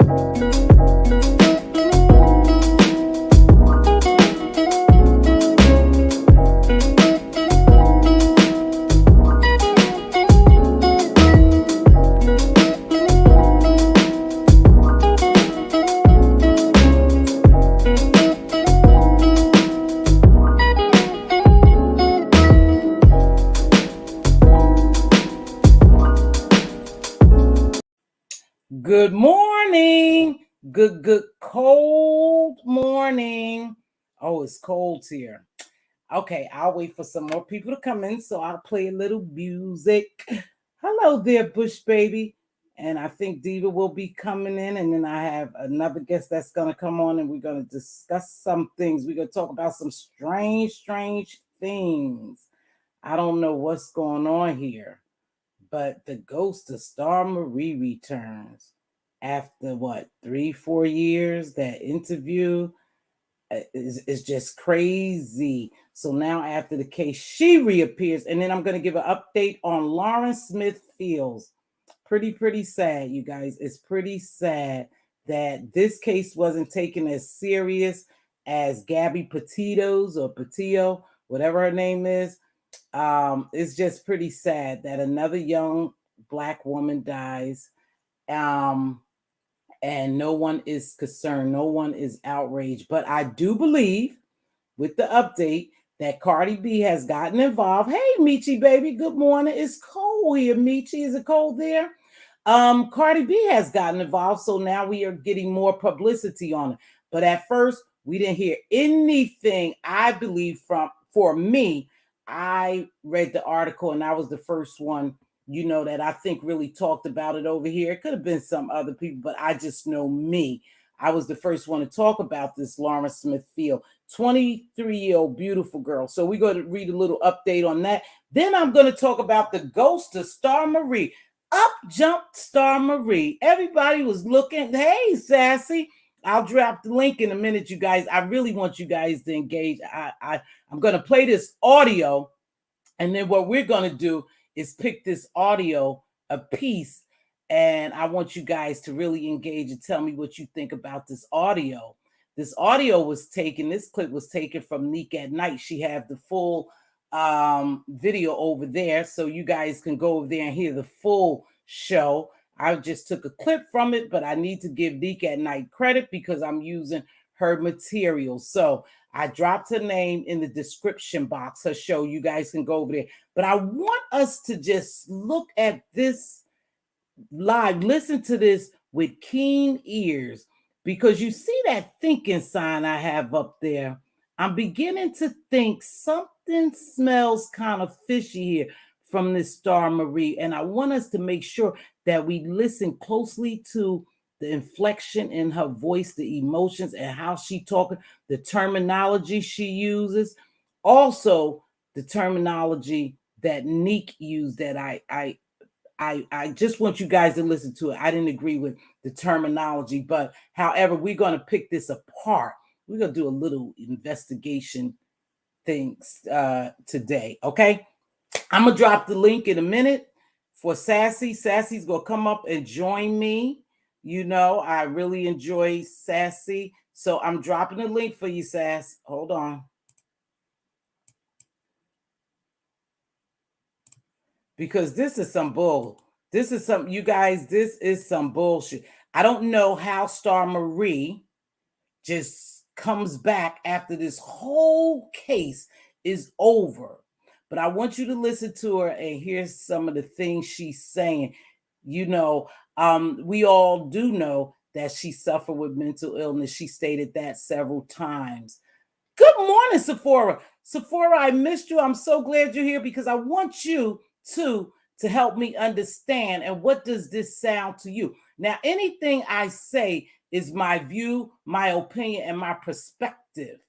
Good morning. Good cold morning. Oh, it's cold here. Okay, I'll wait for some more people to come in, so I'll play a little music. Hello there, Bush baby. And I think Diva will be coming in, and then I have another guest that's going to come on, and we're going to discuss some things. We're going to talk about some strange things. I don't know what's going on here, but the ghost of Star Marie returns. After what, 3-4 years, that interview is just crazy. So now after the case, she reappears. And then I'm going to give an update on Lawrence Smith Fields. Pretty sad, you guys. It's pretty sad that this case wasn't taken as serious as Gabby Petito's or Petito, whatever her name is. It's just pretty sad that another young Black woman dies. And no one is concerned. No one is outraged. But I do believe, with the update, that CardiB has gotten involved. Hey, Michi, baby. Good morning. It's cold here, Michi. Is it cold there? CardiB has gotten involved, so now we are getting more publicity on it. But at first, we didn't hear anything, I believe, for me. I read the article, and I was the first one, that I think really talked about it over here. It could have been some other people, but I just know me. I was the first one to talk about this Lawrence Smith Field, 23-year-old beautiful girl. So we're going to read a little update on that. Then I'm going to talk about the ghost of Star Marie. Up jumped Star Marie. Everybody was looking. Hey, Sassy. I'll drop the link in a minute, you guys. I really want you guys to engage. I'm going to play this audio, and then what we're going to do is pick this audio a piece, and I want you guys to really engage and tell me what you think about this audio. This clip was taken from Neek at Night. She had the full video over there, so you guys can go over there and hear the full show. I just took a clip from it, but I need to give Neek at Night credit because I'm using her material. So I dropped her name in the description box, her show. You guys can go over there. But I want us to just look at this live, listen to this with keen ears, because you see that thinking sign I have up there. I'm beginning to think something smells kind of fishy here from this Star Marie. And I want us to make sure that we listen closely to the inflection in her voice, the emotions, and how she talking, the terminology she uses. Also, the terminology that Neek used that I just want you guys to listen to it. I didn't agree with the terminology, but however, we're going to pick this apart. We're going to do a little investigation things today, okay? I'm going to drop the link in a minute for Sassy. Sassy's going to come up and join me. I really enjoy Sassy. So I'm dropping a link for you, Sass. Hold on. Because this is some bull. This is some, you guys, this is some bullshit. I don't know how Star Marie just comes back after this whole case is over. But I want you to listen to her and hear some of the things she's saying. We all do know that she suffered with mental illness. She stated that several times. Good morning, Sephora. Sephora, I missed you. I'm so glad you're here because I want you to help me understand. And what does this sound to you? Now, anything I say is my view, my opinion, and my perspective.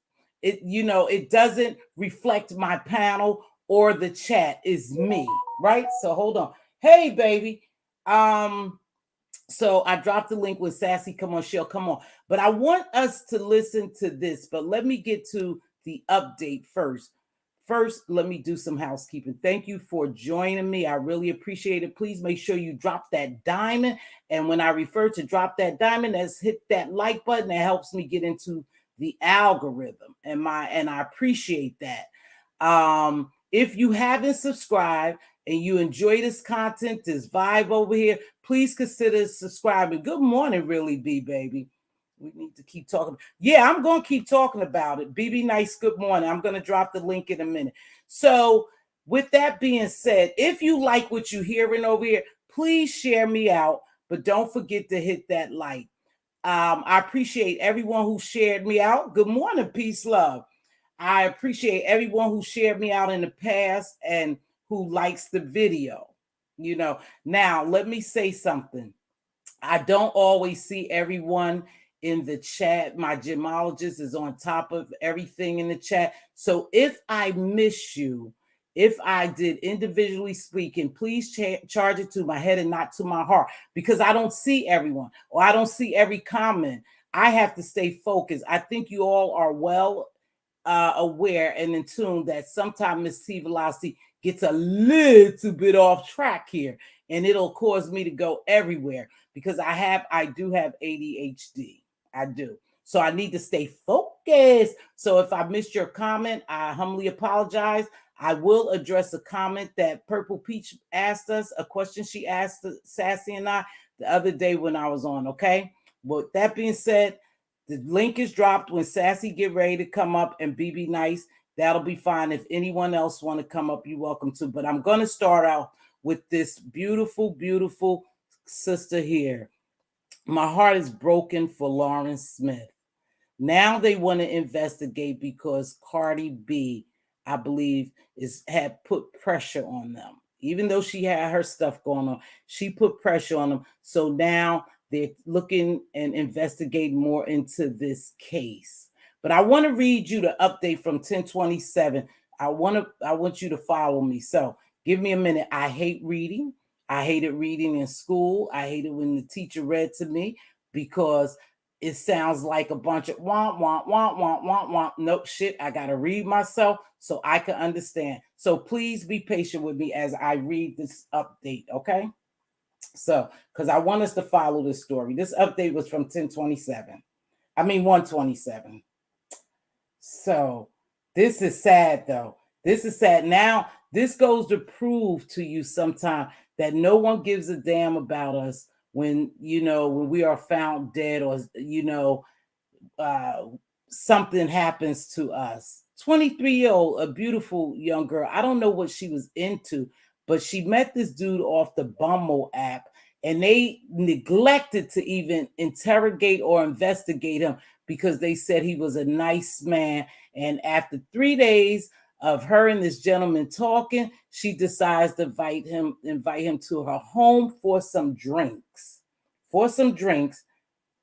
It doesn't reflect my panel or the chat. Is me, right? So hold on. Hey, baby. So I dropped the link with Sassy. Come on, she'll come on. But I want us to listen to this. But let me get to the update first. First, let me do some housekeeping. Thank you for joining me. I really appreciate it. Please make sure you drop that diamond. And when I refer to drop that diamond, that's hit that like button. That helps me get into the algorithm. And I appreciate that. If you haven't subscribed and you enjoy this content, this vibe over here, please consider subscribing. Good morning, really, B baby. We need to keep talking. Yeah, I'm going to keep talking about it. BB Nice, good morning. I'm going to drop the link in a minute. So with that being said, if you like what you're hearing over here, please share me out, but don't forget to hit that like. I appreciate everyone who shared me out. Good morning, peace, love. I appreciate everyone who shared me out in the past and who likes the video. Now let me say something. I don't always see everyone in the chat. My gemologist is on top of everything in the chat. So if I miss you, if I did individually speaking, please charge it to my head and not to my heart, because I don't see everyone or I don't see every comment. I have to stay focused. I think you all are well aware and in tune that sometimes Mz.Teavalocity gets a little bit off track here, and it'll cause me to go everywhere because I do have ADHD. I do. So I need to stay focused. So if I missed your comment, I humbly apologize. I will address a comment that Purple Peach asked us, a question she asked Sassy and I the other day when I was on, okay? With that being said, the link is dropped when Sassy get ready to come up and BB Nice. That'll be fine. If anyone else want to come up, you're welcome to. But I'm going to start out with this beautiful, beautiful sister here. My heart is broken for Lauren Smith. Now they want to investigate because CardiB, I believe, had put pressure on them. Even though she had her stuff going on, she put pressure on them. So now they're looking and investigating more into this case. But I want to read you the update from 1027. I want you to follow me. So give me a minute. I hate reading. I hated reading in school. I hated when the teacher read to me because it sounds like a bunch of womp, womp, womp, womp, womp, womp. Nope, shit. I got to read myself so I can understand. So please be patient with me as I read this update, okay? So, because I want us to follow this story. This update was from 127. So, this is sad, though. This is sad. Now, this goes to prove to you sometime that no one gives a damn about us when we are found dead or, something happens to us. 23-year-old, a beautiful young girl. I don't know what she was into, but she met this dude off the Bumble app, and they neglected to even interrogate or investigate him because they said he was a nice man. And after 3 days of her and this gentleman talking, she decides to invite him to her home for some drinks.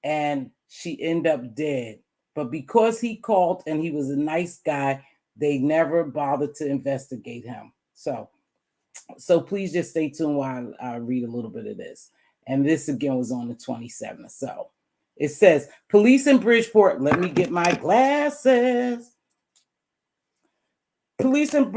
And she ended up dead. But because he called and he was a nice guy, they never bothered to investigate him. So please just stay tuned while I read a little bit of this. And this again was on the 27th. So it says, police in Bridgeport. Let me get my glasses. Police in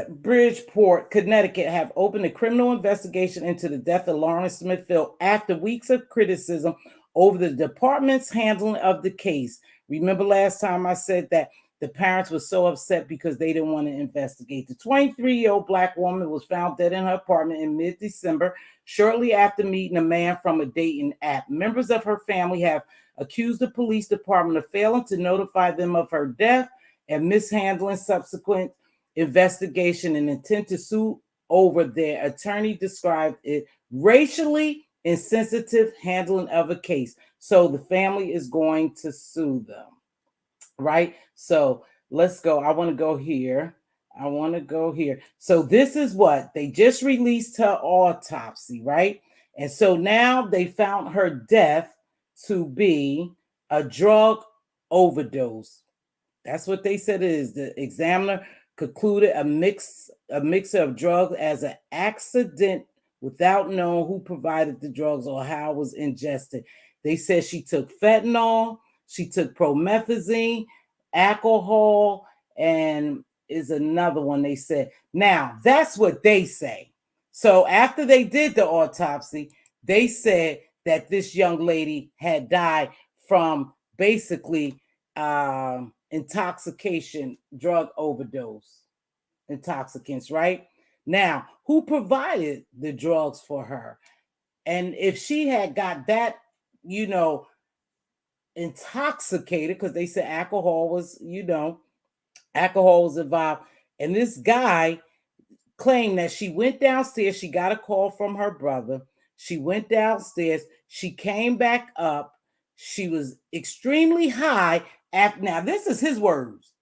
Bridgeport, Connecticut have opened a criminal investigation into the death of Lauren Smithfield after weeks of criticism over the department's handling of the case. Remember last time I said that the parents were so upset because they didn't want to investigate. The 23-year-old Black woman was found dead in her apartment in mid-December, shortly after meeting a man from a dating app. Members of her family have accused the police department of failing to notify them of her death and mishandling subsequent investigation and intent to sue over. Their attorney described it racially insensitive handling of a case. So the family is going to sue them, right? So let's go. I want to go here. So this is what they just released her autopsy, right? And so now they found her death to be a drug overdose. That's what they said it is. The examiner concluded a mixture of drugs as an accident without knowing who provided the drugs or how it was ingested. They said she took fentanyl, she took promethazine, alcohol, and is another one they said. Now, that's what they say. So after they did the autopsy, they said that this young lady had died from basically intoxication, drug overdose, intoxicants, right? Now, who provided the drugs for her? And if she had got that, intoxicated, because they said alcohol was involved. And this guy claimed that she went downstairs. She got a call from her brother. She went downstairs. She came back up. She was extremely high. Now, this is his words.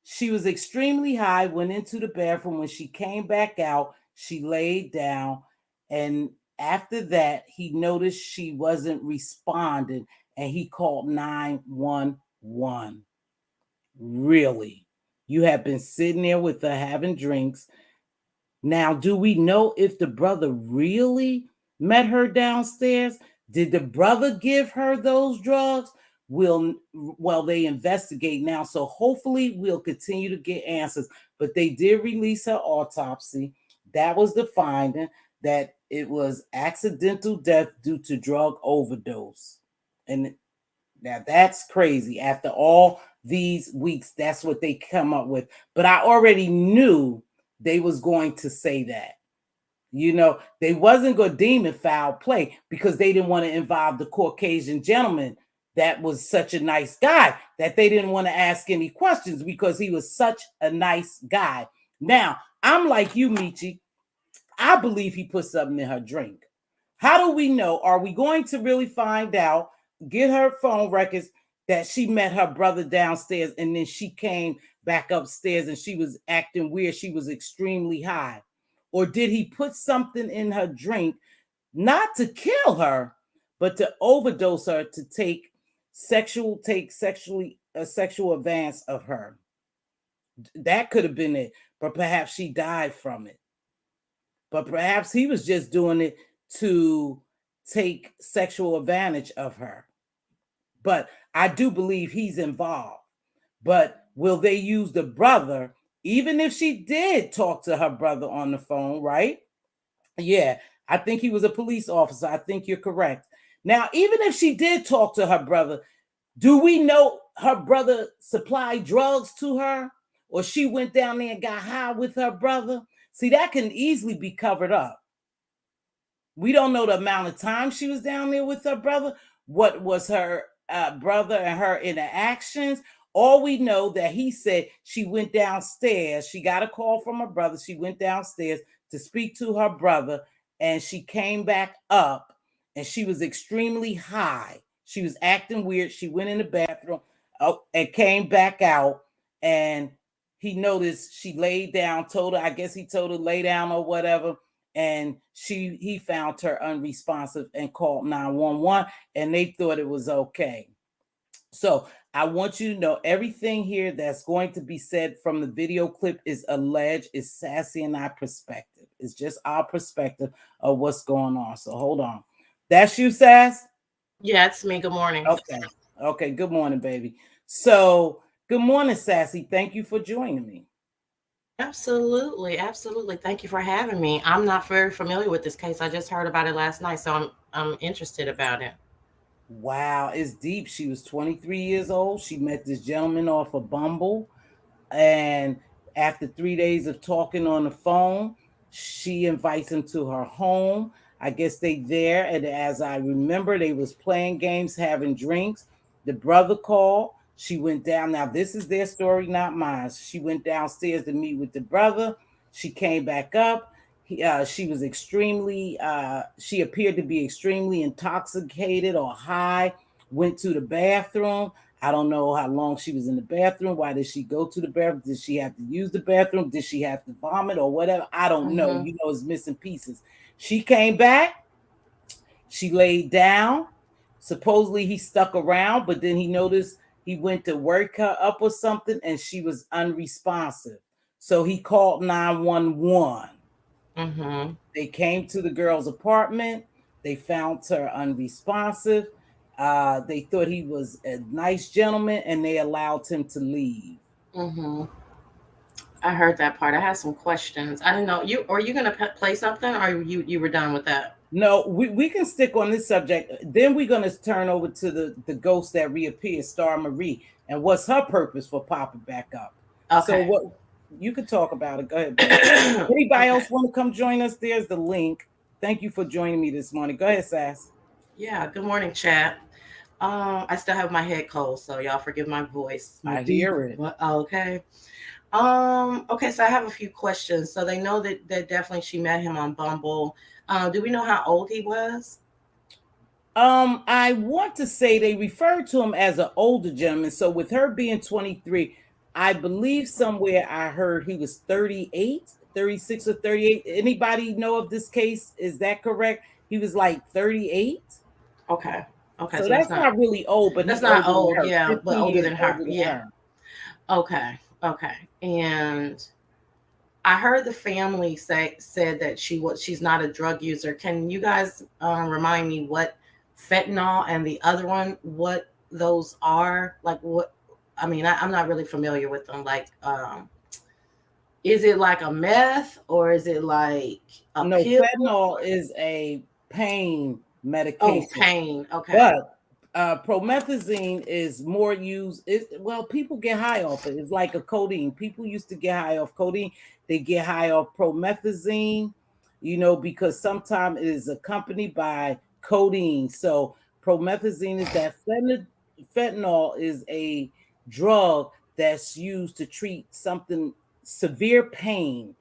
She was extremely high, went into the bathroom. When she came back out, she laid down. And after that, he noticed she wasn't responding, and he called 911. Really? You have been sitting there with her having drinks. Now, do we know if the brother really met her downstairs? Did the brother give her those drugs? Well, they investigate now, so hopefully we'll continue to get answers. But they did release her autopsy. That was the finding, that it was accidental death due to drug overdose. And now that's crazy. After all these weeks, that's what they come up with. But I already knew they was going to say that. They wasn't going to deem it foul play because they didn't want to involve the Caucasian gentleman that was such a nice guy, that they didn't want to ask any questions because he was such a nice guy. Now, I'm like you, Michi. I believe he put something in her drink. How do we know? Are we going to really find out, get her phone records, that she met her brother downstairs and then she came back upstairs and she was acting weird? She was extremely high. Or did he put something in her drink, not to kill her, but to overdose her, to take sexual advance of her? That could have been it, but perhaps she died from it. But perhaps he was just doing it to take sexual advantage of her. But I do believe he's involved. But will they use the brother, even if she did talk to her brother on the phone, right? Yeah, I think he was a police officer. I think you're correct. Now, even if she did talk to her brother, do we know her brother supplied drugs to her? Or she went down there and got high with her brother? See, that can easily be covered up. We don't know the amount of time she was down there with her brother. What was her brother and her interactions? All we know that he said she went downstairs. She got a call from her brother. She went downstairs to speak to her brother, and she came back up, and she was extremely high. She was acting weird. She went in the bathroom and came back out, and he noticed she laid down, I guess he told her lay down or whatever. And he found her unresponsive and called 911, and they thought it was okay. So I want you to know everything here that's going to be said from the video clip is alleged, is Sassy and I perspective. It's just our perspective of what's going on. So hold on. That's you, Sass? Yeah, it's me. Good morning. Okay. Good morning, baby. So good morning, Sassy. Thank you for joining me. Absolutely. Thank you for having me. I'm not very familiar with this case. I just heard about it last night, so I'm interested about it. Wow, it's deep. She was 23 years old. She met this gentleman off of Bumble, and after 3 days of talking on the phone, she invites him to her home. I guess they there, and as I remember, they was playing games, having drinks. The brother called. She went down. Now this is their story, not mine. She went downstairs to meet with the brother. She came back up. She was extremely. She appeared to be extremely intoxicated or high. Went to the bathroom. I don't know how long she was in the bathroom. Why did she go to the bathroom? Did she have to use the bathroom? Did she have to vomit or whatever? I don't know. It's missing pieces. She came back. She laid down. Supposedly he stuck around, but then he noticed he went to work her up or something and she was unresponsive. So he called 911. They came to the girl's apartment. They found her unresponsive. They thought he was a nice gentleman, and they allowed him to leave. Mm-hmm. I heard that part. I had some questions. I didn't know you. Are you gonna play something, or you were done with that? No, we can stick on this subject. Then we're gonna turn over to the ghost that reappeared, Star Marie, and what's her purpose for popping back up. So Okay. what you could talk about it. Go ahead, babe. Anybody Okay. else want to come join us? There's the link. Thank you for joining me this morning. Go ahead, Sass. Yeah. Good morning, chat. I still have my head cold, so y'all forgive my voice, my I deep. hear it. Okay. Okay. So I have a few questions. So they know that definitely she met him on Bumble. Do we know how old he was? I want to say they referred to him as an older gentleman. So with her being 23, I believe somewhere I heard he was 38, 36 or 38. Anybody know of this case? Is that correct? He was like 38. Okay. Okay. So So that's that's not not really old, but that's he's not older than old. her, Yeah, but 15 older years than her. older than Yeah. her. Okay. Okay. And I heard the family said that she's not a drug user. Can you guys remind me what fentanyl and the other one, what those are? Like what? I mean, I'm not really familiar with them. Like, is it like a meth or is it like a No, pill? fentanyl is a pain Oh, medication. pain. Okay. But promethazine is more used. Well, people get high off it. It's like a codeine. People used to get high off codeine. They get high off promethazine, because sometimes it is accompanied by codeine. So promethazine is that fentanyl is a drug that's used to treat something severe pain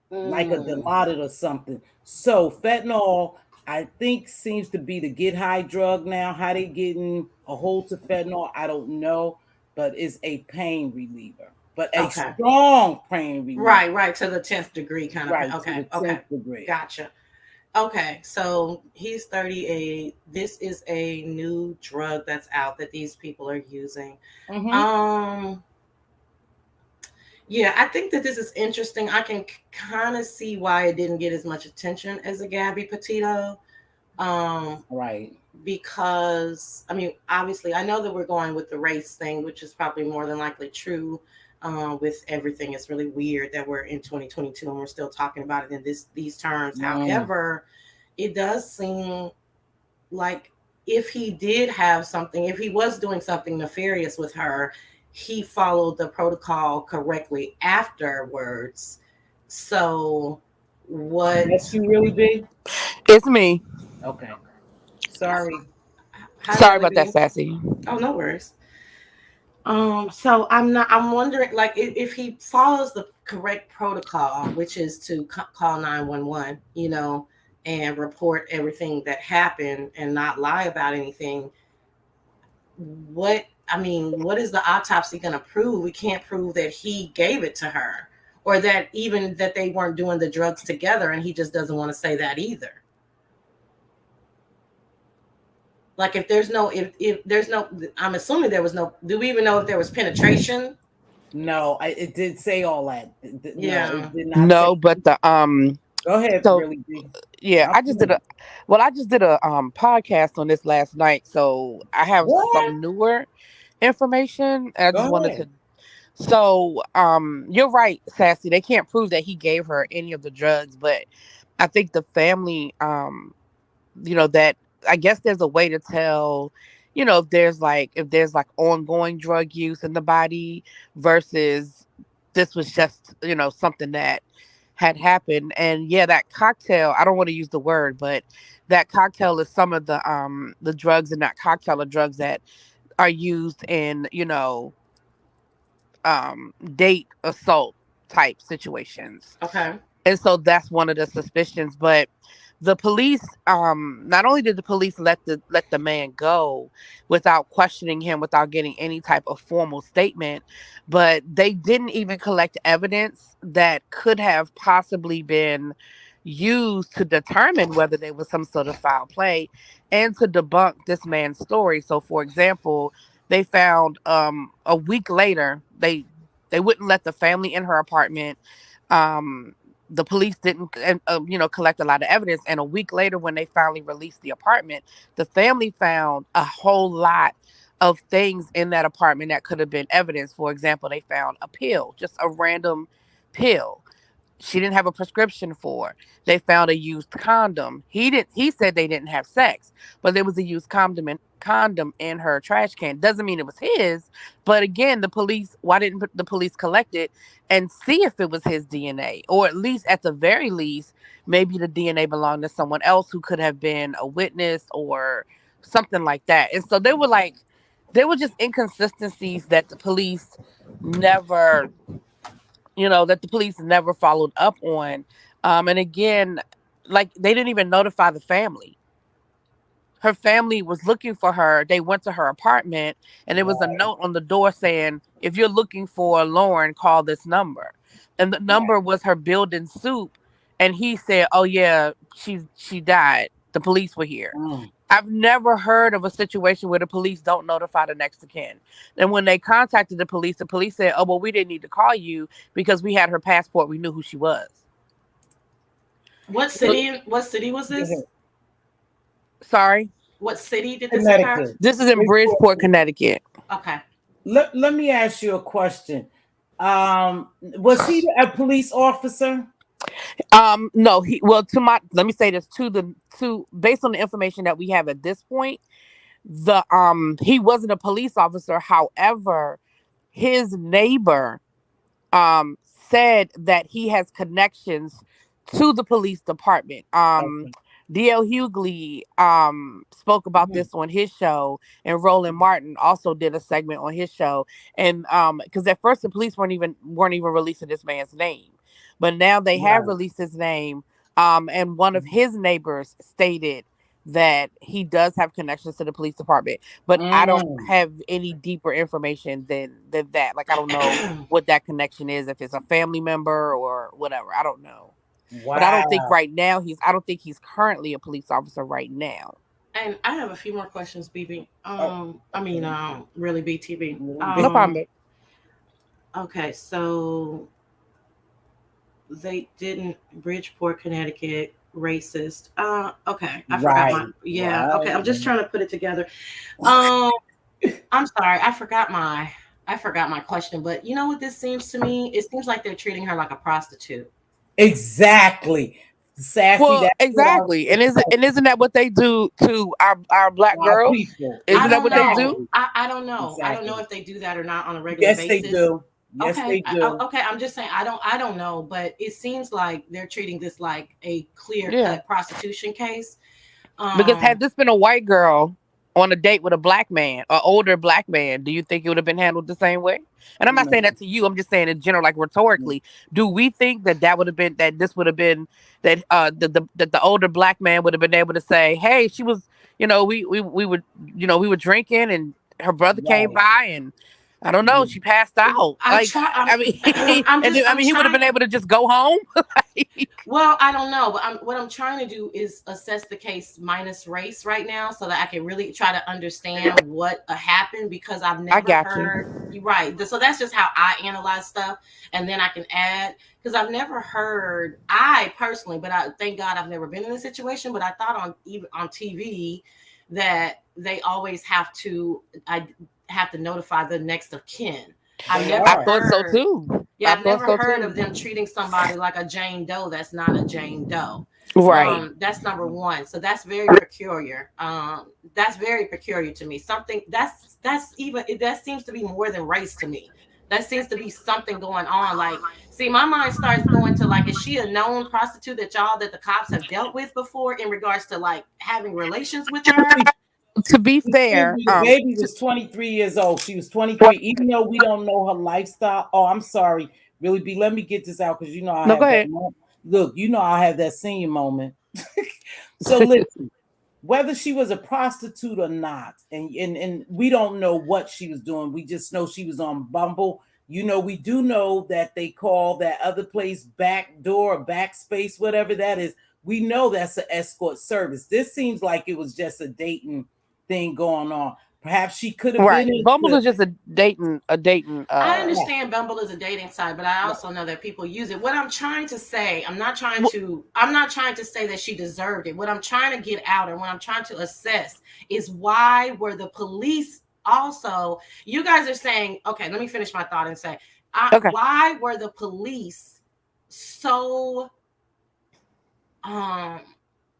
like a Mm, Dilaudid or something. So fentanyl, I think, seems to be the get high drug now. How they getting a hold to fentanyl, I don't know, but it's a pain reliever, but a okay. strong pain reliever, Right. Right. To the 10th degree kind of. right to Okay. the Okay. 10th degree. Gotcha. Okay, so he's 38. This is a new drug that's out that these people are using. Mm-hmm. Um, yeah, I think that this is interesting. I can kind of see why it didn't get as much attention as a Gabby Petito. Um, Right. because I mean, obviously, I know that we're going with the race thing, which is probably more than likely true. With everything, it's really weird that we're in 2022 and we're still talking about it in these terms. Mm. However, it does seem like if he did have something, if he was doing something nefarious with her, he followed the protocol correctly afterwards. So, what? That's you really big? It's me. Okay. Sorry. Hi, Sorry Melly about that, B. Sassy. Oh, no worries. So I'm not. I'm wondering, like, if he follows the correct protocol, which is to call 911, and report everything that happened and not lie about anything. What I mean, what is the autopsy going to prove? We can't prove that he gave it to her, or that even that they weren't doing the drugs together, and he just doesn't want to say that either. Like if there's no, I'm assuming there was no. Do we even know if there was penetration? No, it did say all that. No, Yeah. it did not say. No, but Go ahead, so really big. yeah, I'm finished. I just did a podcast on this last night, so I have What? some newer information. And I just Go wanted ahead. to. So you're right, Sassy. They can't prove that he gave her any of the drugs, but I think the family that I guess there's a way to tell, if there's like ongoing drug use in the body versus this was just, something that had happened. And yeah, that cocktail, I don't want to use the word, but that cocktail is some of the drugs in that cocktail are drugs that are used in, date assault type situations. Okay. And so that's one of the suspicions. But the police, not only did the police let the man go without questioning him, without getting any type of formal statement, but they didn't even collect evidence that could have possibly been used to determine whether there was some sort of foul play and to debunk this man's story. So for example, they found a week later, they wouldn't let the family in her apartment. the police didn't, collect a lot of evidence. And a week later, when they finally released the apartment, the family found a whole lot of things in that apartment that could have been evidence. For example, they found a pill, just a random pill she didn't have a prescription for. They found a used condom. He said they didn't have sex, but there was a used condom in her trash can. Doesn't mean it was his, but again, why didn't the police collect it and see if it was his DNA, or at least at the very least maybe the DNA belonged to someone else who could have been a witness or something like that. And so there were just inconsistencies that the police never followed up on. And again, like they didn't even notify the family. Her family was looking for her. They went to her apartment and there was a note on the door saying, if you're looking for Lauren, call this number. And the number was her building soup. And he said, oh yeah, she died. The police were here. I've never heard of a situation where the police don't notify the next of kin. And when they contacted the police said, oh, well, we didn't need to call you because we had her passport. We knew who she was. What city was this? Sorry? What city did this occur? This is in Bridgeport, Connecticut. Okay. Let me ask you a question. Was he a police officer? No, let me say this based on the information that we have at this point, he wasn't a police officer. However, his neighbor said that he has connections to the police department. D.L. Hughley spoke about this on his show, and Roland Martin also did a segment on his show. And because at first the police weren't even releasing this man's name, but now they have released his name. And one of his neighbors stated that he does have connections to the police department, but I don't have any deeper information than that. Like, I don't know what that connection is, if it's a family member or whatever. I don't know. But I don't think right now I don't think he's currently a police officer right now. And I have a few more questions, BB. Really, BTV. No problem. Okay, so they didn't Bridgeport, Connecticut, racist. Okay, I forgot my. Yeah, okay. I'm just trying to put it together. I'm sorry, I forgot my question. But you know what this seems to me? It seems like they're treating her like a prostitute. Exactly. Sassy. Well, exactly. And isn't that what they do to our black girls? Isn't that what they do? I don't know. Exactly. I don't know if they do that or not on a regular basis. Yes, they do. Yes, they do. Okay, I'm just saying I don't know, but it seems like they're treating this like a clear-cut prostitution case. Because had this been a white girl on a date with a black man, or older black man, do you think it would have been handled the same way? And I'm not saying that to you. I'm just saying in general, like rhetorically, do we think that would have been this would have been that the older black man would have been able to say, hey, she was, we were drinking and her brother came by and I don't know, she passed out. He would have been able to just go home. Well, I don't know, but what I'm trying to do is assess the case minus race right now, so that I can really try to understand what happened, because I've never heard. You're right. So that's just how I analyze stuff, and then I can add, because I've never heard. I personally, but I thank God I've never been in a situation. But I thought on TV that they always have to notify the next of kin. I thought so too. Yeah, I've never heard of them treating somebody like a Jane Doe that's not a Jane Doe. Right. That's number one. So that's very peculiar. That's very peculiar to me. Something that seems to be more than race to me. That seems to be something going on. Like, see, my mind starts going to like, is she a known prostitute that the cops have dealt with before in regards to like having relations with her? To be fair, the baby was 23 years old. She was 23. Even though we don't know her lifestyle. Oh, I'm sorry. Really, B. Let me get this out, because go ahead. Look, I'll have that senior moment. So listen, whether she was a prostitute or not, and we don't know what she was doing. We just know she was on Bumble. We do know that they call that other place back door, backspace, whatever that is. We know that's an escort service. This seems like it was just a dating thing going on. Perhaps she could have Right. been Bumble into. is just a dating I Right, understand Bumble is a dating site, but I right. also know that people use it. What I'm trying to say, w- I'm not trying to say that she deserved it. What I'm trying to get out and what I'm trying to assess is why were the police also, you guys are saying, okay, let me finish my thought and say, okay. why were the police so um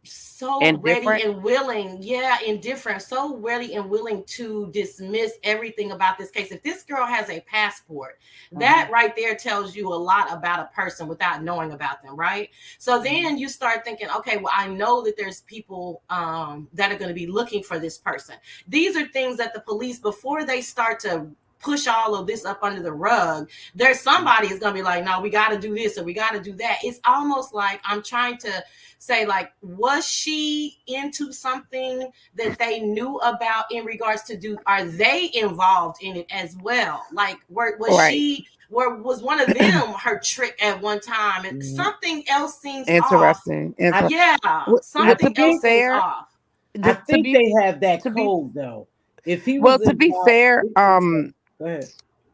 so ready Indifferent. and willing, indifferent, so ready and willing to dismiss everything about this case. If this girl has a passport, that Mhm, right there tells you a lot about a person without knowing about them, right? So mhm, then you start thinking, okay, well, I know that there's people that are going to be looking for this person. These are things that the police, before they start to push all of this up under the rug, there's somebody is going to be like, no, we got to do this or we got to do that. It's almost like I'm trying to say, like, was she into something that they knew about in regards to, do are they involved in it as well? Like, was Right. she, where was one of them her trick at one time, and mhm. something else seems off? Interesting. I Yeah, I To something be else think seems fair, off. to be they have that to be code though. If he was well, to be involved, fair, I'm sorry. Go ahead.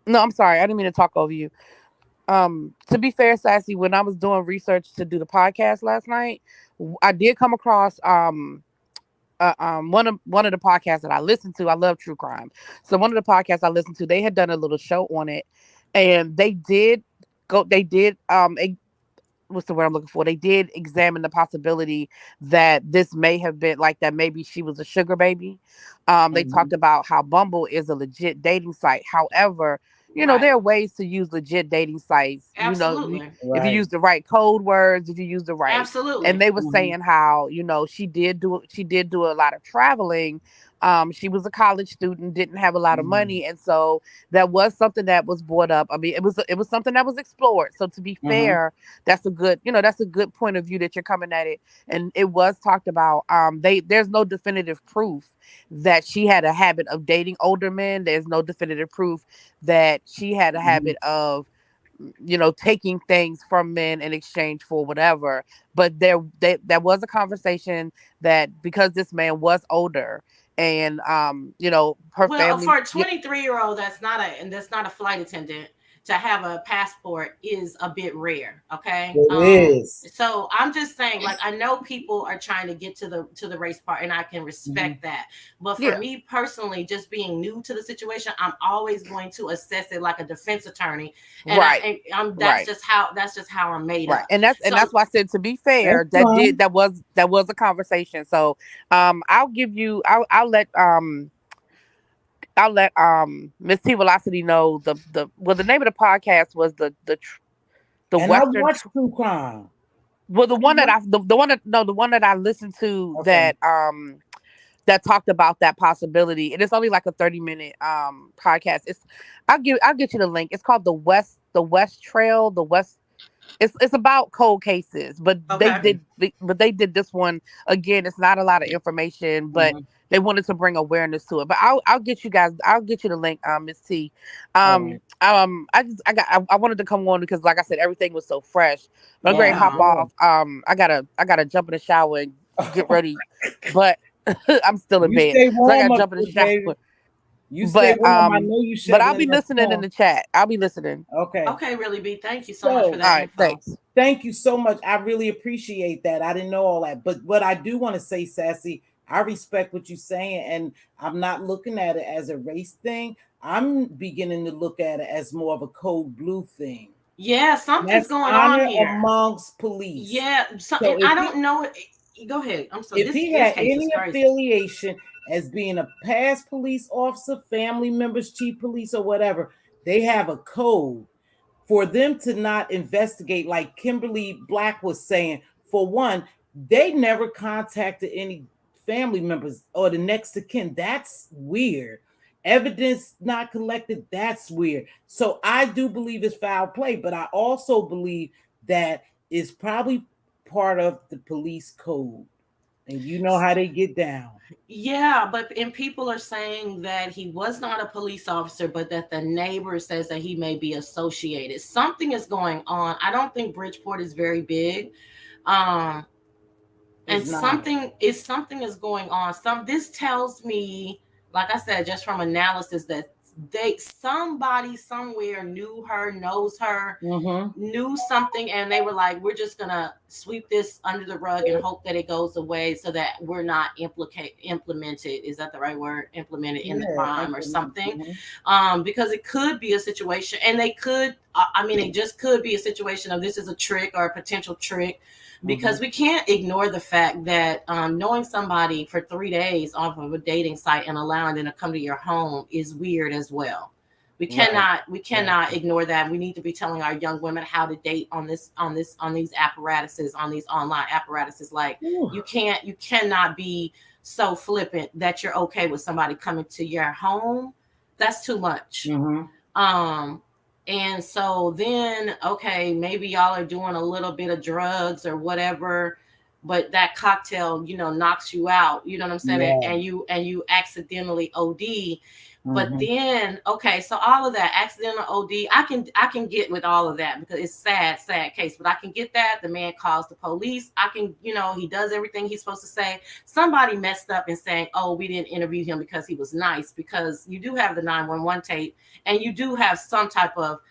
no, I'm sorry, I didn't mean to talk over you. To be fair, Sassy, when I was doing research to do the podcast last night, I did come across one of the podcasts that I listened to. I love true crime, so one of the podcasts I listened to, they had done a little show on it, and they did what's the word I'm looking for? They did examine the possibility that this may have been like that. Maybe she was a sugar baby. They talked Mhm, about how Bumble is a legit dating site. However, there Right. are ways to use legit dating sites. Absolutely. If you right. use the right code words, if you use the right, and Absolutely. they were Mhm, saying how she did do a lot of traveling. She was a college student, didn't have a lot of mhm, money, and so that was something that was brought up. I mean, it was something that was explored. So to be mhm, fair, that's a good point of view that you're coming at it. And it was talked about. There's no definitive proof that she had a habit of dating older men. There's no definitive proof that she had a mhm, habit of taking things from men in exchange for whatever. But there was a conversation that because this man was older, and her Well, family. for a Yeah, 23-year-old, that's not a flight attendant, to have a passport is a bit rare. Okay. it is. So I'm just saying, like, I know people are trying to get to the race part, and I can Mhm, respect that. But for yeah, me personally, just being new to the situation, I'm always going to assess it like a defense attorney, and right, I'm right. that's just how I'm made Right. up. And that's So why I said, to be fair, that's fine. that was a conversation. So I'll give you I'll let Mz.Teavalocity know the name of the podcast was the And I Western watch true crime. well, I watch. the one that I listened to Okay. that talked about that possibility. And it's only like a 30-minute podcast. I'll get you the link. It's called the West Trail, the West. It's about cold cases, but they okay. Okay. did but they did this one again. It's not a lot of information, but Mhm. they wanted to bring awareness to it. But I'll get you guys. I'll get you the link, Miss T. All right. I wanted to come on because, like I said, everything was so fresh. But I'm going to Oh, hop Yeah. off. I gotta jump in the shower and get yeah. ready. But I'm still in You bed, stay so I warm gotta up jump in the there, shower. baby. You stay But warm. I know you I'll be shoveling that listening in snow. the chat. I'll be listening. Okay. Okay, really, B. Thank you so much for So All that right, info. thanks. thank you so much. I really appreciate that. I didn't know all that. But what I do want to say, Sassy, I respect what you're saying. And I'm not looking at it as a race thing. I'm beginning to look at it as more of a code blue thing. Yeah, something's That's going on honor here. amongst police. Yeah, so, So and I don't know. Go ahead. I'm so, if he this had case is any crazy. affiliation as being a past police officer, family members, chief police, or whatever, they have a code for them to not investigate, like Kimberly Black was saying. For one, they never contacted any family members or the next of kin. That's weird. Evidence not collected. That's weird. So I do believe it's foul play, but I also believe that is probably part of the police code. And you know how they get down. Yeah, but and people are saying that he was not a police officer, but that the neighbor says that he may be associated. Something is going on. I don't think Bridgeport is very big. Um, and It's not. something is going on. This tells me like I said, just from analysis, that somebody somewhere knew her, knows her, knew something, and they were like, we're just gonna sweep this under the rug and hope that it goes away so that we're not implemented, is that the right word, implemented in the crime or something. Because it could be a situation, and they could it just could be a situation of this is a trick or a potential trick, because we can't ignore the fact that knowing somebody for 3 days off of a dating site and allowing them to come to your home is weird as well. We cannot ignore that. We need to be telling our young women how to date on these apparatuses, on these online apparatuses. Like you cannot be so flippant that you're okay with somebody coming to your home. That's too much. And so then, okay, maybe y'all are doing a little bit of drugs or whatever, but that cocktail, knocks you out. You know what I'm saying? Yeah. And you accidentally OD. But then, okay, so all of that accidental OD, I can get with all of that because it's sad case. But I can get that. The man calls the police. I can, he does everything he's supposed to say. Somebody messed up in saying, oh, we didn't interview him because he was nice, because you do have the 911 tape, and you do have some type of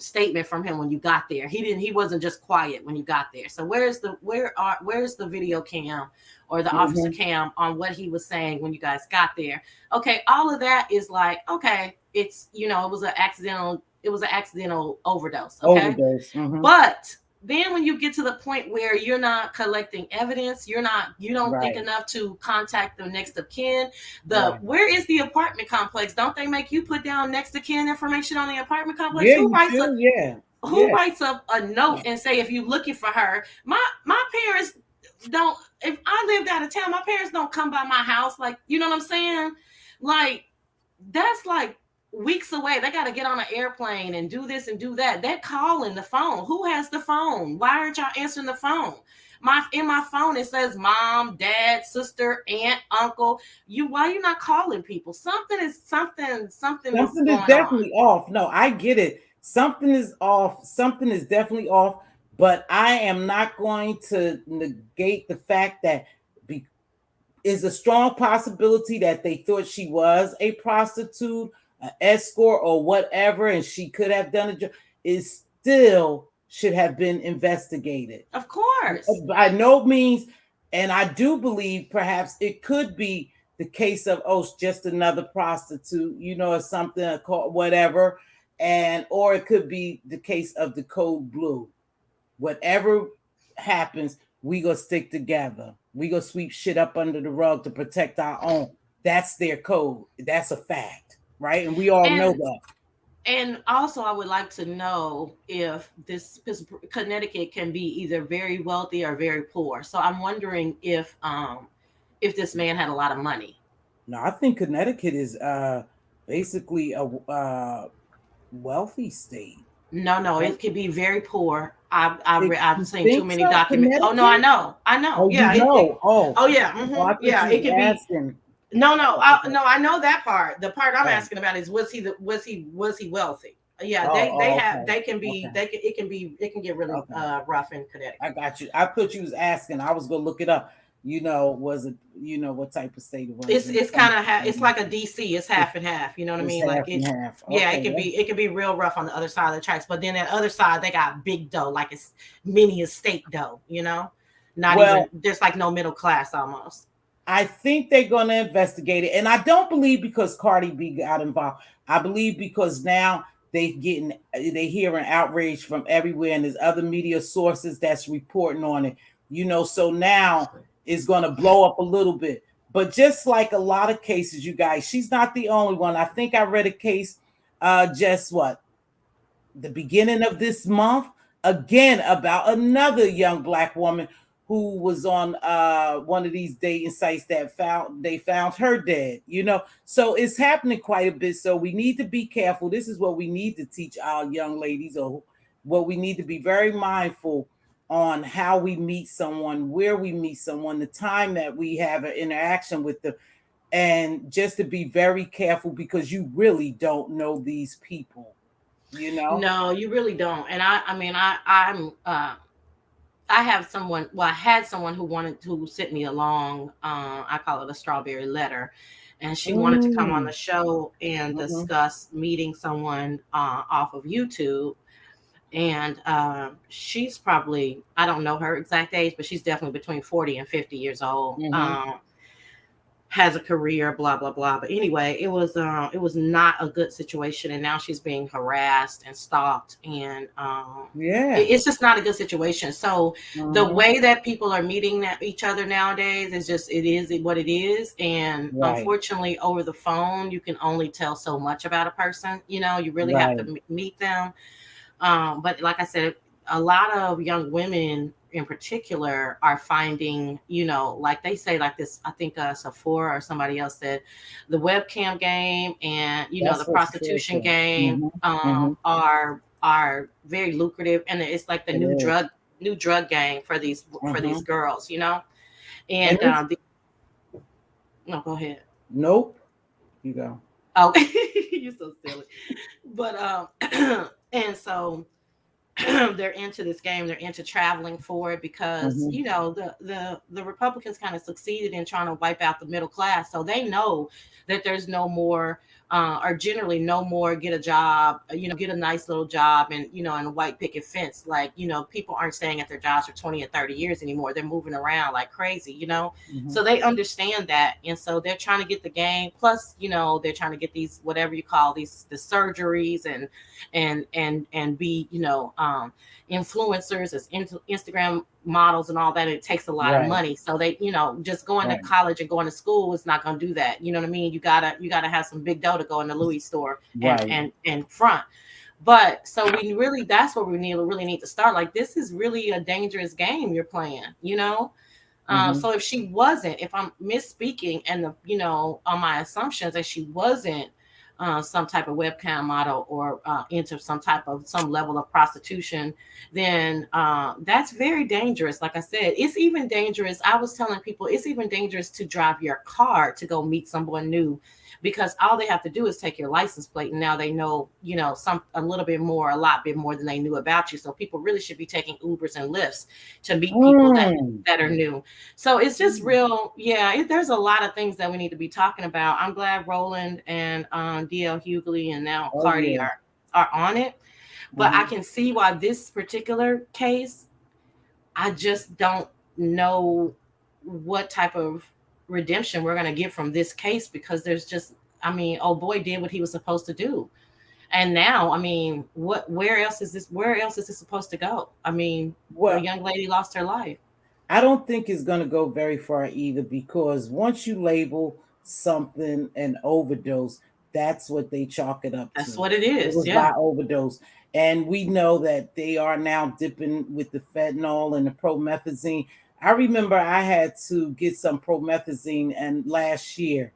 statement from him when you got there. He wasn't just quiet when you got there. So where's the video cam or the officer cam on what he was saying when you guys got there? Okay, all of that is like, okay, it's it was an accidental overdose. Okay. But then when you get to the point where you're not collecting evidence, you don't think enough to contact the next of kin. Where is the apartment complex? Don't they make you put down next of kin information on the apartment complex? Yeah, who writes up a note and say, if you're looking for her? My parents don't, if I lived out of town, my parents don't come by my house. Like, you know what I'm saying? Like, that's like weeks away. They got to get on an airplane and do this and do that. They're calling the phone. Who has the phone? Why aren't y'all answering the phone? In my phone, it says mom, dad, sister, aunt, uncle. Why are you not calling people? Something is definitely off. No, I get it. Something is off. Something is definitely off. But I am not going to negate the fact that is a strong possibility that they thought she was a prostitute, an escort, or whatever, and she could have done it. It still should have been investigated. Of course. By no means. And I do believe perhaps it could be the case of, just another prostitute, or something, whatever. Or it could be the case of the code blue. Whatever happens, we gonna stick together. We gonna sweep shit up under the rug to protect our own. That's their code. That's a fact, right? And we all know that. And also, I would like to know if because Connecticut can be either very wealthy or very poor. So I'm wondering if this man had a lot of money. No, I think Connecticut is basically a wealthy state. No, it could be very poor. I've seen too many documents. Oh no, I know. Oh, yeah. Yeah, it could be. No, I know that part. The part I'm asking about is was he wealthy? Yeah, it can get really rough in Connecticut. I got you. I thought you was asking. I was gonna look it up. Was it? What type of state it was? It's kind of it's like a DC. It's half and half. You know what I mean? Like half. Yeah, it could be real rough on the other side of the tracks. But then that other side, they got big dough, like it's mini estate dough. Even there's like no middle class almost. I think they're going to investigate it. And I don't believe because CardiB got involved. I believe because now they hearing outrage from everywhere, and there's other media sources that's reporting on it. So now it's going to blow up a little bit. But just like a lot of cases, you guys, she's not the only one. I think I read a case the beginning of this month, again, about another young Black woman who was on one of these dating sites that found her dead, So it's happening quite a bit. So we need to be careful. This is what we need to teach our young ladies, or what we need to be very mindful on how we meet someone, where we meet someone, the time that we have an interaction with them, and just to be very careful, because you really don't know these people, No, you really don't. And I have someone. Well, I had someone who wanted to send me along. I call it a strawberry letter, and she wanted to come on the show and discuss meeting someone off of YouTube. And she's probably, I don't know her exact age, but she's definitely between 40 and 50 years old. Has a career, blah blah blah. But anyway, it was not a good situation, and now she's being harassed and stalked, and it's just not a good situation. So the way that people are meeting each other nowadays is just, it is what it is, and unfortunately, over the phone, you can only tell so much about a person. You know, you really have to meet them. But like I said, a lot of young women in particular are finding, you know, like they say, like this, I think Sephora or somebody else said, the webcam game and, you know, the prostitution game are very lucrative, and it's like the new drug game for these girls, you know. And no, go ahead. Nope, you go. Oh, you're so silly. But and so they're into this game, they're into traveling for it, because you know, the Republicans kind of succeeded in trying to wipe out the middle class, so they know that there's no more or generally no more get a job, you know, get a nice little job and, you know, and a white picket fence. Like, you know, people aren't staying at their jobs for 20 and 30 years anymore. They're moving around like crazy, you know. So they understand that, and so they're trying to get the game. Plus, you know, they're trying to get these, whatever you call these, the surgeries and be, you know, influencers as Instagram models and all that. It takes a lot of money, so they, you know, just going to college and going to school is not going to do that. You know what I mean? You gotta have some big dough to go in the Louis store and front. But so we really, that's where we really need to start. Like, this is really a dangerous game you're playing, you know. So if she wasn't, if I'm misspeaking and the, you know, on my assumptions that she wasn't some type of webcam model or into some level of prostitution, then that's very dangerous. Like I said, it's even dangerous. I was telling people it's even dangerous to drive your car to go meet someone new, because all they have to do is take your license plate, and now they know, you know, a lot bit more than they knew about you. So people really should be taking Ubers and Lyfts to meet people that are new. So it's just real. Yeah, there's a lot of things that we need to be talking about. I'm glad Roland and DL Hughley and now Cardi are on it. But I can see why this particular case, I just don't know what type of redemption we're going to get from this case, because there's just, I mean, oh boy did what he was supposed to do, and now, I mean, where else is this supposed to go? I mean, a young lady lost her life. I don't think it's going to go very far either, because once you label something an overdose, that's what they chalk it up to. That's what it is. It was by overdose. And we know that they are now dipping with the fentanyl and the promethazine. I remember I had to get some promethazine and last year,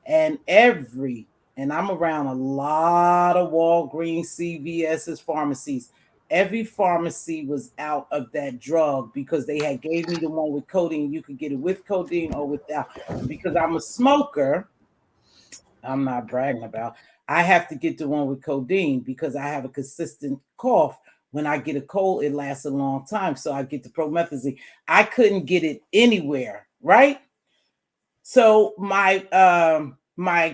and I'm around a lot of Walgreens, CVS's, pharmacies. Every pharmacy was out of that drug, because they had gave me the one with codeine. You could get it with codeine or without. Because I'm a smoker, I'm not bragging about, I have to get the one with codeine because I have a consistent cough. When I get a cold, it lasts a long time. So I get the promethazine. I couldn't get it anywhere, right? So my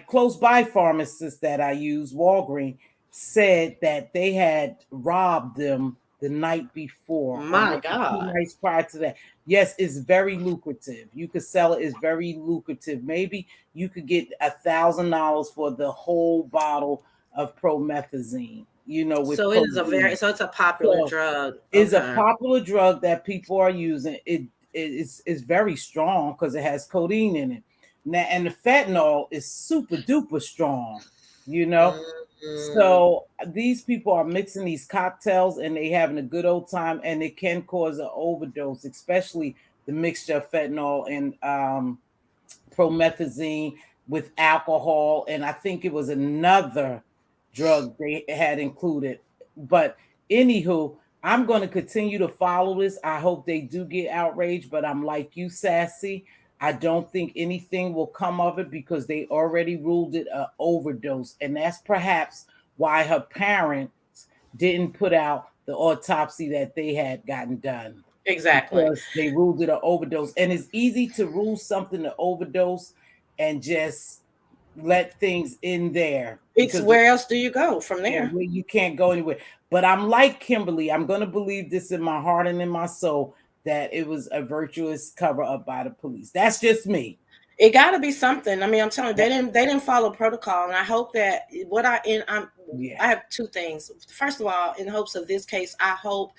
close by pharmacist that I use, Walgreens, said that they had robbed them the night before. My God. 2 nights prior to that. Yes, it's very lucrative. You could sell it. It's very lucrative. Maybe you could get $1,000 for the whole bottle of promethazine. You know, with so it's a popular drug. It's a popular drug that people are using. It's very strong because it has codeine in it. Now, and the fentanyl is super duper strong, you know. So these people are mixing these cocktails and they having a good old time, and it can cause an overdose, especially the mixture of fentanyl and promethazine with alcohol. And I think it was another drug they had included. But anywho, I'm going to continue to follow this. I hope they do get outraged, but I'm like you, Sassy. I don't think anything will come of it because they already ruled it an overdose. And that's perhaps why her parents didn't put out the autopsy that they had gotten done. Exactly. because they ruled it an overdose. And it's easy to rule something an overdose and just let things in there. It's Because where else do you go from yeah, there? you can't go anywhere. But I'm like Kimberly. I'm going to believe this in my heart and in my soul that it was a virtuous cover up by the police. That's just me. It got to be something. I mean, I'm telling you, they didn't follow protocol, and I hope that I have two things. First of all, in hopes of this case, I hope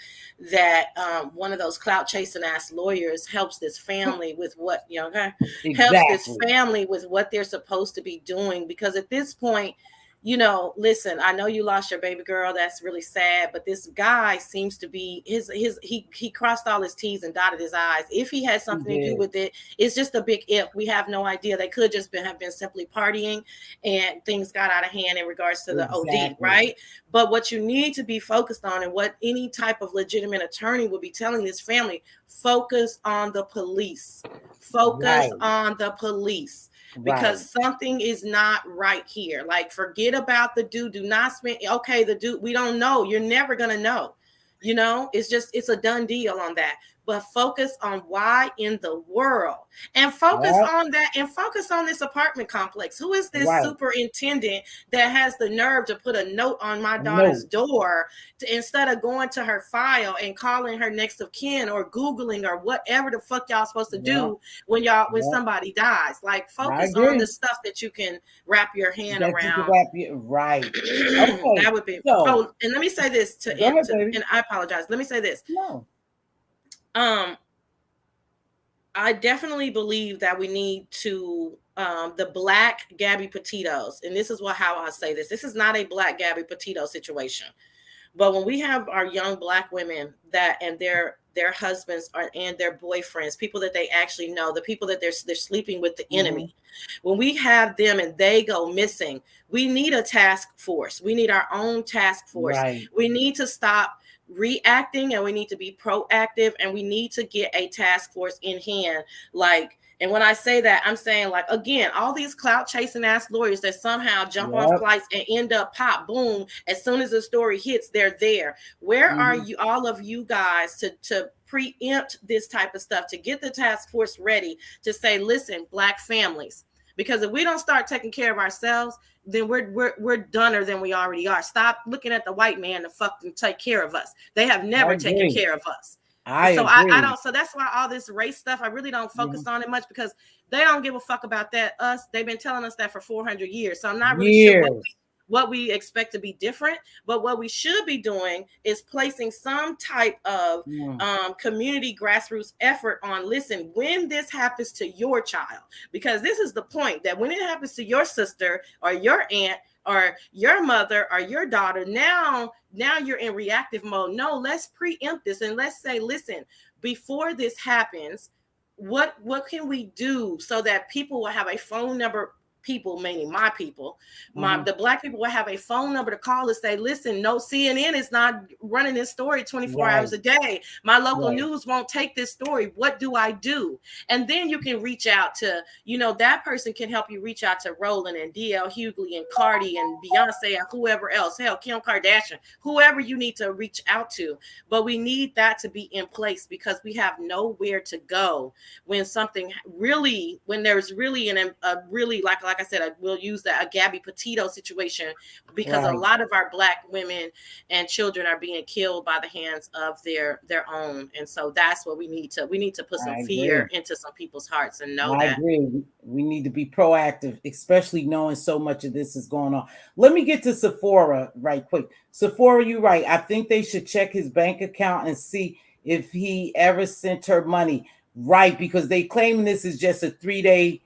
that one of those clout chasing ass lawyers helps this family with what Exactly. helps this family with what they're supposed to be doing, because at this point, listen, I know you lost your baby girl. That's really sad. But this guy seems to be he crossed all his T's and dotted his I's. If he had something to do with it, it's just a big if. We have no idea. They could just have been simply partying and things got out of hand in regards to the OD, right? But what you need to be focused on, and what any type of legitimate attorney would be telling this family, focus on the police. Focus on the police. Because something is not right here. Like, forget about the dude. Do not spend. Okay, the dude, we don't know. You're never gonna know. It's a done deal on that. But focus on why in the world, and focus on that, and focus on this apartment complex. Who is this superintendent that has the nerve to put a note on my daughter's door instead of going to her file and calling her next of kin or Googling or whatever the fuck y'all supposed to do when somebody dies? Like, focus on the stuff that you can wrap your hand around. Okay. That would be. And let me say this and I apologize. Let me say this. No. I definitely believe that we need to the Black Gabby Petitos, and this is how I say this. This is not a Black Gabby Petito situation, but when we have our young Black women and their husbands and their boyfriends, people that they actually know, the people that they're sleeping with the enemy, when we have them and they go missing, we need a task force. We need our own task force. We need to stop reacting, and we need to be proactive, and we need to get a task force in hand. And when I say that, I'm saying, like, again, all these clout chasing ass lawyers that somehow jump on flights and end up pop boom as soon as the story hits, they're there. Where are you, all of you guys, to preempt this type of stuff, to get the task force ready to say, listen, Black families, because if we don't start taking care of ourselves, then we're doner than we already are. Stop looking at the white man to fucking take care of us. They have never taken care of us. I don't. So that's why all this race stuff, I really don't focus on it much, because they don't give a fuck about that. They've been telling us that for 400 years. So I'm not really sure what we expect to be different, but what we should be doing is placing some type of community grassroots effort on, listen, when this happens to your child, because this is the point, that when it happens to your sister or your aunt or your mother or your daughter, now you're in reactive mode. No, let's preempt this, and let's say, listen, before this happens, what can we do so that people will have a phone number? People, meaning my people, the Black people, will have a phone number to call and say, listen, no, CNN is not running this story 24 hours a day. My local news won't take this story. What do I do? And then you can reach out to, that person can help you reach out to Roland and DL Hughley and Cardi and Beyonce and whoever else, hell, Kim Kardashian, whoever you need to reach out to. But we need that to be in place, because we have nowhere to go when there's really a really, like I said, we'll use a Gabby Petito situation, because a lot of our Black women and children are being killed by the hands of their own. And so that's what we need to put some fear into some people's hearts and know that. I agree. We need to be proactive, especially knowing so much of this is going on. Let me get to Sephora right quick. Sephora, you're right. I think they should check his bank account and see if he ever sent her money. Right, because they claim this is just a 3-day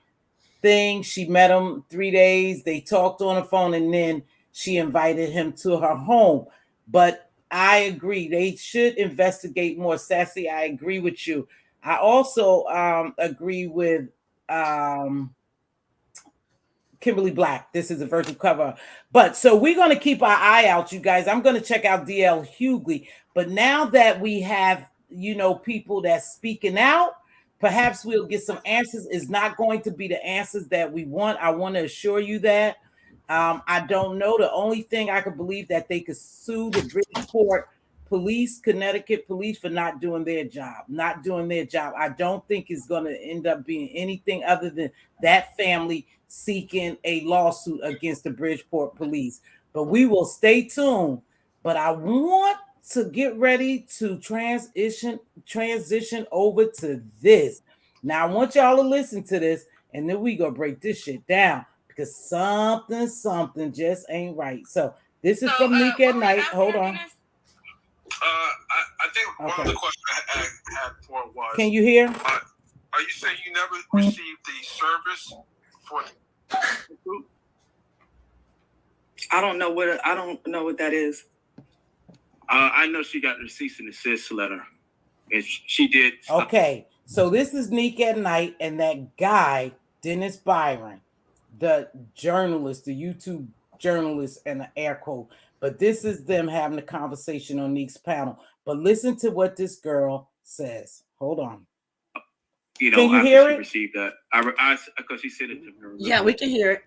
thing. She met him 3 days. They talked on the phone, and then she invited him to her home. But I agree. They should investigate more. Sassy, I agree with you. I also agree with Kimberly Black. This is a virtual cover. But so we're going to keep our eye out, you guys. I'm going to check out DL Hughley. But now that we have, people that's speaking out, perhaps we'll get some answers. It's not going to be the answers that we want. I want to assure you that. I don't know. The only thing I could believe that they could sue the British court Connecticut police, for not doing their job. I don't think it's going to end up being anything other than that family seeking a lawsuit against the Bridgeport police. But we will stay tuned. But I want to get ready to transition over to this. Now I want y'all to listen to this, and then we gonna break this shit down because something just ain't right. So this is from Nick at Night. Hold on. I think one of the questions I had for was, can you hear? Are you saying you never received the service for the group? I don't know what that is. I know she got the cease and desist letter, and she did. Okay, so this is Nick at Night, and that guy Dennis Byron, the journalist, the YouTube journalist, and the air quote. But this is them having a conversation on Nick's panel. But listen to what this girl says. Hold on. You know, can you hear it? Received that. I because she said it to me. Yeah, we can hear it.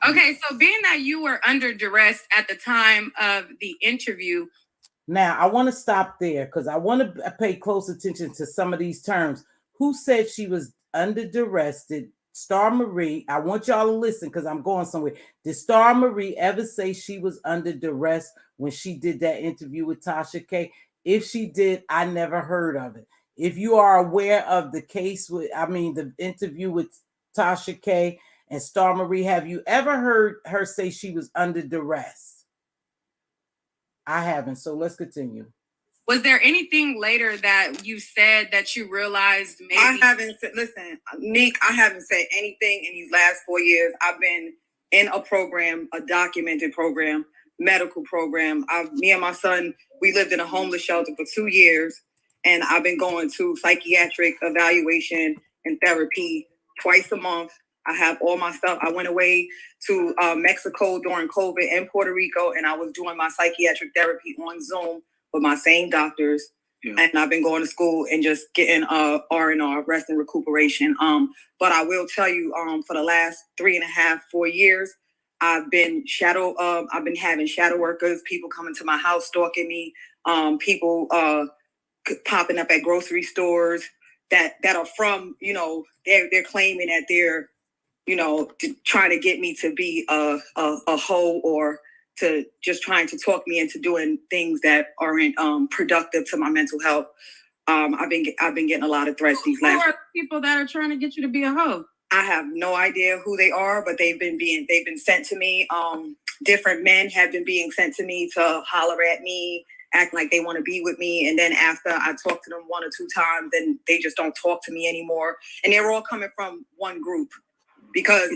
Okay, so being that you were under duress at the time of the interview. Now, I want to stop there because I want to pay close attention to some of these terms. Who said she was under duress? Did Star Marie, I want y'all to listen because I'm going somewhere. Did Star Marie ever say she was under duress when she did that interview with Tasha K? If she did, I never heard of it. If you are aware of the case the interview with Tasha K and Star Marie, have you ever heard her say she was under duress? I haven't, so let's continue. Was there anything later that you said that you realized maybe? I haven't said, listen, Nick, I haven't said anything in these last 4 years. I've been in a program, a documented program, medical program. Me and my son, we lived in a homeless shelter for 2 years, and I've been going to psychiatric evaluation and therapy twice a month. I have all my stuff. I went away to Mexico during COVID and Puerto Rico, and I was doing my psychiatric therapy on Zoom with my same doctors. Yeah. And I've been going to school and just getting R&R, rest and recuperation. But I will tell you, for the last 3.5, 4 years, I've been having shadow workers, people coming to my house, stalking me, people popping up at grocery stores that are from, they're claiming that they're, trying to get me to be a hoe or to just trying to talk me into doing things that aren't productive to my mental health. I've been getting a lot of threats these last. Who are people that are trying to get you to be a hoe? I have no idea who they are, but they've been sent to me. Different men have been being sent to me to holler at me, acting like they want to be with me. And then after I talk to them 1 or 2 times, then they just don't talk to me anymore. And they're all coming from one group. Because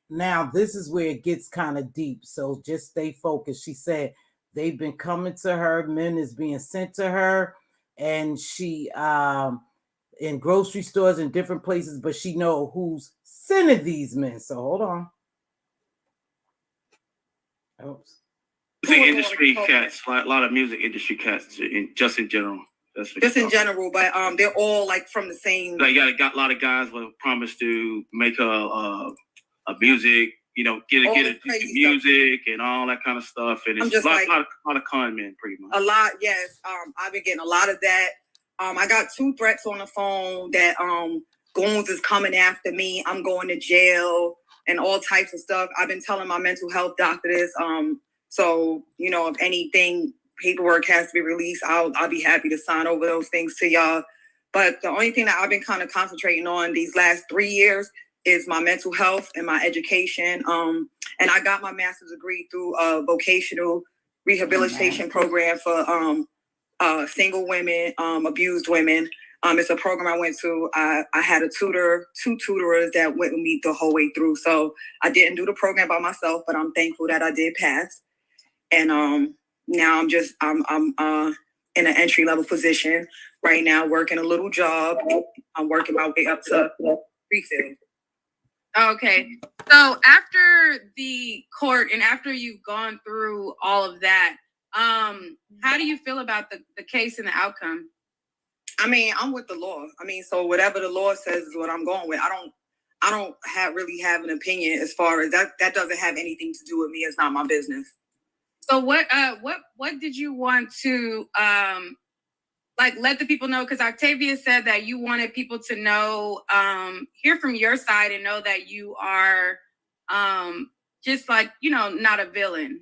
now this is where it gets kind of deep. So just stay focused. She said they've been coming to her, men is being sent to her, and she in grocery stores and different places, but she know who's sending these men. So hold on. Oops. The industry cats, a lot of music industry cats, just in general. Just in general, but they're all like from the same. Like got a lot of guys will promise to make a music, get into music and all that kind of stuff, and it's a lot of con men, pretty much. A lot, yes. I've been getting a lot of that. I got 2 threats on the phone that goons is coming after me. I'm going to jail and all types of stuff. I've been telling my mental health doctor this. So if anything, paperwork has to be released, I'll be happy to sign over those things to y'all. But the only thing that I've been kind of concentrating on these last 3 years is my mental health and my education. And I got my master's degree through a vocational rehabilitation program for single women, abused women. It's a program I went to. I had a tutor, 2 tutorers that went with me the whole way through. So I didn't do the program by myself, but I'm thankful that I did pass. And now I'm in an entry-level position right now, working a little job. I'm working my way up to refill. Okay. So after the court and after you've gone through all of that, how do you feel about the case and the outcome? I mean, I'm with the law. So whatever the law says is what I'm going with. I don't really have an opinion as far as that. That doesn't have anything to do with me. It's not my business. So what did you want to like let the people know? Because Octavia said that you wanted people to know, hear from your side and know that you are just like, you know, not a villain.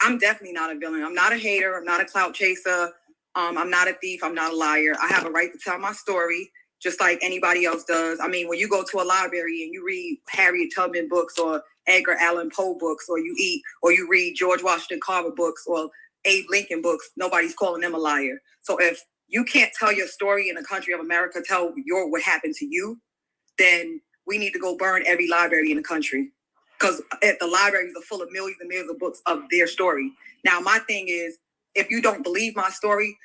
I'm definitely not a villain. I'm not a hater. I'm not a clout chaser. I'm not a thief. I'm not a liar. I have a right to tell my story just like anybody else does. I mean, when you go to a library and you read Harriet Tubman books or Edgar Allan Poe books, or you read George Washington Carver books or Abe Lincoln books, nobody's calling them a liar. So if you can't tell your story in the country of America, tell what happened to you, then we need to go burn every library in the country. Because the libraries are full of millions and millions of books of their story. Now, my thing is, if you don't believe my story,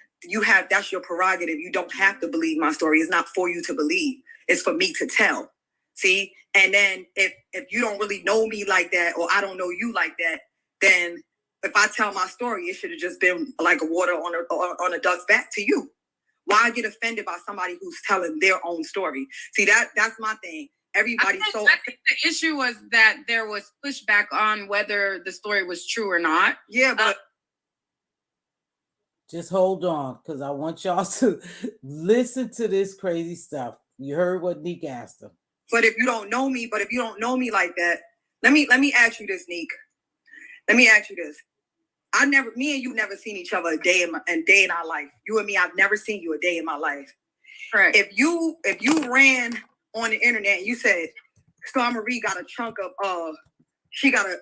that's your prerogative. You don't have to believe my story. It's not for you to believe. It's for me to tell. See? And then if you don't really know me like that, or I don't know you like that, then if I tell my story, it should have just been like a water on a duck's back to you. Why get offended by somebody who's telling their own story? See, that's my thing. Everybody. I think the issue was that there was pushback on whether the story was true or not. Yeah, but just hold on, because I want y'all to listen to this crazy stuff. You heard what Neek asked him. But if you don't know me like that, let me ask you this, Neek. Let me ask you this. Me and you never seen each other a day in our life. You and me, I've never seen you a day in my life. Correct. If you ran on the internet and you said Star Marie got a chunk of she got a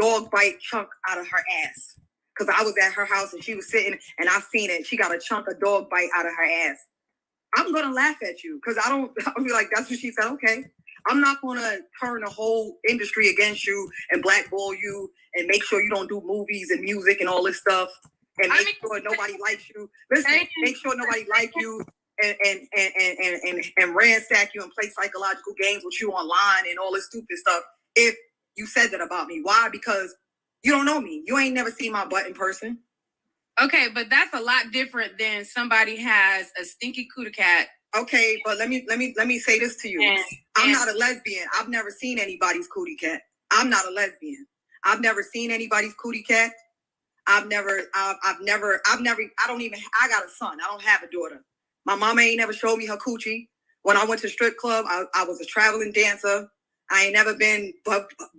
dog bite chunk out of her ass, because I was at her house and she was sitting and I seen it. She got a chunk of dog bite out of her ass. I'm gonna laugh at you because I'll be like, that's what she said. Okay, I'm not gonna turn the whole industry against you and blackball you and make sure you don't do movies and music and all this stuff and make sure nobody likes you. Listen, make sure nobody like you. And ransack you and play psychological games with you online and all this stupid stuff. If you said that about me, why? Because you don't know me. You ain't never seen my butt in person. Okay, but that's a lot different than somebody has a stinky cootie cat. Okay, but let me say this to you. I'm not a lesbian. I've never seen anybody's cootie cat. I'm not a lesbian. I've never seen anybody's cootie cat. I got a son. I don't have a daughter. My mama ain't never showed me her coochie. When I went to strip club, I was a traveling dancer. I ain't never been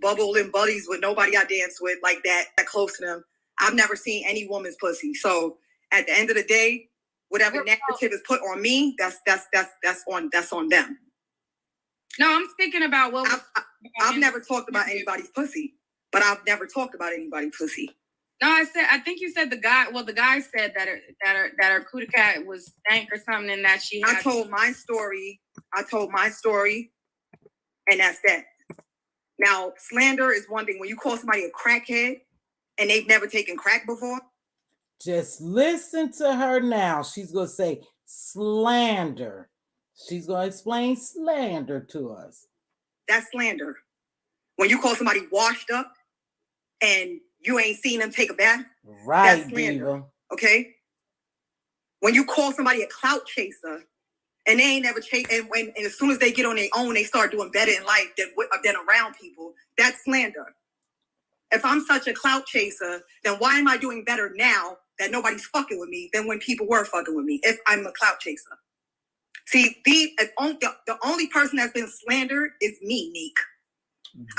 bubble and buddies with nobody I danced with like that close to them. I've never seen any woman's pussy. So at the end of the day, whatever narrative is put on me, that's on them. No, I'm speaking about I've never talked about anybody's pussy, but I've never talked about anybody's pussy. No, I think you said the guy said that her cootie cat was stank or something, and that she had... I told my story, and that's that. Now, slander is one thing. When you call somebody a crackhead and they've never taken crack before. Just listen to her now. She's going to say slander. She's going to explain slander to us. That's slander. When you call somebody washed up and you ain't seen them take a bath. Right, that's slander. Diva. Okay? When you call somebody a clout chaser and they ain't never chased, and as soon as they get on their own, they start doing better in life than around people, that's slander. If I'm such a clout chaser, then why am I doing better now that nobody's fucking with me than when people were fucking with me if I'm a clout chaser? See, the only person that's been slandered is me, Neek.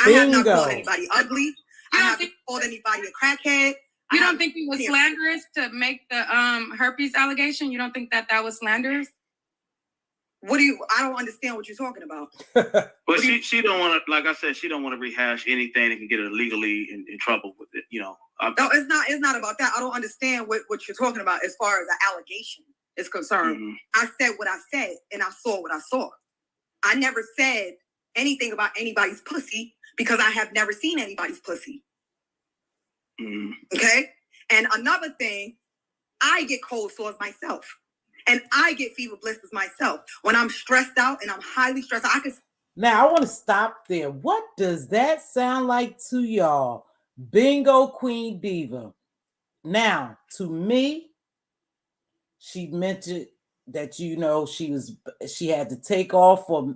I have not called anybody ugly. I haven't called anybody a crackhead. You don't think it was slanderous to make the herpes allegation? You don't think that was slanderous? I don't understand what you're talking about. But she don't want to, like I said, she don't want to rehash anything that can get her legally in trouble with it. You know. No, it's not about that. I don't understand what you're talking about as far as the allegation is concerned. Mm-hmm. I said what I said and I saw what I saw. I never said anything about anybody's pussy because I have never seen anybody's pussy. Mm-hmm. Okay? And another thing, I get cold sores myself. And I get fever blisters myself. When I'm stressed out and I'm highly stressed out, Now, I want to stop there. What does that sound like to y'all? Bingo Queen Diva. Now, to me, she mentioned that, she had to take off for,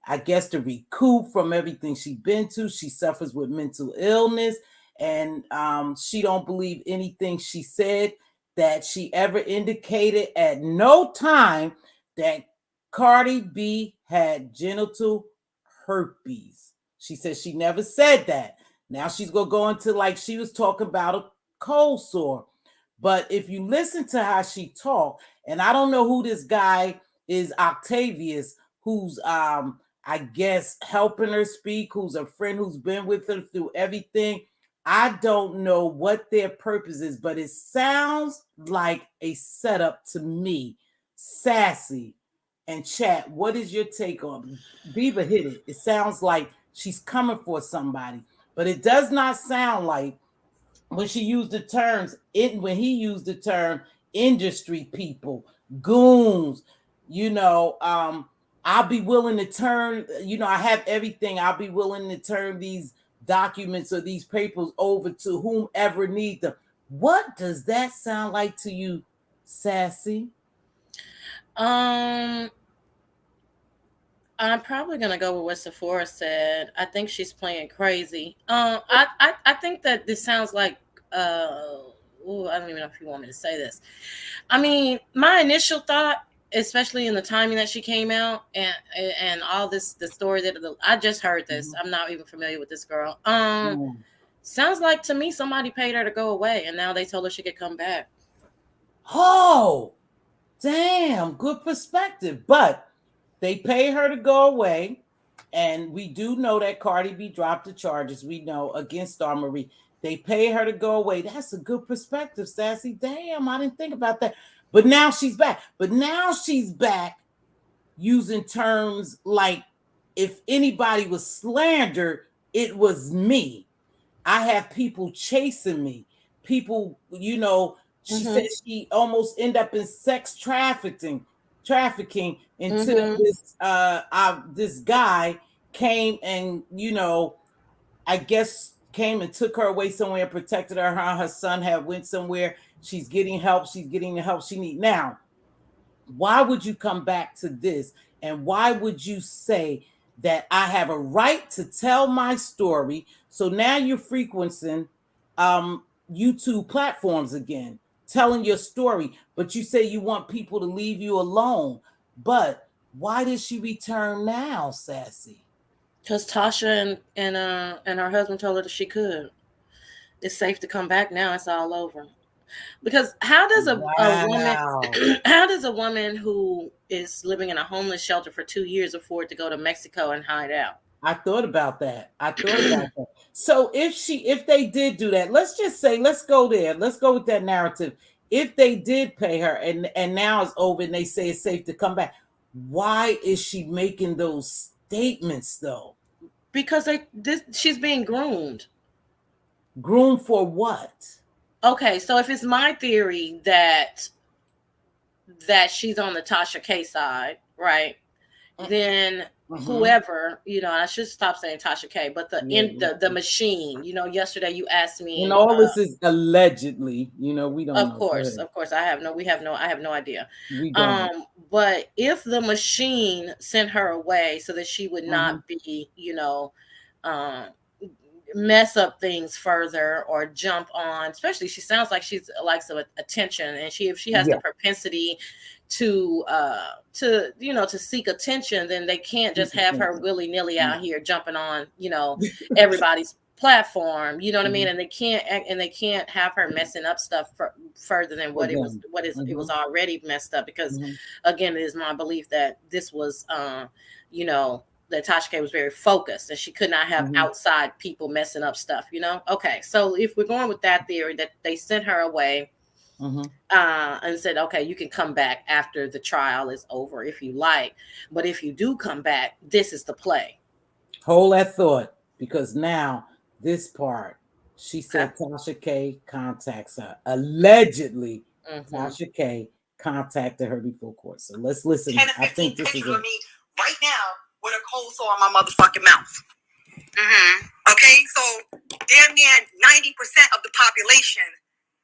I guess to recoup from everything she's been to. She suffers with mental illness. and she don't believe anything she said, that she ever indicated at no time that Cardi B had genital herpes. She said she never said that. Now she's going to go into like she was talking about a cold sore. But if you listen to how she talked, and I don't know who this guy is, Octavius, who's I guess helping her speak, who's a friend who's been with her through everything. I don't know what their purpose is, but it sounds like a setup to me. Sassy and chat, what is your take on Diva hit it? It sounds like she's coming for somebody, but it does not sound like when she used the terms, when he used the term industry people, goons, I'll be willing to turn, I have everything. I'll be willing to turn these documents or these papers over to whomever needs them. What does that sound like to you, Sassy? I'm probably gonna go with what Sephora said. I think she's playing crazy. I think that this sounds like I don't even know if you want me to say this. I mean, my initial thought, especially in the timing that she came out and all this, the story that I just heard this. I'm not even familiar with this girl. Sounds like to me somebody paid her to go away, and now they told her she could come back. Oh, damn, good perspective. But they pay her to go away, and we do know that Cardi B dropped the charges, we know, against Star Marie. They pay her to go away. That's a good perspective, Sassy. Damn, I didn't think about that. But now she's back. But now she's back using terms like, if anybody was slandered, it was me. I have people chasing me. People, she said she almost ended up in sex trafficking until this guy came and I guess came and took her away somewhere, protected her. Her son had went somewhere. She's getting help. She's getting the help she needs. Now, why would you come back to this? And why would you say that I have a right to tell my story? So now you're frequenting YouTube platforms again, telling your story, but you say you want people to leave you alone. But why did she return now, Sassy? Because Tasha and her husband told her that she could. It's safe to come back now. It's all over. Because how does a woman who is living in a homeless shelter for 2 years afford to go to Mexico and hide out? I thought about that. So if they did do that, let's just say, let's go there. Let's go with that narrative. If they did pay her and now it's over and they say it's safe to come back, why is she making those statements though? Because she's being groomed. Groomed for what? Okay, so if it's my theory that she's on the Tasha K side, right? Then whoever, I should stop saying Tasha K, but the machine, yesterday you asked me, and all this is allegedly, we don't know. Of course, I have no idea. We don't but if the machine sent her away so that she would not be, mess up things further or jump on, especially she sounds like she's likes some attention, and if she has the propensity to seek attention, then they can't just have her willy-nilly out here jumping on everybody's platform, you know what I mean? And they can't have her messing up stuff further than it was already messed up, because again, it is my belief that this was that Tasha K was very focused and she could not have outside people messing up stuff, Okay, so if we're going with that theory that they sent her away and said, okay, you can come back after the trial is over if you like, but if you do come back, this is the play. Hold that thought, because now this part, she said Tasha K contacts her. Allegedly, Tasha K contacted her before court. So let's listen. I think this is me right now with a cold sore on my motherfucking mouth. Okay, so damn near 90% of the population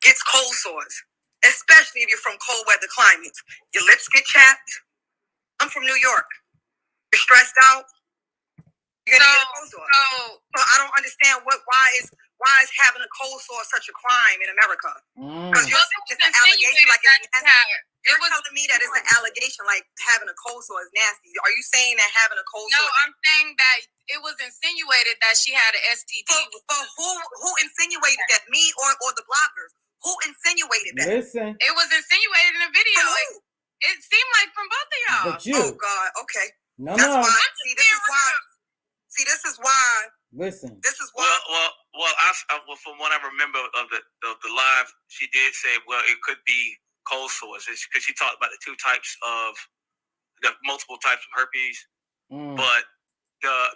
gets cold sores, especially if you're from cold weather climates. Your lips get chapped. I'm from New York. You're stressed out. You're gonna get a cold sore. So I don't understand why is why is having a cold sore such a crime in America? Because it's an allegation like it's nasty. You're telling me that it's an allegation like having a cold sore is nasty. Are you saying that having a cold sore? No, I'm saying that it was insinuated that she had an STD. But who insinuated that? Me or the bloggers? Who insinuated that? Listen. It was insinuated in a video. It seemed like from both of y'all. But you. Oh God. Okay. No. Why. See, this is why. Listen. This is why. Well, from what I remember of the live, she did say, well, it could be cold sores, because she talked about the multiple types of herpes. But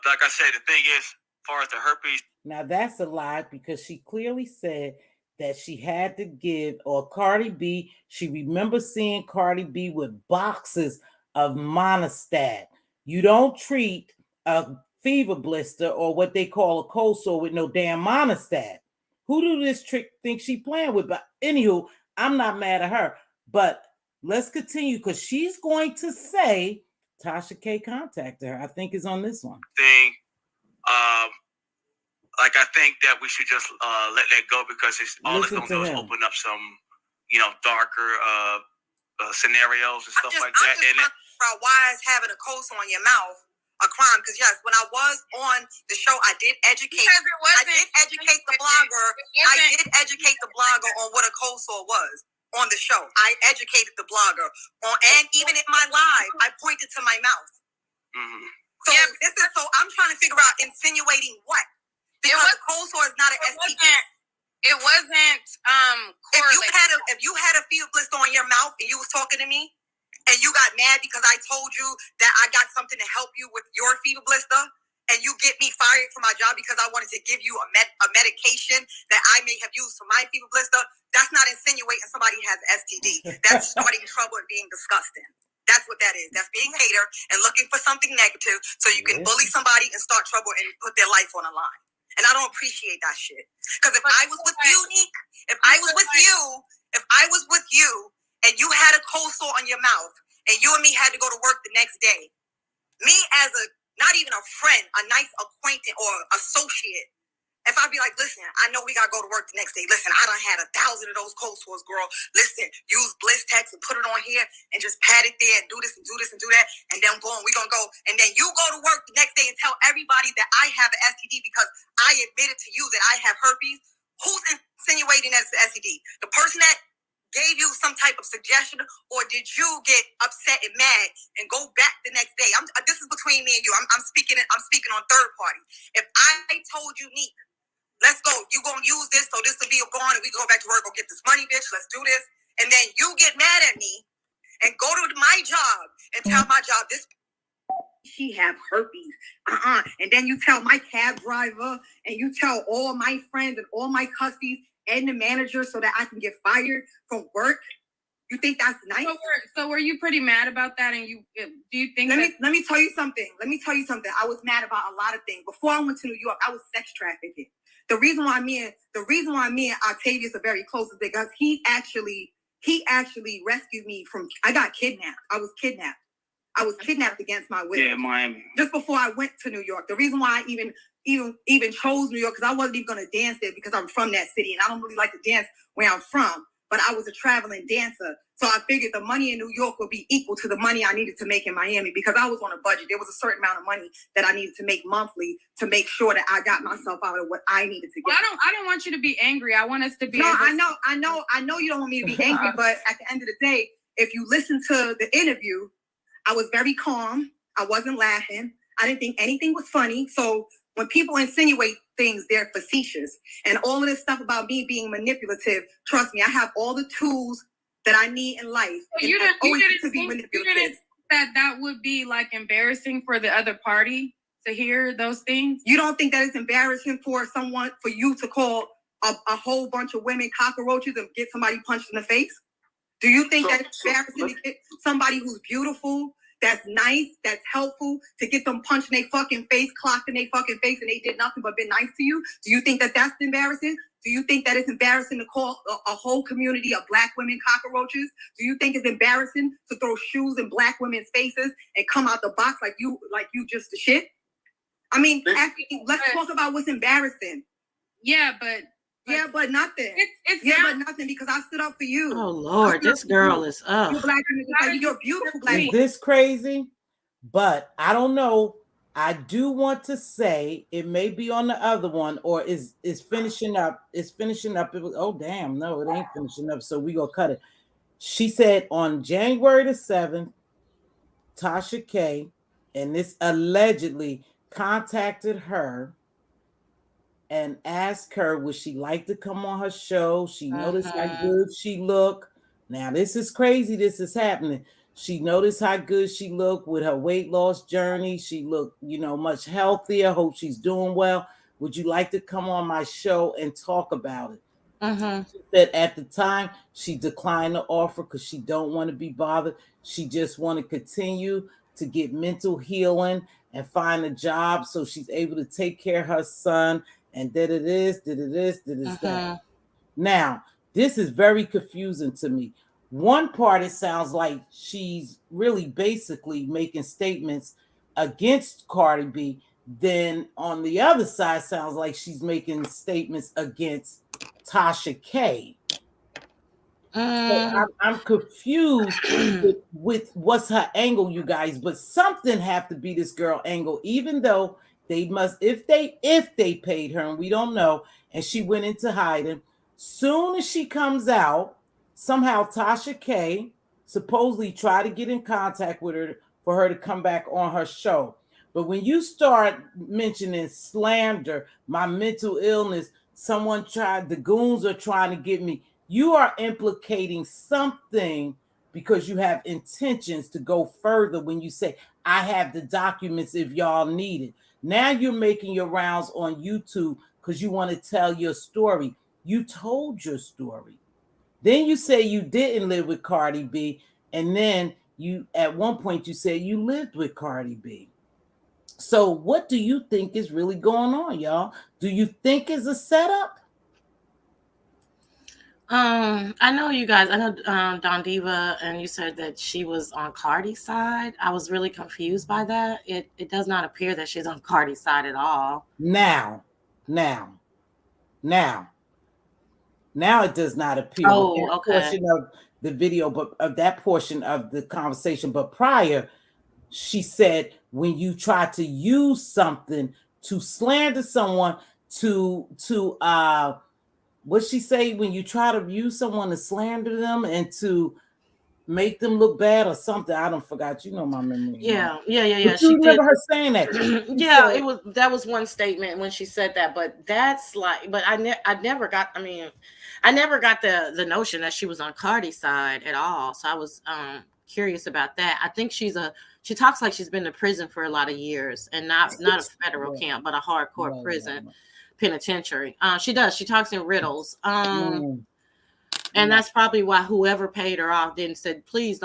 like I said, the thing is, as far as the herpes, now that's a lie, because she clearly said that she had to give, or Cardi B, she remembers seeing Cardi B with boxes of monostat. You don't treat a fever blister or what they call a cold sore with no damn monostat. Who do this trick think she playing with? But anywho, I'm not mad at her. But let's continue, because she's going to say Tasha K contacted her. I think is on this one. Like, I think that we should just let that go, because it's all it's going to do is open up some, darker scenarios and stuff like that. And why is having a cold sore on your mouth a crime? Because yes, when I was on the show, I did educate. I did educate the blogger. I did educate the blogger on what a cold sore was on the show. I educated the blogger and even in my live, I pointed to my mouth. Mm-hmm. So I'm trying to figure out insinuating what. Because a cold sore is not an STD. It wasn't correlated. If you had a fever blister on your mouth and you was talking to me and you got mad because I told you that I got something to help you with your fever blister, and you get me fired from my job because I wanted to give you a medication that I may have used for my fever blister, that's not insinuating somebody has STD. That's starting trouble and being disgusting. That's what that is. That's being a hater and looking for something negative so you can bully somebody and start trouble and put their life on the line. And I don't appreciate that shit. Because if I was with you, Nick, if I was with you and you had a cold sore on your mouth and you and me had to go to work the next day, me as not even a friend, a nice acquaintance or associate, if I'd be like, listen, I know we got to go to work the next day. Listen, I done had 1,000 of those cold sores, girl. Listen, use Blistex and put it on here and just pat it there and do this and do this and do that. And then we're going to go. And then you go to work the next day and tell everybody that I have an STD because I admitted to you that I have herpes. Who's insinuating that it's an STD? The person that gave you some type of suggestion, or did you get upset and mad and go back the next day? This is between me and you. I'm speaking on third party. If I told you, Neek, let's go. You gonna use this, so this will be gone, and we go back to work. Go get this money, bitch. Let's do this. And then you get mad at me and go to my job and tell my job this. She have herpes. And then you tell my cab driver, and you tell all my friends and all my cussies and the manager so that I can get fired from work. You think that's nice? So were you pretty mad about that? And do you think? Let me tell you something. I was mad about a lot of things. Before I went to New York, I was sex trafficking. The reason why me and Octavius are very close is because he actually rescued me from. I got kidnapped. I was kidnapped against my will. Yeah, Miami. Just before I went to New York. The reason why I even chose New York, because I wasn't even going to dance there because I'm from that city and I don't really like to dance where I'm from. But I was a traveling dancer. So I figured the money in New York would be equal to the money I needed to make in Miami because I was on a budget. There was a certain amount of money that I needed to make monthly to make sure that I got myself out of what I needed to get. Well, I don't want you to be angry. I want us to be. No, I know you don't want me to be angry, but at the end of the day, if you listen to the interview, I was very calm. I wasn't laughing. I didn't think anything was funny. So when people insinuate things, they're facetious. And all of this stuff about me being manipulative, trust me, I have all the tools that I need in life. So you didn't think that would be like embarrassing for the other party to hear those things? You don't think that it's embarrassing for you to call a whole bunch of women cockroaches and get somebody punched in the face? Do you think that it's embarrassing to get somebody who's beautiful, that's nice, that's helpful, to get them punched in their fucking face, clocked in their fucking face, and they did nothing but been nice to you? Do you think that that's embarrassing? Do you think that it's embarrassing to call a whole community of black women cockroaches? Do you think it's embarrassing to throw shoes in black women's faces and come out the box like you just the shit? I mean, let's talk about what's embarrassing. Yeah, but nothing. It's but nothing because I stood up for you. Oh Lord, this girl is up. You're black woman. You're beautiful black Is woman. this crazy? But I don't know. I do want to say it may be on the other one or is finishing up. It's finishing up. It was, oh damn, no, it ain't finishing up. So we gonna cut it. She said on January the 7th, Tasha K, and this allegedly contacted her and asked her would she like to come on her show. She noticed how good she looked. Now this is crazy. This is happening. She noticed how good she looked with her weight loss journey. She looked, much healthier. Hope she's doing well. Would you like to come on my show and talk about it? She said at the time she declined the offer because she don't want to be bothered. She just want to continue to get mental healing and find a job so she's able to take care of her son and did it that. Now, this is very confusing to me. One part, it sounds like she's really basically making statements against CardiB. Then on the other side, sounds like she's making statements against Tasha K. So I'm confused with what's her angle, you guys. But something have to be this girl angle, even though they must, if they paid her, and we don't know, and she went into hiding. Soon as she comes out, somehow Tasha K supposedly tried to get in contact with her for her to come back on her show. But when you start mentioning slander, my mental illness, the goons are trying to get me, you are implicating something because you have intentions to go further when you say, I have the documents if y'all need it. Now you're making your rounds on YouTube because you want to tell your story. You told your story. Then you say you didn't live with CardiB, and then you at one point you said you lived with CardiB. So what do you think is really going on, y'all? Do you think it's a setup? I know you guys. I know Don Diva, and you said that she was on Cardi's side. I was really confused by that. It does not appear that she's on Cardi's side at all. Now it does not appear. Oh, okay. Portion of the video, but of that portion of the conversation. But prior, she said when you try to use something to slander someone, what she say, when you try to use someone to slander them and to make them look bad or something. I don't forgot. You know my memory. Yeah. But you remember her saying that? Yeah, that was one statement when she said that. But that's like, but I never got the notion that she was on Cardi's side at all. So I was curious about that. I think she talks like she's been to prison for a lot of years, and not a federal camp, but a hardcore prison. Penitentiary. She does. She talks in riddles. And that's probably why whoever paid her off didn't said, please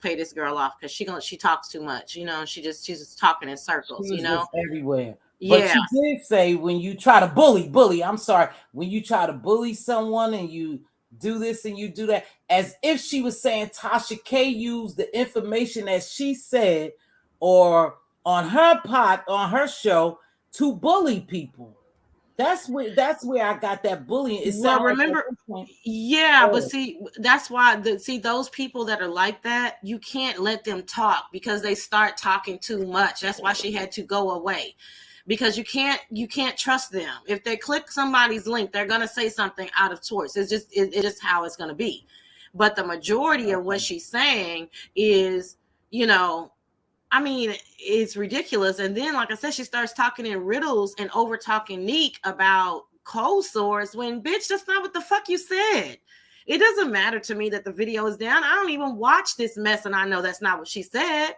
pay this girl off because she talks too much. She's just talking in circles. She's everywhere. Yeah. But she did say when you try to bully. I'm sorry, when you try to bully someone and you do this and you do that, as if she was saying Tasha K used the information that she said or on her show to bully people. That's where I got that bullying. Remember, but see, that's why those people that are like that, you can't let them talk because they start talking too much. That's why she had to go away, because you can't trust them. If they click somebody's link, they're gonna say something out of choice. It's just how it's gonna be. But the majority of what she's saying is, it's ridiculous. And then, like I said, she starts talking in riddles and over talking Neek about cold sores when, bitch, that's not what the fuck you said. It doesn't matter to me that the video is down. I don't even watch this mess and I know that's not what she said.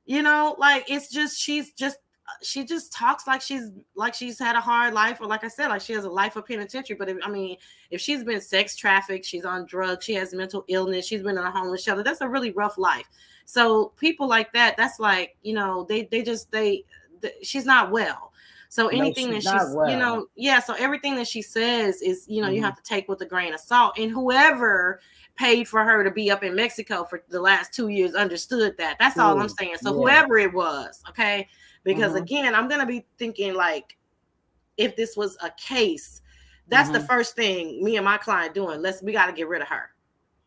It's just, she just talks like she's had a hard life, or like I said, like she has a life of penitentiary. But if she's been sex trafficked, she's on drugs, she has mental illness, she's been in a homeless shelter, that's a really rough life. So people like that, that's like, she's not well. So anything that she's, well. So everything that she says is, you have to take with a grain of salt. And whoever paid for her to be up in Mexico for the last 2 years understood that. That's all I'm saying. So whoever it was, okay? Because again, I'm going to be thinking like, if this was a case, That's the first thing me and my client doing. We got to get rid of her.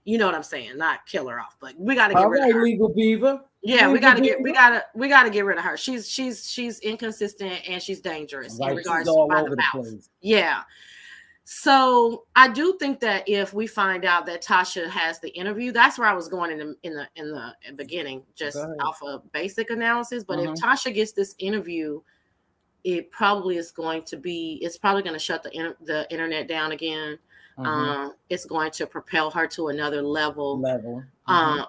You know what I'm saying? Not kill her off, but we got to get rid of her. Legal Beaver. Yeah, we got to get rid of her. She's inconsistent and she's dangerous in regards to by the mouth. Yeah. So I do think that if we find out that Tasha has the interview, that's where I was going in the beginning, just off of basic analysis. But if Tasha gets this interview, it probably is going to be. It's probably going to shut the internet down again. It's going to propel her to another level.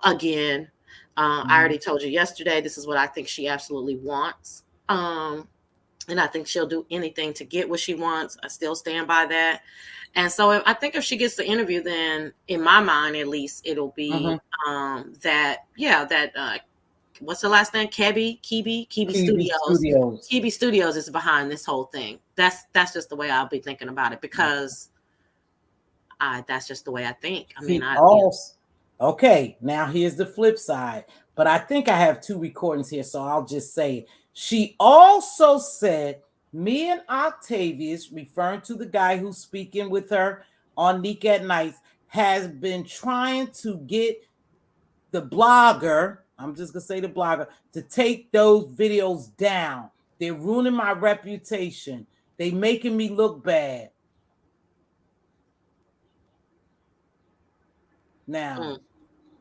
Again. I already told you yesterday, this is what I think she absolutely wants. And I think she'll do anything to get what she wants. I still stand by that. And so I think if she gets the interview, then in my mind, at least, it'll be what's the last name? CardiB Studios. CardiB Studios is behind this whole thing. That's just the way I'll be thinking about it, because that's just the way I think. I mean, okay, now here's the flip side. But I think I have 2 recordings here, so I'll just say it. She also said, me and Octavius, referring to the guy who's speaking with her on Nick at Nights, has been trying to get the blogger, I'm just going to say the blogger, to take those videos down. They're ruining my reputation. They making me look bad. Now,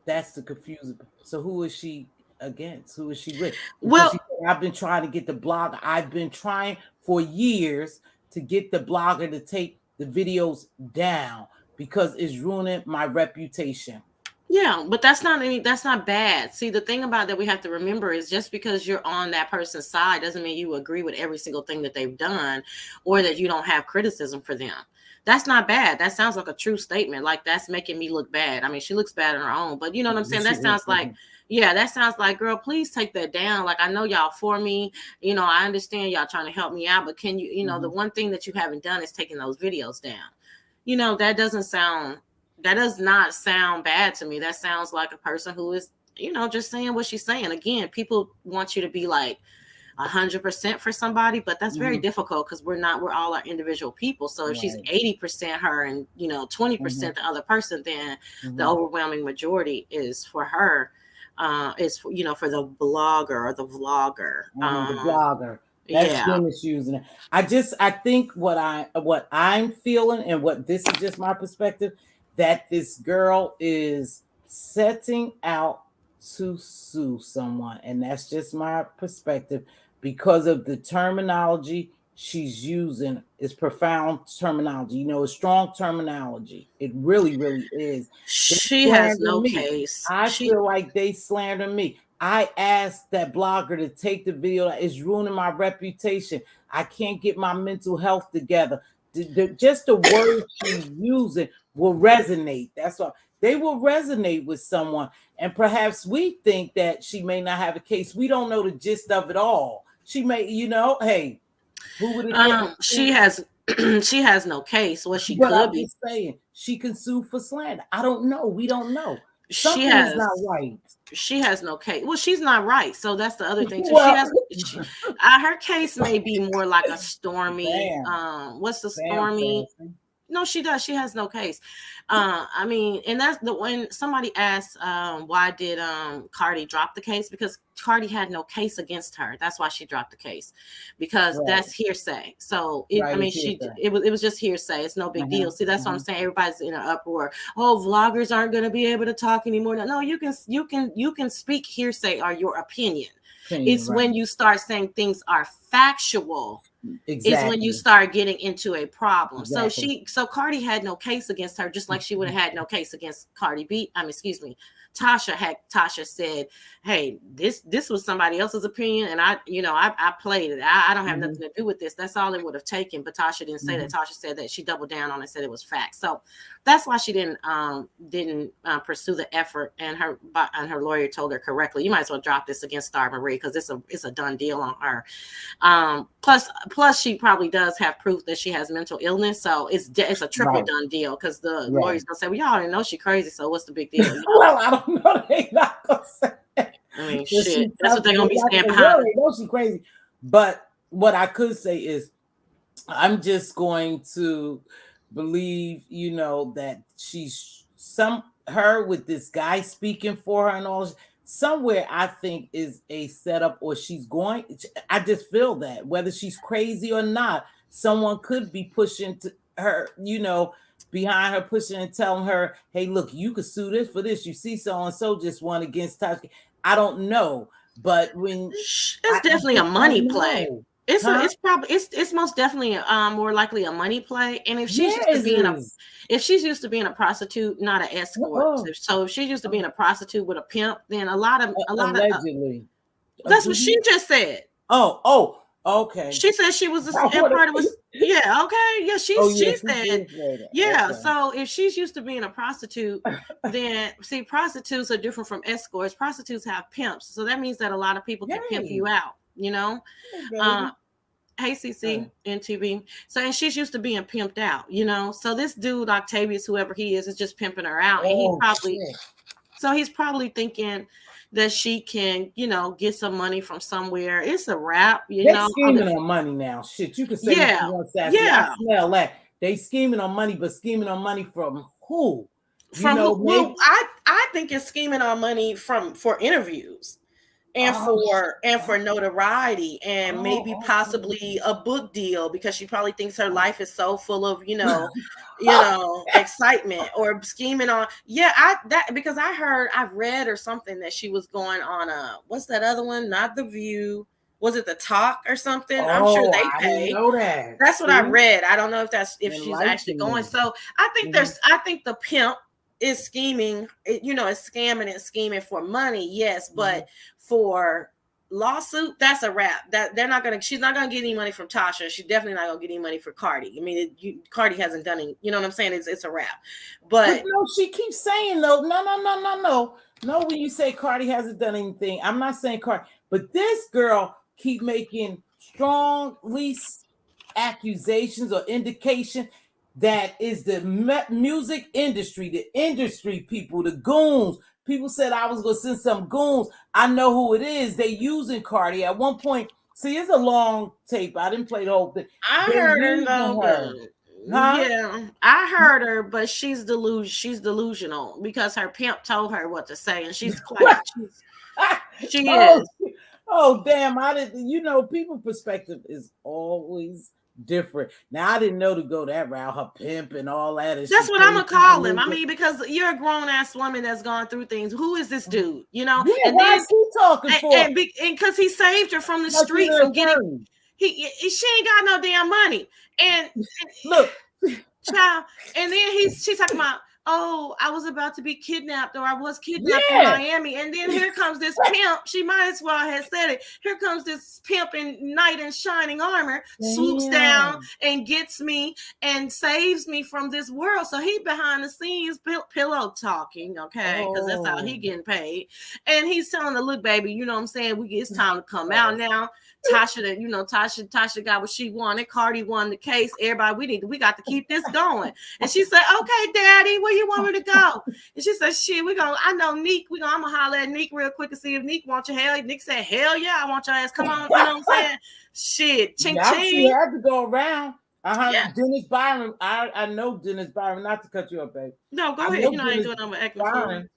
that's the confusion. So who is she against? Who is she with? Because I've been trying to get the blogger. I've been trying for years to get the blogger to take the videos down because it's ruining my reputation. Yeah, but that's not bad. See, the thing about that we have to remember is just because you're on that person's side doesn't mean you agree with every single thing that they've done or that you don't have criticism for them. That's not bad. That sounds like a true statement. Like, that's making me look bad. I mean, she looks bad on her own, but you know what I'm saying? That sounds like, girl, please take that down. Like, I know y'all for me. You know, I understand y'all trying to help me out, but can you, you know, the one thing that you haven't done is taking those videos down. You know, that does not sound bad to me. That sounds like a person who is, you know, just saying what she's saying. Again, people want you to be like 100% for somebody, but that's very difficult because we're all our individual people. So if she's 80% her and, you know, 20% the other person, then the overwhelming majority is for her, is, you know, for the blogger or the vlogger. The blogger. That's good misusing it. I think what I'm feeling, and what this is just my perspective, that this girl is setting out to sue someone. And that's just my perspective because of the terminology she's using. Is profound terminology. You know, it's strong terminology. It really, really is. She has no case. I feel like they slander me. I asked that blogger to take the video. It's ruining my reputation. I can't get my mental health together. Just the words she's using will resonate. That's what they will resonate with someone. And perhaps we think that she may not have a case. We don't know the gist of it all. She may, you know, hey, who would it she has no case. What she could be saying, she can sue for slander. I don't know. We don't know. Something is not right. She has no case. Well, she's not right. So that's the other thing too. Her case may be more like a Stormy. What's the Stormy? No, she does. She has no case. I mean, and that's when somebody asked, why did Cardi drop the case? Because Cardi had no case against her. That's why she dropped the case, because that's hearsay. So it was just hearsay. It's no big deal. See, that's what I'm saying. Everybody's in an uproar. Oh, vloggers aren't going to be able to talk anymore. No, you can speak hearsay or your opinion. It's when you start saying things are factual. Exactly. Is when you start getting into a problem. Exactly. So Cardi had no case against her, just like she would have had no case against Tasha. Tasha said, hey, this was somebody else's opinion, and I played it. I don't have nothing to do with this. That's all it would have taken. But Tasha didn't say that. Tasha said that she doubled down on it, said it was facts. So that's why she didn't pursue the effort, and her lawyer told her correctly, you might as well drop this against Star Marie because it's a done deal on her. Plus she probably does have proof that she has mental illness, so it's a triple done deal, because the lawyer's gonna say, well, y'all already know she's crazy, so what's the big deal? Well, I don't know. They not gonna say that. I mean, shit. That's what they're gonna be saying behind. They know she's crazy. But what I could say is, I'm just going to believe, you know, that she's her with this guy speaking for her and all. Somewhere I think is a setup, or she's going. I just feel that whether she's crazy or not, someone could be pushing to her, you know, behind her, pushing and telling her, "Hey, look, you could sue this for this. You see, so and so just won against Tasha." I don't know, but when it's definitely a money play. It's it's most definitely more likely a money play. And if she's used to being a prostitute, not an escort, so if she's used to being a prostitute with a pimp, then a lot of allegedly. That's what she just said. Okay. She said she was yeah, okay. Yeah, she said yeah. Okay. So if she's used to being a prostitute, then see, prostitutes are different from escorts. Prostitutes have pimps, so that means that a lot of people can pimp you out, you know. Hey CC and TV. So and she's used to being pimped out, you know. So this dude Octavius, whoever he is just pimping her out, and he's probably thinking that she can, you know, get some money from somewhere. It's a wrap, you know. Scheming on money now. Shit, you can say I smell that. They scheming on money, but scheming on money from who? Well, I think it's scheming on money for interviews. And for notoriety and maybe possibly a book deal, because she probably thinks her life is so full of, you know, excitement, or scheming on. Yeah, because I've read or something that she was going on what's that other one? Not The View. Was it The Talk or something? I'm sure they pay. I didn't know that. That's what I read. I don't know if she's actually going. So I think I think the pimp is scheming, you know, is scamming and scheming for money, yes, but for lawsuit, that's a wrap. That she's not gonna get any money from Tasha. She's definitely not gonna get any money for CardiB. I mean, CardiB hasn't done any, you know what I'm saying? It's a wrap. But no, she keeps saying though, no. When you say CardiB hasn't done anything, I'm not saying CardiB, but this girl keep making strongly accusations or indication that is the music industry, the industry people, the goons. People said I was going to send some goons. I know who it is. They using CardiB. At one point, see, it's a long tape. I didn't play the whole thing. I heard her though. Yeah, I heard her, but she's delusional because her pimp told her what to say, and she's quite. she is. Oh damn! I didn't. You know, people's perspective is always different. Now I didn't know to go that route, her pimp and all that. That's what I'm gonna call him. I mean, because you're a grown ass woman that's gone through things. Who is this dude? You know? Yeah, and why is he talking for? And because he saved her from the streets from getting. She ain't got no damn money. And look, child. And then she's talking about, oh, I was about to be kidnapped, or I was kidnapped in Miami. And then here comes this pimp. She might as well have said it. Here comes this pimp in knight in shining armor, swoops down and gets me and saves me from this world. So he behind the scenes pillow talking, okay, because that's how he getting paid. And he's telling her, look, baby, you know what I'm saying? It's time to come out now. Tasha got what she wanted. CardiB won the case. Everybody, we got to keep this going. And she said, okay, daddy, where you want me to go? And she said, shit, I know Neek. I'm gonna holler at Neek real quick and see if Neek wants your hell. Neek said, hell yeah, I want your ass. Come on, you know what I'm saying? Shit, ching ching. She had to go around. Dennis Byron. I know Dennis Byron, not to cut you up, babe. No, go ahead. You know I ain't doing nothing but acting Byron.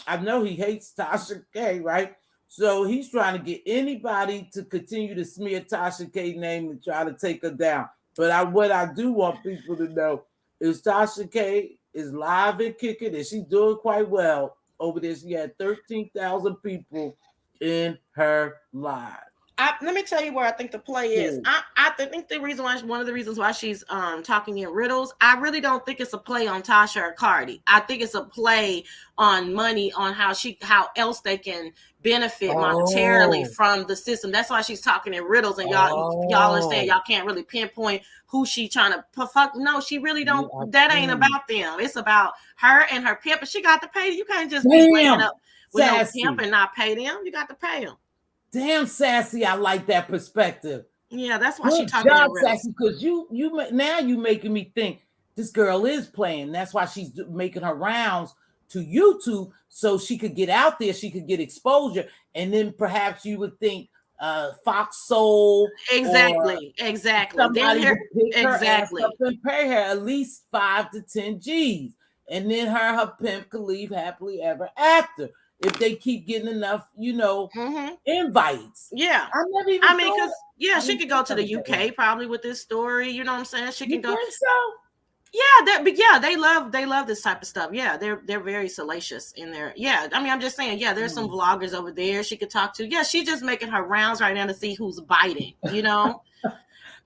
I know he hates Tasha K, right? So he's trying to get anybody to continue to smear Tasha K's name and try to take her down. But what I do want people to know is Tasha K is live and kicking, and she's doing quite well over there. She had 13,000 people in her live. Let me tell you where I think the play is. I think one of the reasons why she's talking in riddles, I really don't think it's a play on Tasha or CardiB. I think it's a play on money, on how else they can benefit monetarily from the system. That's why she's talking in riddles, and y'all are saying y'all can't really pinpoint who she trying to fuck. No, she really don't. That ain't about them. It's about her and her pimp. And she got to pay. You can't just be laying up with no pimp and not pay them. You got to pay them. Damn, Sassy, I like that perspective. Yeah, that's why she's talking about Sassy, because you making me think this girl is playing. That's why she's making her rounds to YouTube so she could get out there, she could get exposure, and then perhaps you would think, Fox Soul. Exactly. Somebody Then would pick her ass exactly. up and pay her at least 5 to 10 G's. And then her pimp could leave happily ever after if they keep getting enough, invites. Yeah. I never even I mean, because she could go to the UK probably with this story. You know what I'm saying? She can go. Think so? Yeah, they love this type of stuff. Yeah, they're very salacious in there. Yeah, I mean, I'm just saying. Yeah, there's some vloggers over there she could talk to. Yeah, she's just making her rounds right now to see who's biting. And I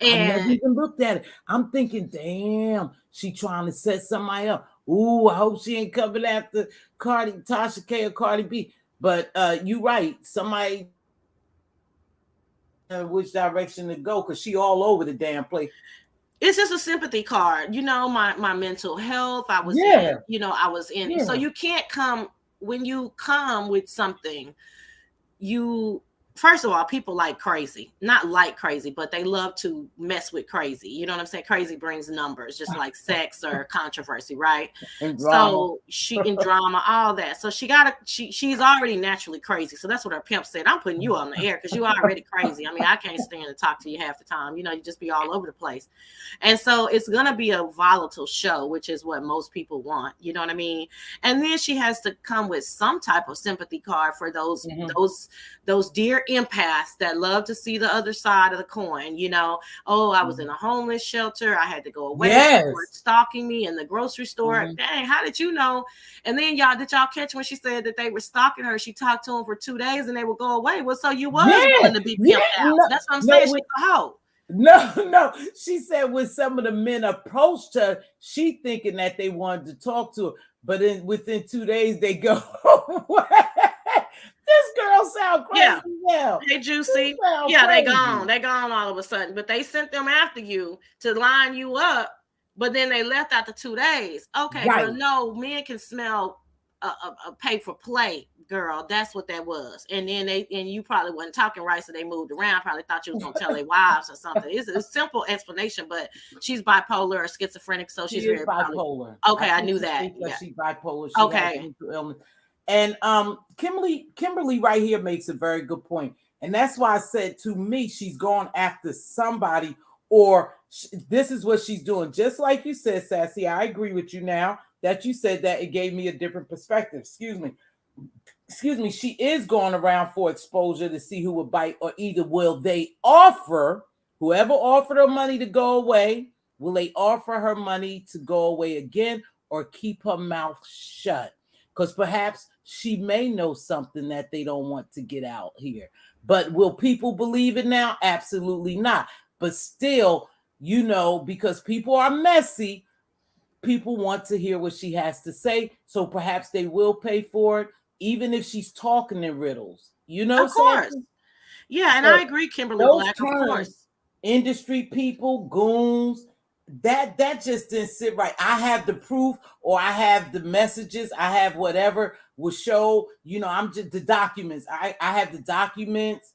never even looked at it. I'm thinking, damn, she trying to set somebody up. Ooh, I hope she ain't coming after TashaK or CardiB. But you right. Somebody which direction to go, because she all over the damn place. It's just a sympathy card. My mental health. I was I was in. So you can't come when you come with something. First of all, people like crazy, not like crazy, but they love to mess with crazy. You know what I'm saying? Crazy brings numbers, just like sex or controversy, right? So she in drama, all that. So she's already naturally crazy. So that's what her pimp said. I'm putting you on the air because you already crazy. I mean, I can't stand to talk to you half the time. You just be all over the place. And so it's gonna be a volatile show, which is what most people want. You know what I mean? And then she has to come with some type of sympathy card for those dear empaths that love to see the other side of the coin. I was in a homeless shelter. I had to go away. They were stalking me in the grocery store. Dang, how did you know? And then did y'all catch when she said that they were stalking her? She talked to them for 2 days and they would go away. Well, so you was willing to be pimped out. That's what I'm saying. She's a hoe. No. She said when some of the men approached her, she thinking that they wanted to talk to her, but within 2 days they go away. This girl sound crazy. Yeah. Hey, Juicy. Yeah, they gone. They gone all of a sudden. But they sent them after you to line you up. But then they left after 2 days. Okay, girl, no, men can smell a pay for play, girl. That's what that was. And then you probably wasn't talking right, so they moved around. Probably thought you was gonna tell their wives or something. It's a simple explanation, but she's bipolar or schizophrenic, so she's very bipolar. Okay, I knew that. Yeah. She's bipolar. She has mental illness. And Kimberly right here makes a very good point. And that's why I said, to me, she's going after somebody, or this is what she's doing. Just like you said, Sassy, I agree with you now that you said that. It gave me a different perspective. Excuse me. She is going around for exposure to see who will bite, or either will they offer, whoever offered her money to go away, will they offer her money to go away again, or keep her mouth shut? Because perhaps she may know something that they don't want to get out here. But will people believe it now? Absolutely not. But still, because people are messy, people want to hear what she has to say. So perhaps they will pay for it, even if she's talking in riddles. Of course. Yeah, and I agree, Kimberly Black, of course. Industry people, goons, that just didn't sit right. I have the proof, or I have the messages, I have whatever will show, I'm just the documents. I have the documents,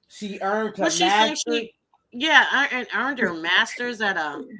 she earned her master's. And earned her master's at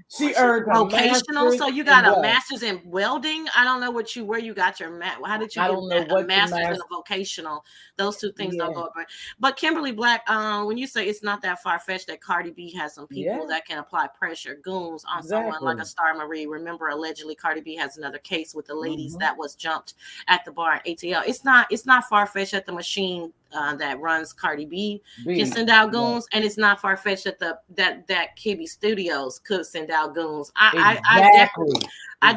she earned her vocational. Master's. So you got a master's in welding. I don't know where you got your how did you get a master's in a vocational? Those two things don't go up. But Kimberly Black, when you say it's not that far fetched that CardiB has some people that can apply pressure, goons on someone like a Star Marie. Remember, allegedly CardiB has another case with the ladies that was jumped at the bar at ATL. It's not far fetched that the machine that runs CardiB can send out goons, and it's not far fetched that KB Studios could send out goons. I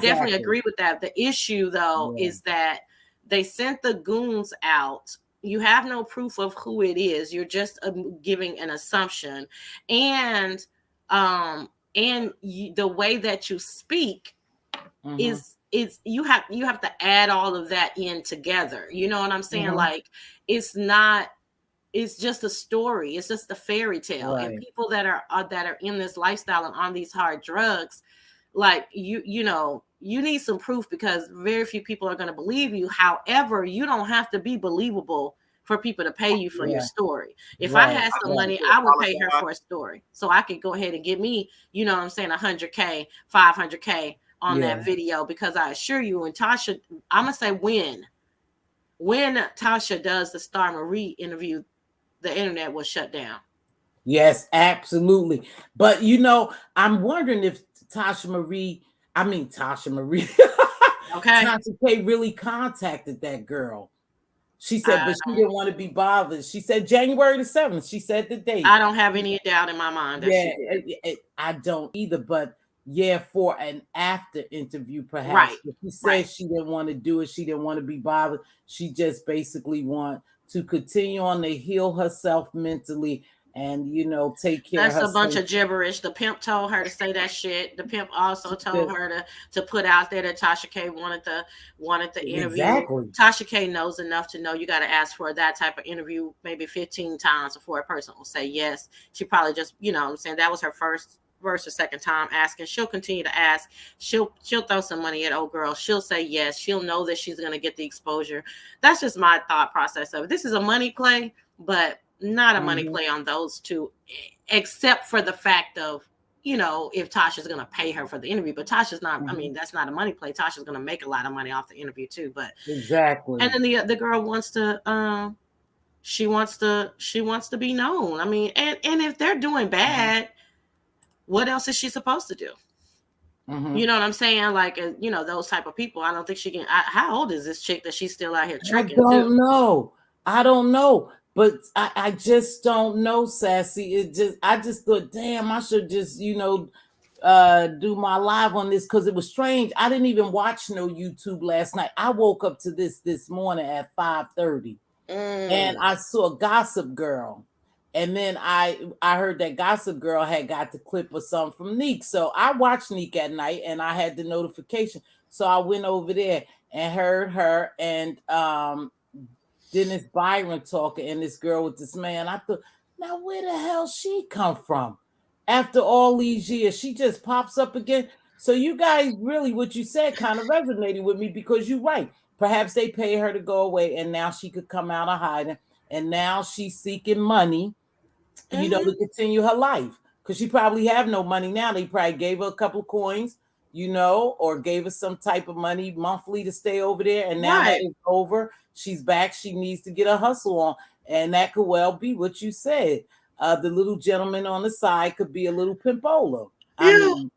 definitely agree with that. The issue though is that they sent the goons out. You have no proof of who it is. You're just giving an assumption, and the way that you speak is you have to add all of that in together. You know what I'm saying? Like it's just a story. It's just a fairy tale. And people that are in this lifestyle and on these hard drugs, like you need some proof, because very few people are going to believe you. However, you don't have to be believable for people to pay you for your story. If I had some money, I would pay her for a story. So I could go ahead and give me, $100K, $500K on that video, because I assure you, and Tasha, I'm going to say when Tasha does the Star Marie interview, the internet was shut down. Yes, absolutely. But I'm wondering if Tasha Marie, okay, Tasha K really contacted that girl. She said, but she didn't want to be bothered. She said January the 7th. She said the date. I don't have any doubt in my mind. That I don't either. But for an after interview, perhaps. Right. She said she didn't want to do it. She didn't want to be bothered. She just basically want to continue on to heal herself mentally and take care of herself. That's a bunch of gibberish. The pimp told her to say that shit. The pimp also told her to put out there that Tasha K wanted the interview. Exactly. Tasha K knows enough to know you got to ask for that type of interview maybe 15 times before a person will say yes. She probably just, I'm saying, that was her first or second time asking. She'll continue to ask. She'll throw some money at old girl. She'll say yes. She'll know that she's going to get the exposure. That's just my thought process of it. This is a money play, but not a money play on those two, except for the fact of, if Tasha's going to pay her for the interview. But Tasha's not, that's not a money play. Tasha's going to make a lot of money off the interview too. But exactly. And then the girl wants to, she wants to be known. I mean, and if they're doing bad, what else is she supposed to do? You know what I'm saying? Like, those type of people. I don't think she can. How old is this chick that she's still out here tricking? I don't know. But I just don't know, Sassy. I just thought, damn, I should just, do my live on this because it was strange. I didn't even watch no YouTube last night. I woke up to this morning at 5:30, and I saw Gossip Girl, and then I heard that Gossip Girl had got the clip or something from Neek. So I watched Neek at night, and I had the notification. So I went over there and heard her and Dennis Byron talking and this girl with this man. I thought, now where the hell she come from? After all these years, she just pops up again. So you guys really, what you said kind of resonated with me because you're right. Perhaps they pay her to go away and now she could come out of hiding and now she's seeking money, to continue her life. Because she probably have no money now. They probably gave her a couple of coins, or gave her some type of money monthly to stay over there. And now that it's over, she's back. She needs to get a hustle on. And that could well be what you said. The little gentleman on the side could be a little pimpola. I mean,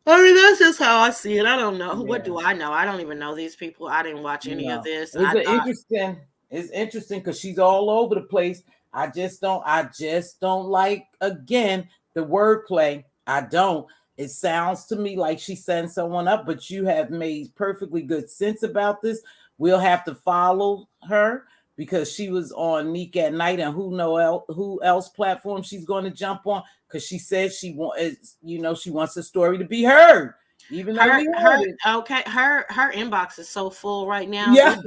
that's just how I see it. I don't know. Yeah. What do I know? I don't even know these people. I didn't watch any of this. It's interesting because she's all over the place. I just don't like, again, the wordplay. I don't. It sounds to me like she's setting someone up, but you have made perfectly good sense about this. We'll have to follow her because she was on Neek at Night, and who else platform she's going to jump on, because she said she wants the story to be heard. Even though her inbox is so full right now. Yeah,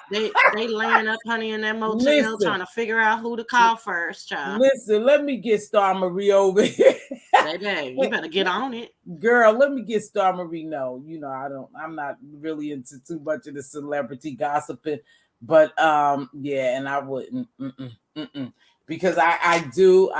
they laying up, honey, in that motel, trying to figure out who to call first, child. Listen, let me get Star Marie over here. Baby, you better get on it, girl. Let me get Star Marie. No, I'm not really into too much of the celebrity gossiping, but and I wouldn't. Because I do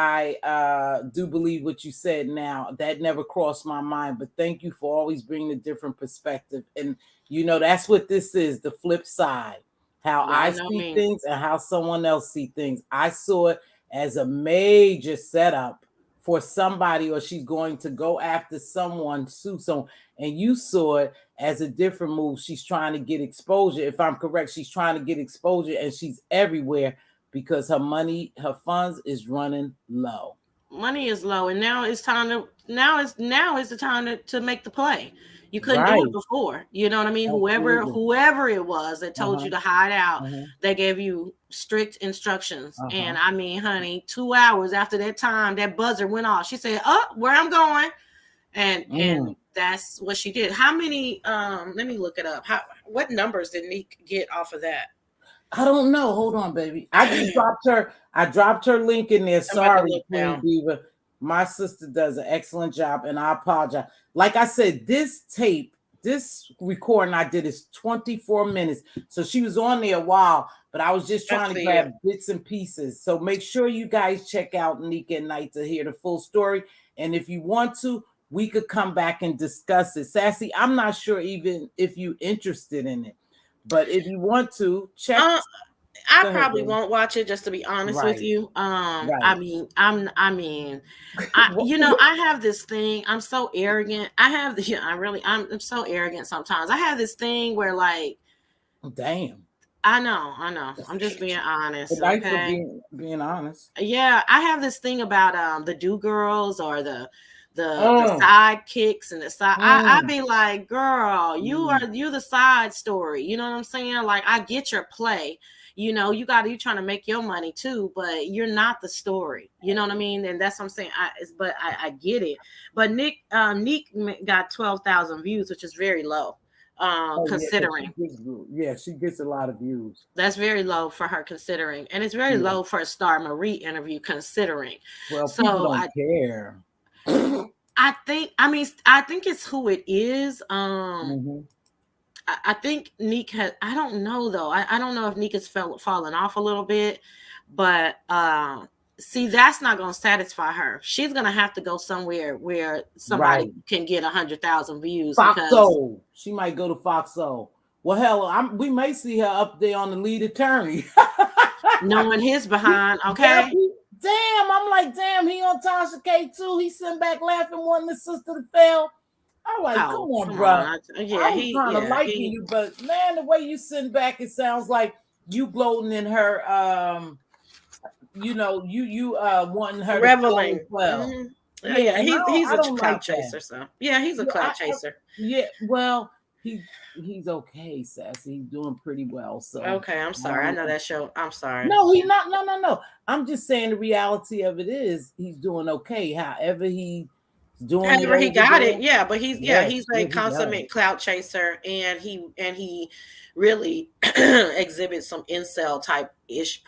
believe what you said. Now that never crossed my mind, but thank you for always bringing a different perspective. And that's what this is, the flip side, how I see things and how someone else see things. I saw it as a major setup for somebody, or she's going to go after someone, sue someone, and you saw it as a different move. She's trying to get exposure. If I'm correct, she's trying to get exposure, and she's everywhere because her funds is running low. Money is low, and now it's time to now is the time to make the play. You couldn't do it before. You know what I mean? Absolutely. Whoever it was that told you to hide out, they gave you strict instructions. And I mean, honey, 2 hours after that time, that buzzer went off. She said, "Oh, where I'm going," and that's what she did. How many? Let me look it up. What numbers did Neek get off of that? I don't know. Hold on, baby. I just dropped her. I dropped her link in there. Sorry, Queen Diva. My sister does an excellent job, and I apologize. Like I said, this recording I did is 24 minutes. So she was on there a while, but I was just trying to grab bits and pieces. So make sure you guys check out Neek at Night to hear the full story. And if you want to, we could come back and discuss it. Sassy, I'm not sure even if you're interested in it. But if you want to, check. I probably won't watch it, just to be honest with you. Right. I mean, you know, I have this thing. I'm so arrogant. I'm so arrogant sometimes. I have this thing where, like, damn. I know. I'm just being honest. Thanks Okay. for being honest. Yeah, I have this thing about the do girls or the sidekicks and the side. I be like, girl, you're the side story. You know what I'm saying? Like, I get your play. You know, you trying to make your money too, but you're not the story. You know what I mean? And that's what I'm saying. I get it. But Nick got 12,000 views, which is very low. Considering. Yeah, she gets a lot of views. That's very low for her, considering, and it's very low for a Star Marie interview, considering. Well, people don't care. I think it's who it is. I think Neek has. I don't know though. I don't know if Neek has fallen off a little bit, but see, that's not going to satisfy her. She's going to have to go somewhere where somebody can get 100,000 views. Foxo. She might go to Foxo. Well, hell, we may see her up there on the lead attorney. Knowing his behind, okay? Damn, I'm like, damn, he on TashaK too. He sitting back laughing, wanting the sister to fail. I'm like, come on, bro. Yeah, I'm kind of liking you, but man, the way you sitting back, it sounds like you gloating in her. You know, you wanting her reveling. To well. Mm-hmm. Yeah, he's a clout chaser. So yeah, he's a clout chaser. Yeah, well, he's okay, Sassy. He's doing pretty well. So okay, I'm sorry. I know that show. I'm sorry. No, he's not. No. I'm just saying the reality of it is he's doing okay. However he got it. Yeah, but he's a consummate clout chaser, and he really exhibits some incel type ish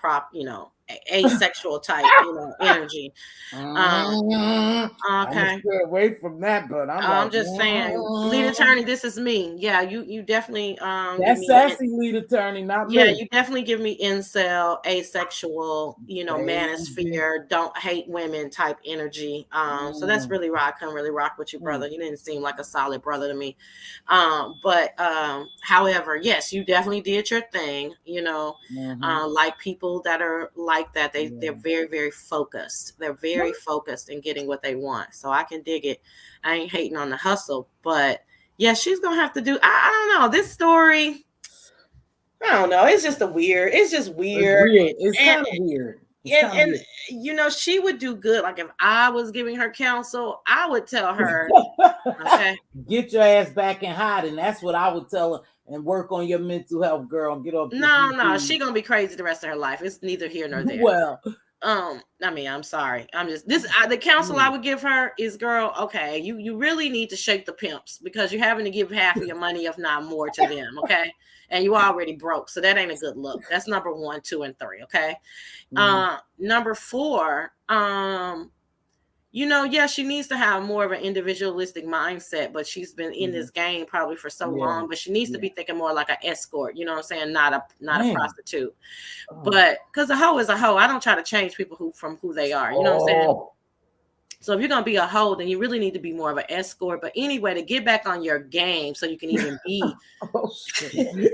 asexual type, energy. Okay. Stay away from that, but I'm just saying, lead attorney, this is me. Yeah, you definitely that's sassy lead attorney, not me. Yeah, you definitely give me incel, asexual, manosphere, don't hate women type energy. So that's really I couldn't really rock with you, brother. You didn't seem like a solid brother to me. But however, yes, you definitely did your thing, like people that are like that, they're very, very focused. They're very focused in getting what they want. So I can dig it. I ain't hating on the hustle, but yeah, she's gonna have to do. I don't know, this story. I don't know. It's just weird. It's just weird. It's kind of weird. And she would do good. Like if I was giving her counsel, I would tell her, okay, get your ass back in hiding. That's what I would tell her. And work on your mental health, girl. Get up. No, she gonna be crazy the rest of her life. It's neither here nor there. Well, I mean, I'm sorry. I'm just the counsel I would give her is, girl, okay, you really need to shake the pimps, because you're having to give half of your money, if not more, to them, okay? And you already broke, so that ain't a good look. That's number 1, 2, and 3, okay? Number 4, she needs to have more of an individualistic mindset, but she's been in this game probably for so long, but she needs to be thinking more like an escort, you know what I'm saying? Not a prostitute. But because a hoe is a hoe. I don't try to change people from who they are, you know what I'm saying? So if you're going to be a hoe, then you really need to be more of an escort. But anyway, to get back on your game so you can even be. If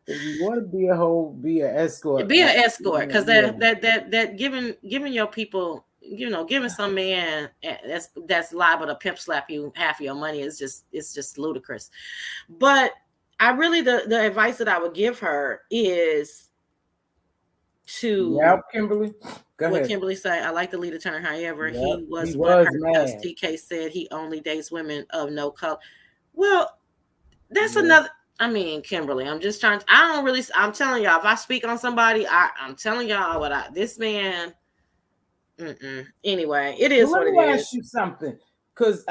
you want to be a hoe, be an escort. Be an escort, because that giving your people, giving some man that's liable to pimp slap you half of your money is just ludicrous. But I really, the advice that I would give her is to Kimberly. What Kimberly said, I like the lead attorney. However, he was because TK said he only dates women of no color. Well, that's another. I mean, Kimberly, I'm just trying. I'm telling y'all, if I speak on somebody, I'm telling y'all this man. Anyway, it is what it is. Let me ask you something, because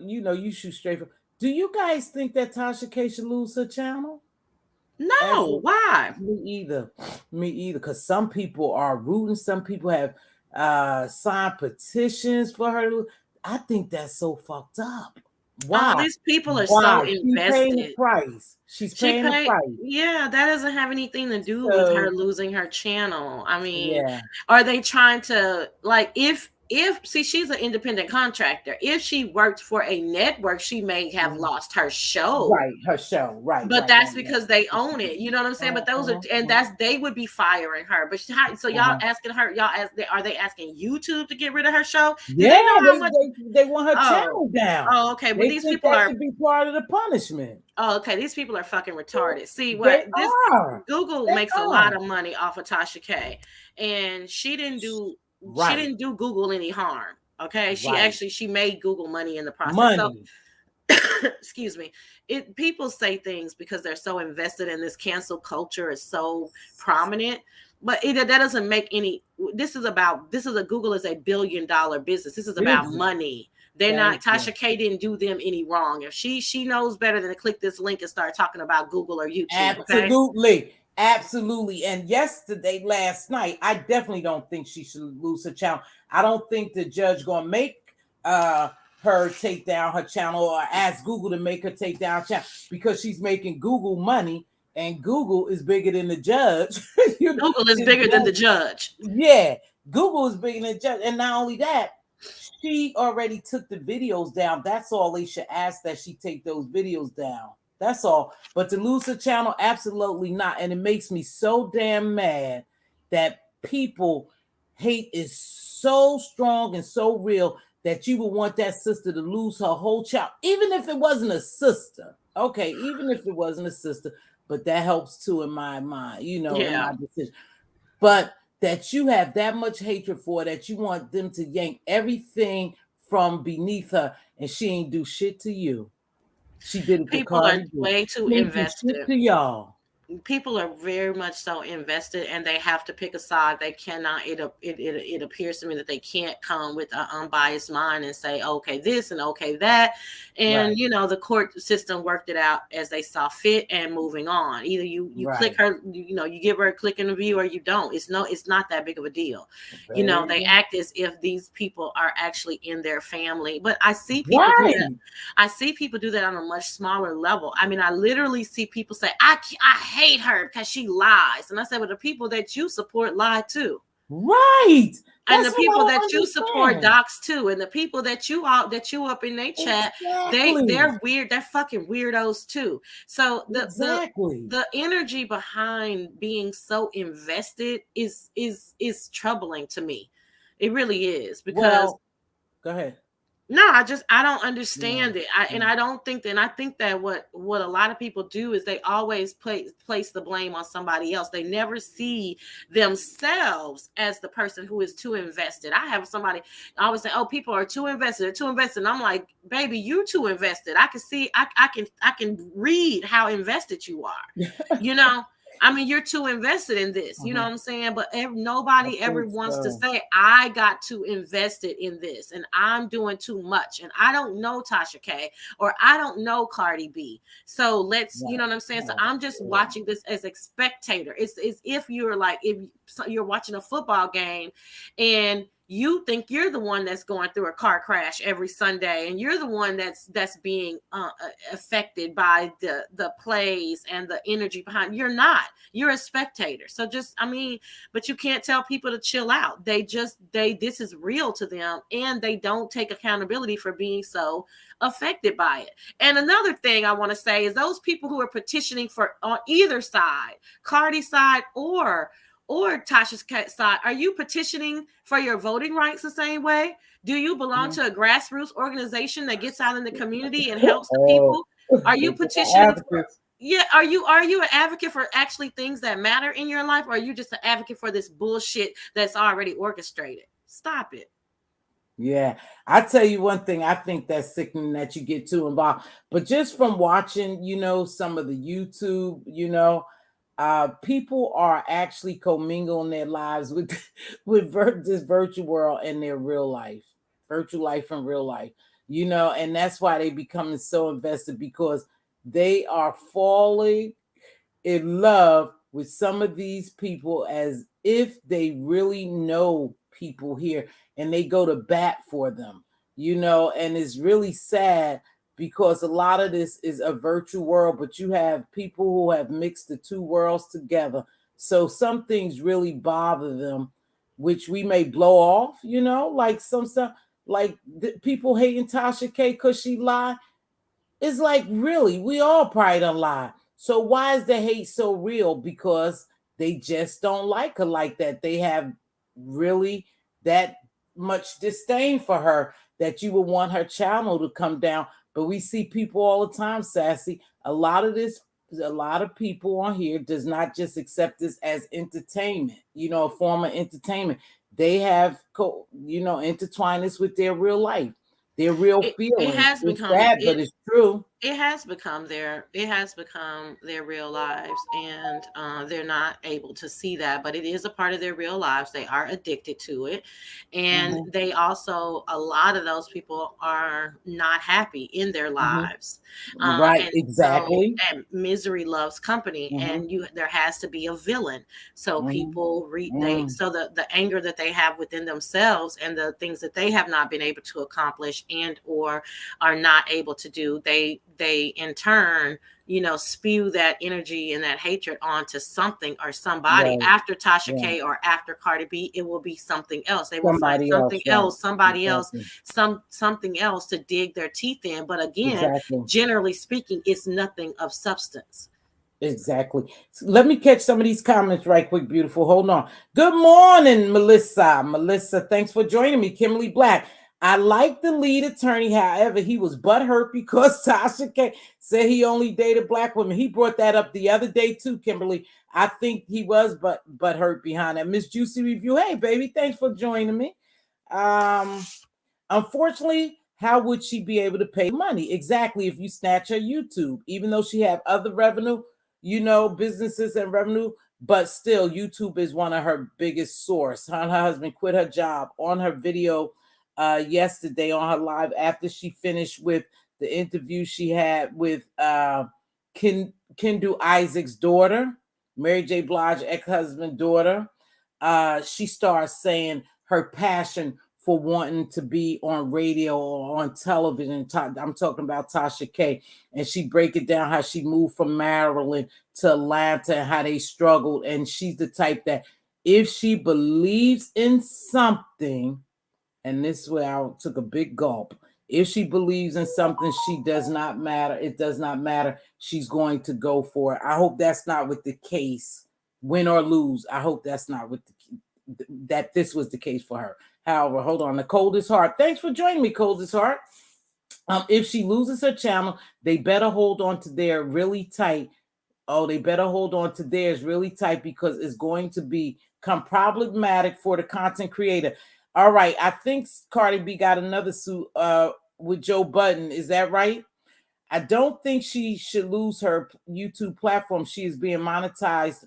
you shoot straight from. Do you guys think that TashaK should lose her channel? No, why? Me either. Because some people are rooting. Some people have signed petitions for her. I think that's so fucked up. Why? These people are so invested. She's paying the price. Yeah, that doesn't have anything to do with her losing her channel. I mean, are they trying to, like, if she's an independent contractor. If she worked for a network, she may have lost her show. Right, her show, right. But that's because they own it. You know what I'm saying? But those are, and they would be firing her. But so y'all asking her, are they asking YouTube to get rid of her show? Yeah, they want her channel down. Oh, okay. But these people should be part of the punishment. Oh, okay. These people are fucking retarded. See Google makes a lot of money off of Tasha K, and she didn't do Google any harm. Okay, she made Google money in the process. So, excuse me. People say things because they're so invested in this cancel culture is so prominent, but that doesn't make any. Google is a $1 billion business. This is about money. They're not. Tasha K didn't do them any wrong. If she knows better than to click this link and start talking about Google or YouTube. Absolutely. Okay? Absolutely. And last night, I definitely don't think she should lose her channel. I don't think the judge gonna make her take down her channel or ask Google to make her take down her channel because she's making Google money, and Google is bigger than the judge. Google is bigger than the judge. Yeah, Google is bigger than the judge. And not only that, she already took the videos down. That's all. They should ask that she take those videos down. That's all. But to lose her channel, absolutely not. And it makes me so damn mad that people hate is so strong and so real that you would want that sister to lose her whole channel, even if it wasn't a sister. Okay, even if it wasn't a sister, but that helps too in my mind, in my decision. But that you have that much hatred for her, that you want them to yank everything from beneath her, and she ain't do shit to you. She did it. People are way too invested. To y'all. People are very much so invested, and they have to pick a side. They cannot. It appears to me that they can't come with an unbiased mind and say, okay, this and okay, that. And the court system worked it out as they saw fit and moving on. Either you click her, you give her a click in the view, or you don't. It's not that big of a deal. They act as if these people are actually in their family. But I see people do that. I see people do that on a much smaller level. I mean, I literally see people say, I hate her because she lies. And I said, well, the people that you support lie too. Right. And the people that you support docs too. And the people that you up in their chat, they're weird. They're fucking weirdos too. So the energy behind being so invested is troubling to me. It really is, because go ahead. No, I don't understand it. I don't think that. And I think that what a lot of people do is they always place the blame on somebody else. They never see themselves as the person who is too invested. I have somebody I always say, "Oh, people are too invested. They're too invested." And I'm like, "Baby, you too invested. I can see. I can read how invested you are. I mean, you're too invested in this. You know what I'm saying? But nobody ever wants to say, I got too invested in this and I'm doing too much. And I don't know Tasha K, or I don't know CardiB. So let's, you know what I'm saying? So I'm just watching this as a spectator. It's if you're watching a football game and you think you're the one that's going through a car crash every Sunday, and you're the one that's being affected by the plays and the energy behind. You're not. You're a spectator. So but you can't tell people to chill out. This is real to them, and they don't take accountability for being so affected by it. And another thing I want to say is those people who are petitioning for on either side, Cardi's side or Tasha's side, are you petitioning for your voting rights the same way? Do you belong to a grassroots organization that gets out in the community and helps the people? Are you petitioning are you an advocate for actually things that matter in your life, or are you just an advocate for this bullshit that's already orchestrated? Stop it. Yeah, I tell you one thing, I think that's sickening that you get too involved. But just from watching, some of the YouTube, people are actually commingling their lives with this virtual world and their real life, virtual life and real life, and that's why they becoming so invested, because they are falling in love with some of these people as if they really know people here, and they go to bat for them, and it's really sad because a lot of this is a virtual world, but you have people who have mixed the two worlds together. So some things really bother them, which we may blow off, you know, like some stuff, like people hating Tasha K because she lied. It's like, really, we all probably done lie. So why is the hate so real? Because they just don't like her like that. They have really that much disdain for her that you would want her channel to come down. But we see people all the time, Sassy. A lot of people on here does not just accept this as entertainment, you know, a form of entertainment. They have, intertwined this with their real life. Their real feelings. It has it's become sad, but it's true. It has become their real lives, and they're not able to see that, but it is a part of their real lives. They are addicted to it, and they also, a lot of those people are not happy in their lives. Right, and exactly. So, and misery loves company, and there has to be a villain. So people so the anger that they have within themselves and the things that they have not been able to accomplish and or are not able to do, they in turn, spew that energy and that hatred onto something or somebody. Right. After Tasha K or after CardiB, it will be something else. They will find something else, somebody else, something else to dig their teeth in. But again, generally speaking, it's nothing of substance. Exactly. So let me catch some of these comments right quick, beautiful. Hold on. Good morning, Melissa. Melissa, thanks for joining me. Kimberly Black. I like the lead attorney. However, he was butthurt because Tasha K said he only dated black women. He brought that up the other day too, Kimberly. I think he was butthurt behind that. Miss Juicy Review. Hey, baby, thanks for joining me. Unfortunately, how would she be able to pay money? Exactly, if you snatch her YouTube, even though she have other revenue, businesses and revenue, but still YouTube is one of her biggest source. Her and her husband quit her job on her video yesterday on her live after she finished with the interview she had with Kendu Isaac's daughter, Mary J. Blige ex-husband daughter. She starts saying her passion for wanting to be on radio or on television. I'm talking about Tasha K. And she break it down how she moved from Maryland to Atlanta and how they struggled. And she's the type that if she believes in something, and this is where I took a big gulp. If she believes in something, it does not matter. She's going to go for it. I hope that's not with the case, win or lose. I hope that's not with that this was the case for her. However, hold on. The Coldest Heart. Thanks for joining me, Coldest Heart. If she loses her channel, they better hold on to their really tight. They better hold on to theirs really tight because it's going to become problematic for the content creator. All right, I think CardiB got another suit with Joe Budden. Is that right? I don't think she should lose her YouTube platform. She is being monetarily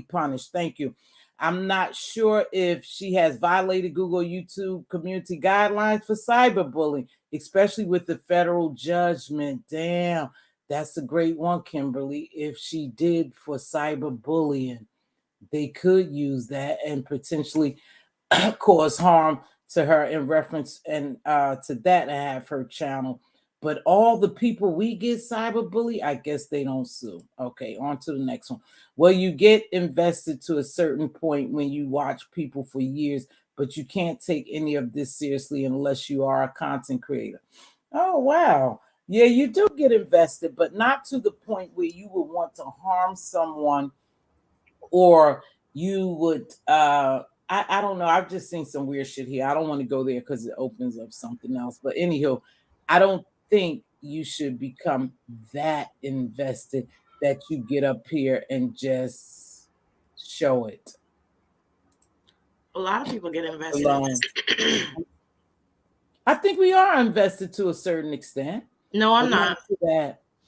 punished. Thank you. I'm not sure if she has violated Google YouTube community guidelines for cyberbullying, especially with the federal judgment. Damn, that's a great one, Kimberly. If she did for cyberbullying, they could use that and potentially cause harm to her in reference and to that and have her channel. But all the people we get cyberbully, I guess they don't sue. Okay, on to the next one. Well, you get invested to a certain point when you watch people for years, but you can't take any of this seriously unless you are a content creator. Oh, wow. Yeah, you do get invested, but not to the point where you would want to harm someone or you would, I don't know. I've just seen some weird shit here. I don't want to go there because it opens up something else. But anyhow, I don't think you should become that invested that you get up here and just show it. A lot of people get invested. I think we are invested to a certain extent. No, I'm not.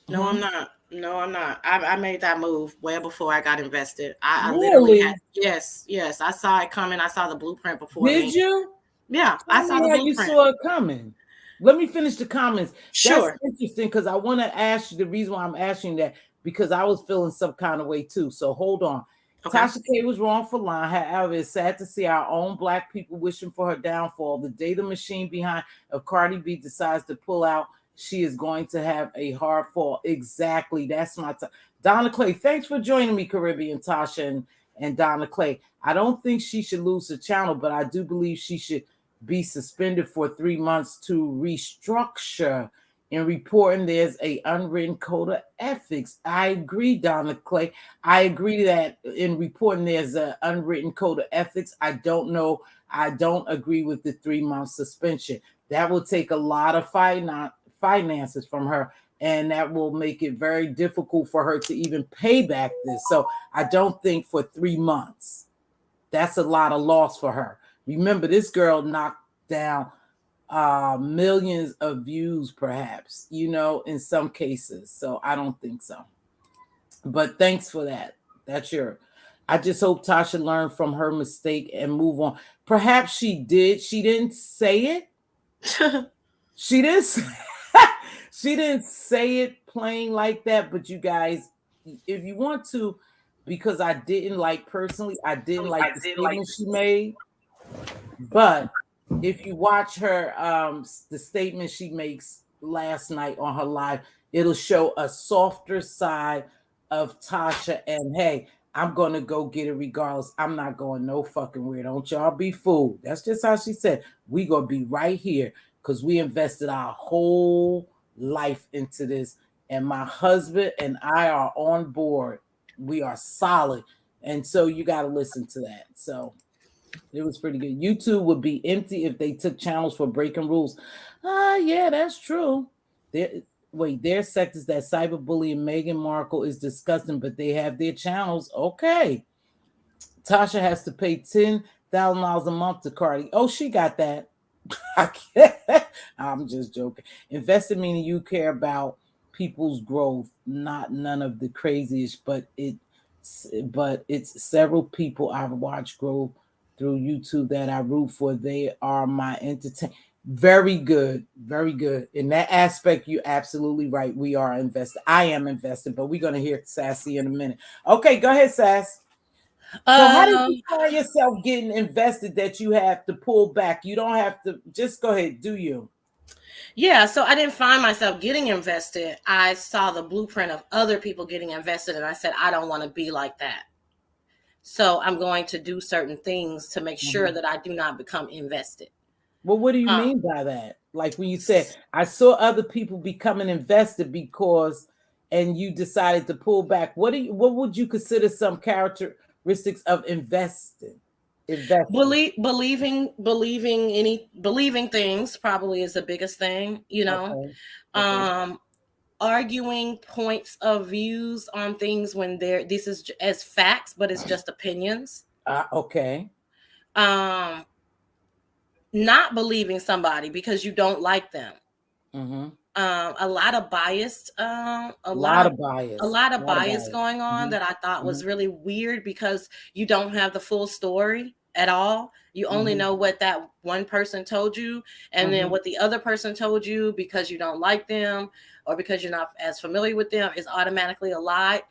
No, I'm not. No, I'm not. I made that move way before I got invested. I literally had, yes. I saw it coming. I saw the blueprint before. Did you? Yeah, I saw the blueprint. You saw it coming. Let me finish the comments. Sure. That's interesting because I want to ask you the reason why I'm asking that because I was feeling some kind of way too. So hold on. Okay. Tasha K was wrong for lying. However, it's sad to see our own Black people wishing for her downfall. The data machine behind of CardiB decides to pull out. She is going to have a hard fall. Exactly. That's my time. Donna Clay, thanks for joining me, Caribbean Tasha. and Donna Clay. I don't think she should lose the channel, but I do believe she should be suspended for 3 months to restructure. In reporting, there's a unwritten code of ethics. I agree, Donna Clay. I agree that in reporting, there's an unwritten code of ethics. I don't know. I don't agree with the 3-month suspension. That will take a lot of finances from her, and that will make it very difficult for her to even pay back this. So I don't think for 3 months, that's a lot of loss for her. Remember, this girl knocked down millions of views, perhaps, in some cases. So I don't think so. But thanks for that. I just hope Tasha learned from her mistake and move on. Perhaps she did. She didn't say it. She didn't say it plain like that. But you guys, if you want to, because I didn't like the statement she made. But if you watch her, the statement she makes last night on her live, it'll show a softer side of Tasha. And hey, I'm going to go get it regardless. I'm not going no fucking where. Don't y'all be fooled. That's just how she said. We going to be right here because we invested our whole life into this. And my husband and I are on board. We are solid. And so you got to listen to that. So it was pretty good. YouTube would be empty if they took channels for breaking rules. Yeah, that's true. Their sectors that cyberbullying Meghan Markle is disgusting, but they have their channels. Okay. Tasha has to pay $10,000 a month to Cardi. Oh, she got that. I'm just joking. Investing meaning you care about people's growth, not none of the craziest, but it's several people I've watched grow through YouTube that I root for. They are my entertainment. Very good. Very good. In that aspect, you're absolutely right. We are invested. I am invested, but we're going to hear Sassy in a minute. Okay, go ahead, Sass. So how did you find yourself getting invested that you have to pull back? You don't have to. Just go ahead. Do you? Yeah, so I didn't find myself getting invested. I saw the blueprint of other people getting invested, and I said, I don't want to be like that. So I'm going to do certain things to make sure that I do not become invested. Well, what do you mean by that? Like when you said, I saw other people becoming invested and you decided to pull back. What would you consider some characteristics of investing? Believing things probably is the biggest thing, Okay. Arguing points of views on things when this is as facts, but it's just opinions. Okay. Not believing somebody because you don't like them. Mm-hmm. A lot of bias going on that I thought was really weird because you don't have the full story at all. You only know what that one person told you, and then what the other person told you because you don't like them or because you're not as familiar with them is automatically a lie.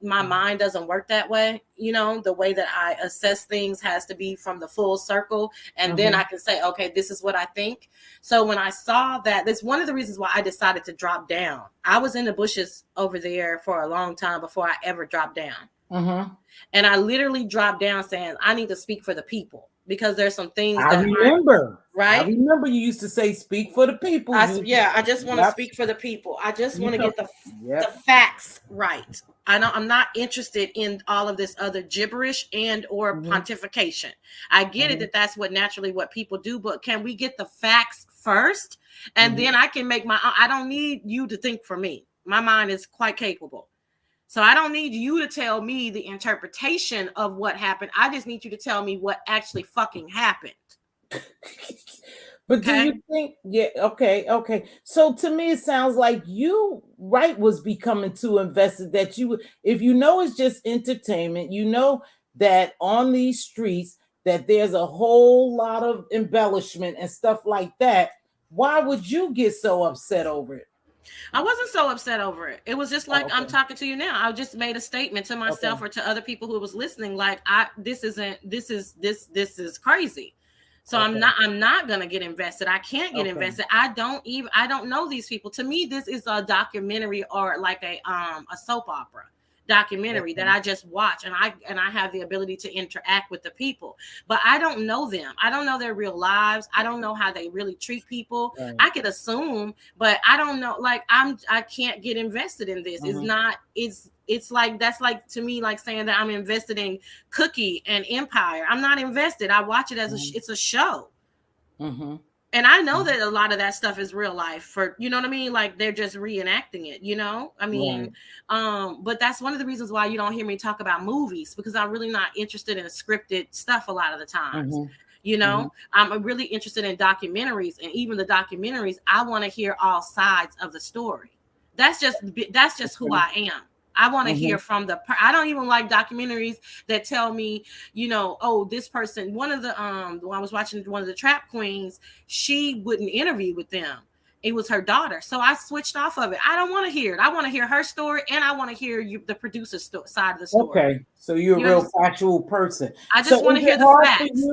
My mind doesn't work that way. The way that I assess things has to be from the full circle. And then I can say, okay, this is what I think. So when I saw that, that's one of the reasons why I decided to drop down. I was in the bushes over there for a long time before I ever dropped down. And I literally dropped down saying, I need to speak for the people. Because there's some things I remember you used to say, speak for the people. I just want to speak for the people. I just want to get the facts right. I'm not interested in all of this other gibberish and or pontification. I get it that that's what people do, but can we get the facts first? And then I can make I don't need you to think for me. My mind is quite capable. So I don't need you to tell me the interpretation of what happened. I just need you to tell me what actually fucking happened. But do you think, okay. So to me, it sounds like you was becoming too invested that if it's just entertainment, that on these streets that there's a whole lot of embellishment and stuff like that. Why would you get so upset over it? I wasn't so upset over it. It was just like I'm talking to you now. I just made a statement to myself or to other people who was listening. Like this is crazy. So I'm not gonna get invested. I can't get invested. I don't know these people. To me, this is a documentary or like a soap opera. documentary that I just watch, and I have the ability to interact with the people, but I don't know them. I don't know their real lives. I don't know how they really treat people. Right. I could assume, but I don't know. Like I can't get invested in this. It's like, that's like, to me, like saying that I'm invested in Cookie and Empire. I'm not invested. I watch it as it's a show. Mm-hmm. And I know that a lot of that stuff is real life, for, you know what I mean? Like, they're just reenacting it, you know? I mean, but that's one of the reasons why you don't hear me talk about movies, because I'm really not interested in scripted stuff a lot of the times. Mm-hmm. You know, I'm really interested in documentaries, and even the documentaries, I want to hear all sides of the story. That's just who I am. I want to hear from I don't even like documentaries that tell me, you know, oh, this person, one of the, when I was watching one of the Trap Queens, she wouldn't interview with them. It was her daughter. So I switched off of it. I don't want to hear it. I want to hear her story, and I want to hear the producer's side of the story. Okay. So you're a real factual person. I just want to hear the facts.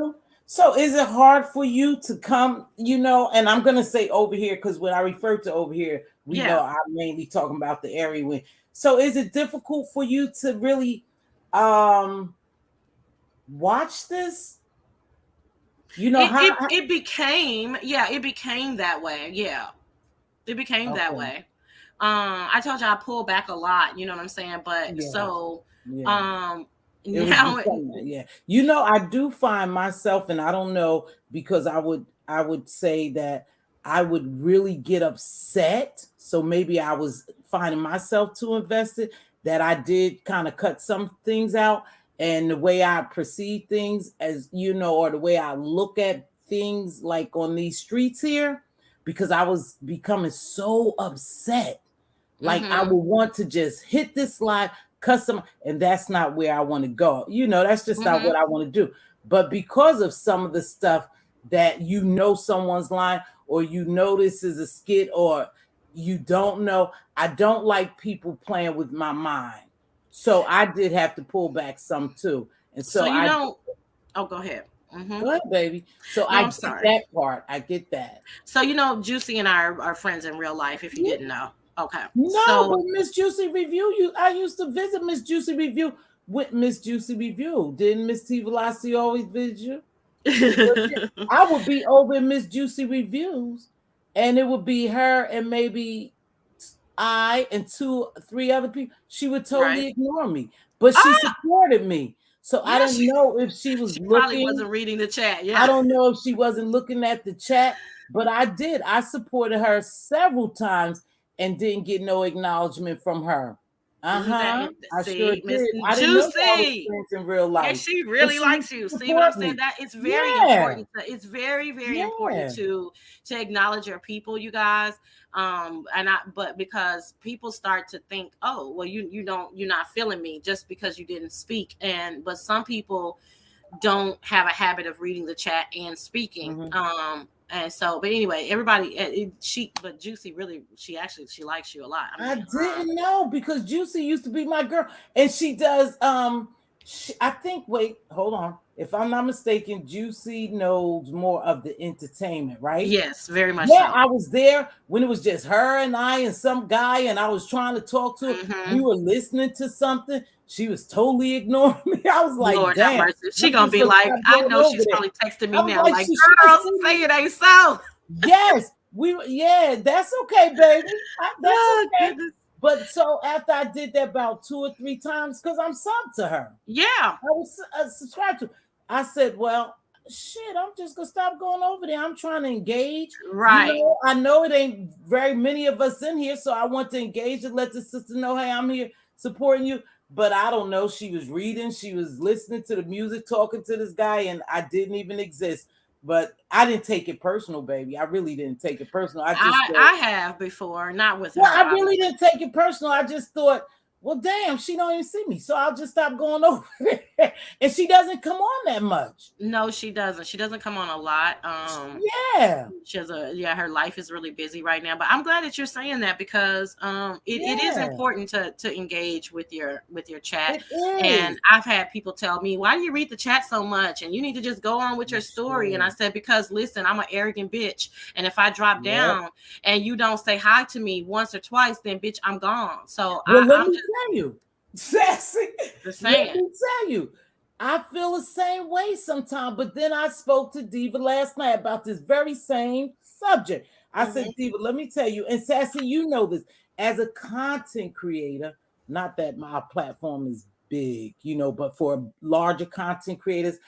So is it hard for you to come, you know, and I'm going to say over here, because when I refer to over here, we know I'm mainly talking about the area when. So is it difficult for you to really watch this? You know, it became that way. Yeah. It became that way. I told you I pull back a lot, you know what I'm saying? But now you know, I do find myself, and I don't know, because I would say that I would really get upset. So maybe I was finding myself too invested, that I did kind of cut some things out, and the way I perceive things, as you know, or the way I look at things, like on these streets here, because I was becoming so upset. Like I would want to just hit this live, custom, and that's not where I want to go. You know, that's just not what I want to do. But because of some of the stuff that, you know, someone's lying, or you know this is a skit, or you don't know, I don't like people playing with my mind. So I did have to pull back some too. And so you don't. Oh, go ahead. Go ahead, baby. So I get that part. I get that. So, you know, Juicy and I are friends in real life, if you didn't know. Okay. No, but Miss Juicy Review, I used to visit Miss Juicy Review with Miss Juicy Review. Didn't Mz.Teavalocity always visit you? I would be over in Miss Juicy Reviews, and it would be her and maybe I and 2-3 other people. She would totally ignore me, but she supported me. So I don't know if she was looking. Probably wasn't reading the chat. Yeah, I don't know if she wasn't looking at the chat, but I did. I supported her several times and didn't get no acknowledgement from her. I sure did. I didn't know I was in real life. And she really likes you. See what I'm saying? That it's very important. It's very, very important to acknowledge your people, you guys. But because people start to think, oh, well, you're not feeling me just because you didn't speak. But some people don't have a habit of reading the chat and speaking. And so, but anyway, everybody, but Juicy really, she likes you a lot. I didn't know, because Juicy used to be my girl, and she does. I think. Wait, hold on. If I'm not mistaken, Juicy knows more of the entertainment, right? Yes, very much. Yeah, so. I was there when it was just her and I and some guy, and I was trying to talk to her. We were listening to something. She was totally ignoring me. I was like, Lord, damn. She gonna be like, I know she's probably texting me now, like, girl, say it ain't so. Yes, that's okay, baby. That's okay. Goodness. But so after I did that about 2 or 3 times, because I'm subbed to her. Yeah. I was subscribed to. I said, well, shit, I'm just gonna stop going over there. I'm trying to engage. Right. You know, I know it ain't very many of us in here, so I want to engage and let the sister know, hey, I'm here supporting you. But I don't know. She was reading, she was listening to the music, talking to this guy, and I didn't even exist. But I didn't take it personal, baby. I really didn't take it personal. I have before, not with her. I really didn't take it personal. I just thought, well, damn, she don't even see me, so I'll just stop going over there. And she doesn't come on that much. No, she doesn't. She doesn't come on a lot. She has her life is really busy right now. But I'm glad that you're saying that, because it is important to engage with your chat. And I've had people tell me, why do you read the chat so much? And you need to just go on with your story. And I said, because listen, I'm an arrogant bitch. And if I drop down and you don't say hi to me once or twice, then bitch, I'm gone. So let me tell you, Sassy. Just Let saying. me tell you, I feel the same way sometimes. But then I spoke to Diva last night about this very same subject. I said, Diva, let me tell you, and Sassy, you know this, as a content creator, not that my platform is big, you know, but for larger content creators,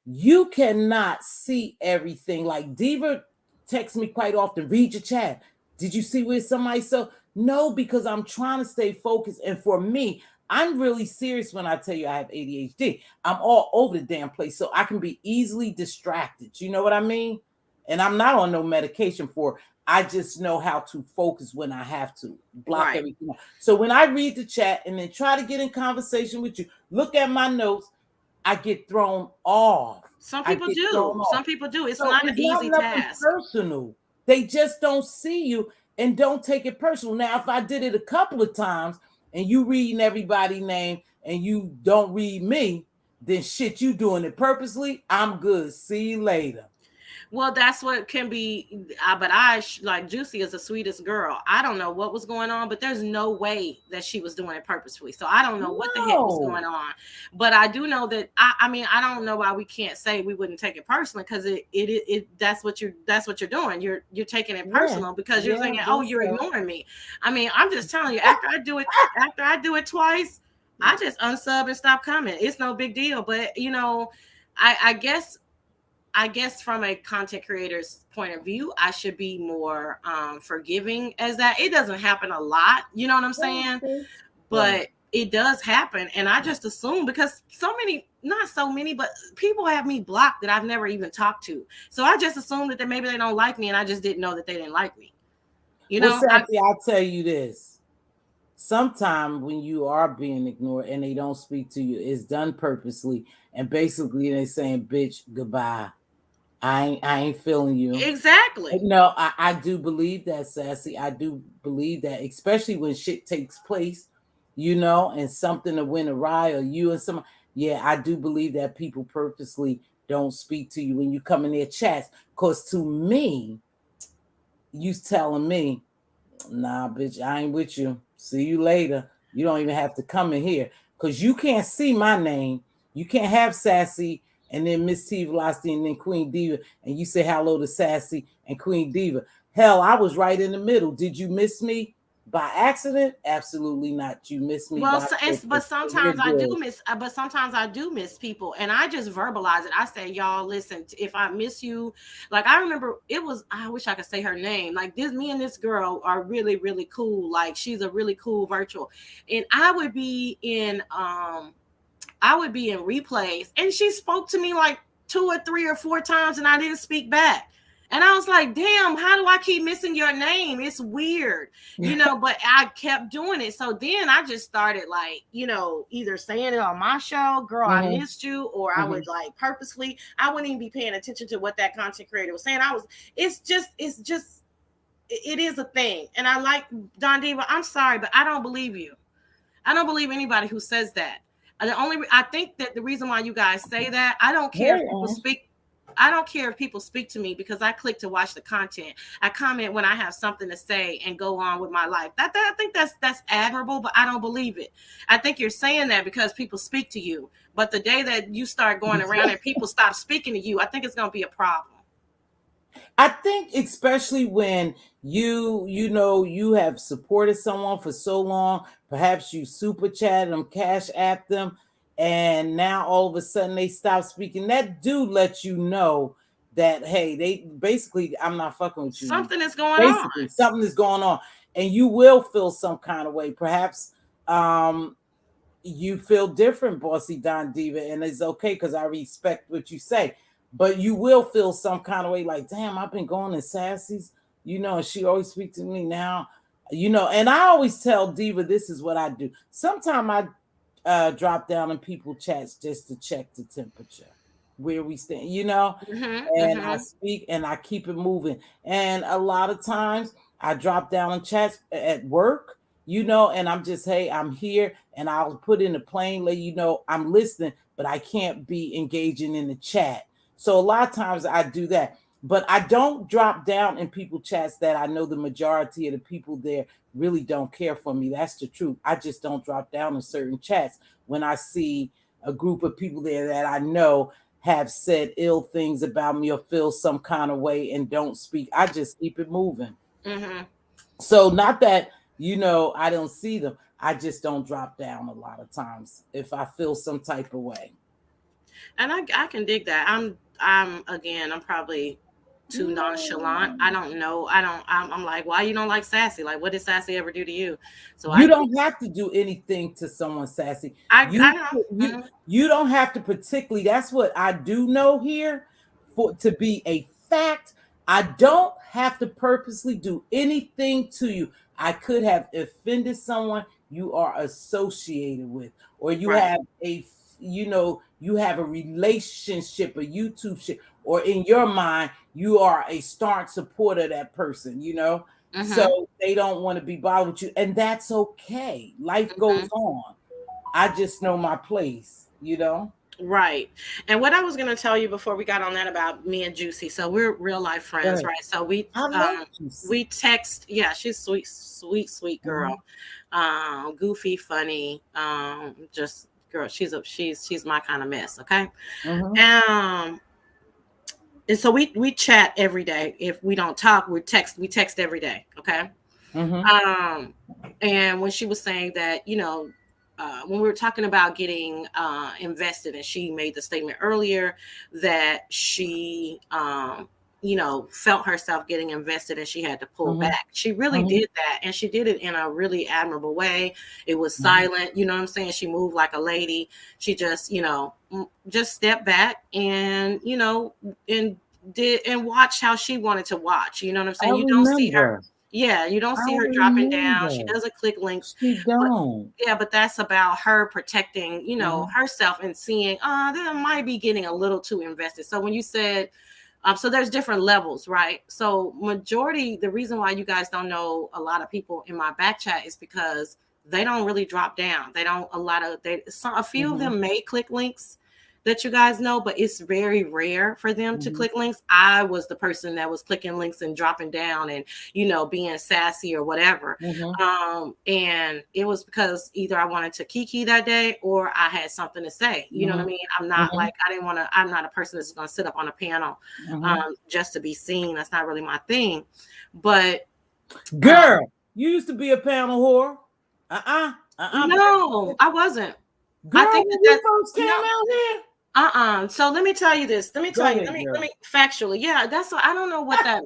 you cannot see everything. Like Diva texts me quite often, read your chat. Did you see where somebody so? No, because I'm trying to stay focused. And for me, I'm really serious when I tell you I have ADHD. I'm all over the damn place, so I can be easily distracted. You know what I mean? And I'm not on no medication for it. I just know how to focus when I have to block everything out. So when I read the chat and then try to get in conversation with you, look at my notes, I get thrown off. Some people do. Some people do. It's not an easy task. Personal. They just don't see you and don't take it personal. Now, if I did it a couple of times and you reading everybody's name and you don't read me, then shit, you doing it purposely. I'm good. See you later. Well, that's what can be, but like Juicy is the sweetest girl. I don't know what was going on, but there's no way that she was doing it purposefully. So I don't know what the heck was going on. But I do know that I mean, I don't know why we can't say we wouldn't take it personally, because that's what you're doing. You're taking it personal because you're thinking, oh, you're ignoring me. I mean, I'm just telling you, after I do it twice, I just unsub and stop coming. It's no big deal. But you know, I guess from a content creator's point of view, I should be more forgiving as that. It doesn't happen a lot, you know what I'm saying? But it does happen. And I just assume, because not so many, but people have me blocked that I've never even talked to. So I just assume that maybe they don't like me, and I just didn't know that they didn't like me. You know? Sassy, I'll tell you this. Sometimes when you are being ignored and they don't speak to you, it's done purposely. And basically they're saying, bitch, goodbye. I ain't feeling you. Exactly. No, I do believe that, Sassy. I do believe that, especially when shit takes place, you know, and something to win awry, or you and some. Yeah, I do believe that people purposely don't speak to you when you come in their chats. Because to me, you telling me, nah, bitch, I ain't with you. See you later. You don't even have to come in here, because you can't see my name. You can't have Sassy and then Mz.Teavalocity and then Queen Diva, and you say hello to Sassy and Queen Diva. Hell, I was right in the middle. Did you miss me by accident? Absolutely not. You missed me. Well, but sometimes I do miss. But sometimes I do miss people, and I just verbalize it. I say, y'all, listen. If I miss you, like I remember, I wish I could say her name. Like this, me and this girl are really, really cool. Like she's a really cool virtual, and I would be in replays, and she spoke to me like 2 or 3 or 4 times, and I didn't speak back. And I was like, damn, how do I keep missing your name? It's weird, you know, but I kept doing it. So then I just started like, you know, either saying it on my show, girl, I missed you, or I would like purposely, I wouldn't even be paying attention to what that content creator was saying. It is a thing. And I like Don Diva, I'm sorry, but I don't believe you. I don't believe anybody who says that. I think that the reason why you guys say that, I don't care if people speak. I don't care if people speak to me, because I click to watch the content. I comment when I have something to say and go on with my life. I think that's admirable, but I don't believe it. I think you're saying that because people speak to you. But the day that you start going around and people stop speaking to you, I think it's going to be a problem. I think especially when you have supported someone for so long, perhaps you super chat them, cash app them, and now all of a sudden they stop speaking. That do let you know that, hey, they basically, I'm not fucking with you. Something is going on. Something is going on. And you will feel some kind of way. Perhaps you feel different, Bossy Don Diva, and it's okay because I respect what you say. But you will feel some kind of way like, damn, I've been going to Sassy's, you know, and she always speaks to me now, you know. And I always tell Diva, this is what I do. Sometimes I drop down in people chats just to check the temperature, where we stand, you know, I speak and I keep it moving. And a lot of times I drop down in chats at work, you know, and I'm just, hey, I'm here, and I'll put in the plain, let you know I'm listening, but I can't be engaging in the chat. So a lot of times I do that. But I don't drop down in people chats that I know the majority of the people there really don't care for me. That's the truth. I just don't drop down in certain chats when I see a group of people there that I know have said ill things about me or feel some kind of way and don't speak. I just keep it moving. Mm-hmm. So not that, I don't see them. I just don't drop down a lot of times if I feel some type of way. And I can dig that. I'm probably too nonchalant. I don't know. I'm like, why you don't like Sassy? Like, what did Sassy ever do to you? So you don't have to do anything to someone, Sassy. You don't have to particularly. That's what I do know here to be a fact. I don't have to purposely do anything to you. I could have offended someone you are associated with, or you have you have a relationship, a YouTube shit, or in your mind, you are a staunch supporter of that person, So they don't want to be bothered with you. And that's okay. Life goes on. I just know my place, Right. And what I was going to tell you before we got on that about me and Juicy. So we're real life friends, right? So we text. Yeah, she's sweet girl. Goofy, funny. Just girl. She's my kind of mess. Okay. And so we chat every day. If we don't talk, we text every day. Okay. And when she was saying that, when we were talking about getting invested, and she made the statement earlier that she, felt herself getting invested and she had to pull back. She really did that. And she did it in a really admirable way. It was silent. You know what I'm saying? She moved like a lady. She just, just stepped back and, and watch how she wanted to watch. You know what I'm saying? You don't see her. Yeah, you don't see her dropping down. She doesn't click links. She don't. But that's about her protecting, herself and seeing, they might be getting a little too invested. So when you said, so there's different levels, right? So the reason why you guys don't know a lot of people in my back chat is because they don't really drop down. A few of them may click links that you guys know, but it's very rare for them to click links. I was the person that was clicking links and dropping down and, being sassy or whatever. And it was because either I wanted to kiki that day or I had something to say. You know what I mean? I'm not I'm not a person that's going to sit up on a panel just to be seen. That's not really my thing. But girl, you used to be a panel whore. No, I wasn't. Girl, I think that folks came out here. So let me tell you this. Let me factually. Yeah, that's what I don't know what that.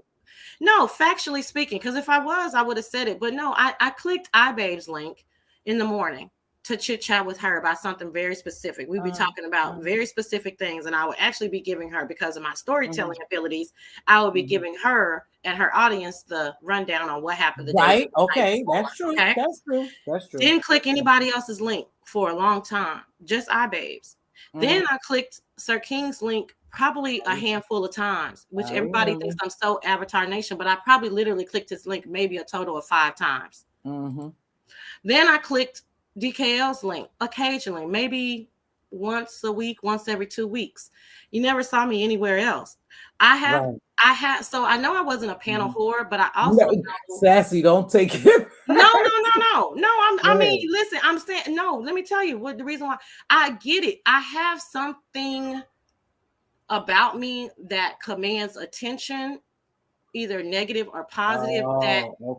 No, factually speaking, because if I was, I would have said it. But no, I clicked iBabe's link in the morning to chit chat with her about something very specific. We'd be talking about very specific things, and I would actually be giving her, because of my storytelling abilities, I would be giving her and her audience the rundown on what happened. Right? Okay, that's true. Okay? That's true. That's true. Didn't click anybody else's link for a long time, just iBabe's. Then I clicked Sir King's link probably a handful of times, which everybody thinks I'm so Avatar Nation, but I probably literally clicked his link maybe a total of 5 times. Then I clicked DKL's link occasionally, maybe once a week, once every 2 weeks. You never saw me anywhere else. So I know I wasn't a panel whore, but I also Sassy, don't take it. No. I mean, listen, I'm saying no. Let me tell you what the reason why. I get it. I have something about me that commands attention, either negative or positive.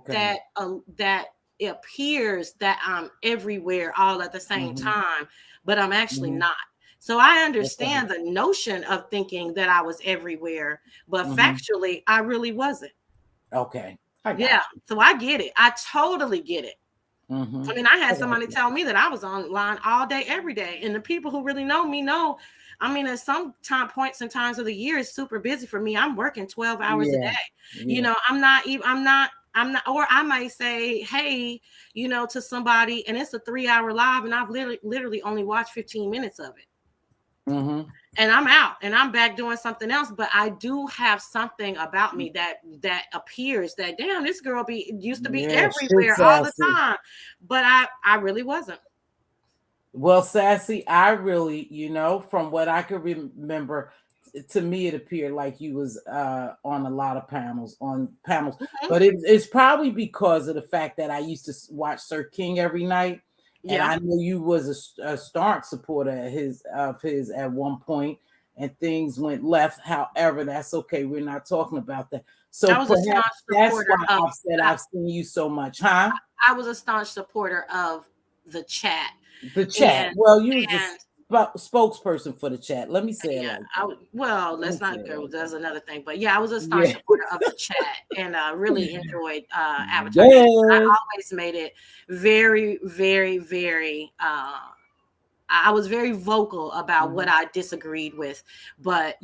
That it appears that I'm everywhere all at the same time, but I'm actually not. So I understand the notion of thinking that I was everywhere, but factually, I really wasn't. Okay. So I get it. I totally get it. I mean, I had somebody tell me that I was online all day, every day. And the people who really know me know, I mean, at some points and times of the year, it's super busy for me. I'm working 12 hours a day. I'm not, or I might say, hey, to somebody, and it's a 3-hour live, and I've literally only watched 15 minutes of it. And I'm out and I'm back doing something else. But I do have something about me that appears that, damn, this girl used to be everywhere all the time. But I really wasn't. Well, Sassy, I really, from what I could remember, to me, it appeared like you was on a lot of panels, but it's probably because of the fact that I used to watch Sir King every night, and I know you was a staunch supporter of his at one point, and things went left. However, that's okay. We're not talking about that. So perhaps that's why I've said I've seen you so much, huh? I was a staunch supporter of the chat. Well, you was the spokesperson for the chat. Let me say it like that. Let's not go. That's another thing. But yeah, I was a staunch supporter of the chat, and really enjoyed advertising. I always made it very, very, very. I was very vocal about what I disagreed with, but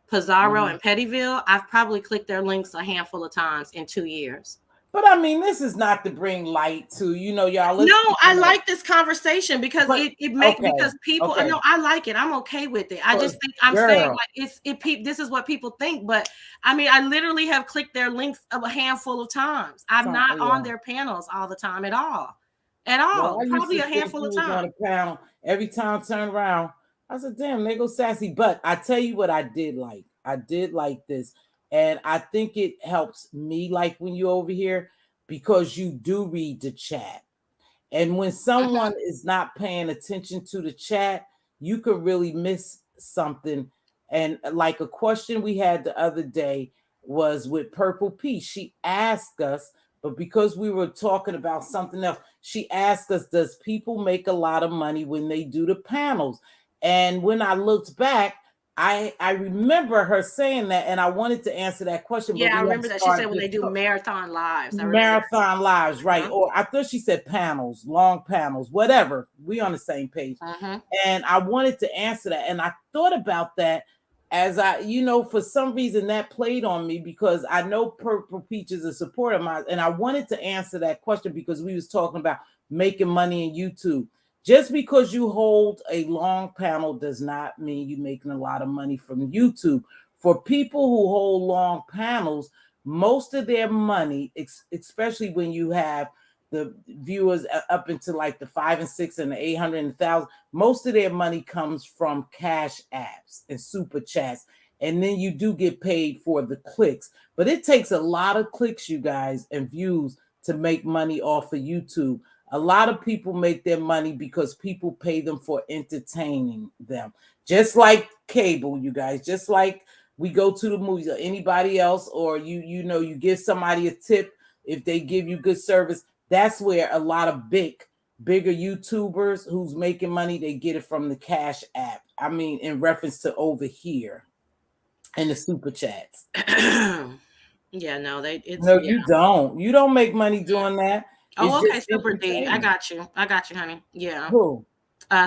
Pizarro and Pettyville, I've probably clicked their links a handful of times in 2 years. But I mean, this is not to bring light to, y'all. No, I like this conversation because it makes because people. No, I like it. I'm okay with it. I just think I'm saying like this is what people think. But I mean, I literally have clicked their links a handful of times. I'm not on their panels all the time at all. Well, probably a handful of times. On a panel every time I turn around, I said, "Damn, they go sassy." But I tell you what, I did like. I did like this. And I think it helps me, like when you're over here, because you do read the chat. And when someone is not paying attention to the chat, you could really miss something. And like a question we had the other day was with Purple Peach. She asked us, but because we were talking about something else, she asked us, does people make a lot of money when they do the panels? And when I looked back, I remember her saying that, and I wanted to answer that question. Yeah, I remember that. She said when they do marathon lives. Marathon lives, right. Or I thought she said panels, long panels, whatever. We on the same page. And I wanted to answer that. And I thought about that as for some reason that played on me because I know Purple Peach is a supporter of mine. And I wanted to answer that question because we was talking about making money in YouTube. Just because you hold a long panel does not mean you're making a lot of money from YouTube. For people who hold long panels, most of their money, especially when you have the viewers up into like the 5 and 6 and the 800 and 1,000, most of their money comes from cash apps and super chats. And then you do get paid for the clicks. But it takes a lot of clicks, you guys, and views to make money off of YouTube. A lot of people make their money because people pay them for entertaining them. Just like cable, you guys, just like we go to the movies or anybody else, or you give somebody a tip if they give you good service. That's where a lot of bigger YouTubers who's making money, they get it from the Cash App. I mean, in reference to over here and the super chats. Yeah, no, you don't. You don't make money doing that. Oh, okay, Super D. I got you, honey. Yeah. Who?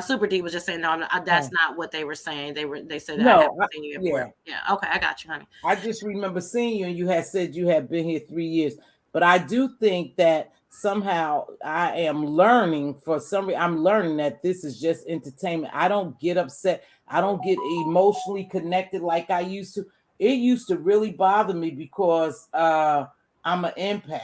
Super D was just saying, no, that's not what they were saying. They said that no, I haven't seen you before. Yeah. Okay, I got you, honey. I just remember seeing you, and you had said you had been here 3 years. But I do think that somehow I am learning. For some reason, I'm learning that this is just entertainment. I don't get upset. I don't get emotionally connected like I used to. It used to really bother me because I'm an empath,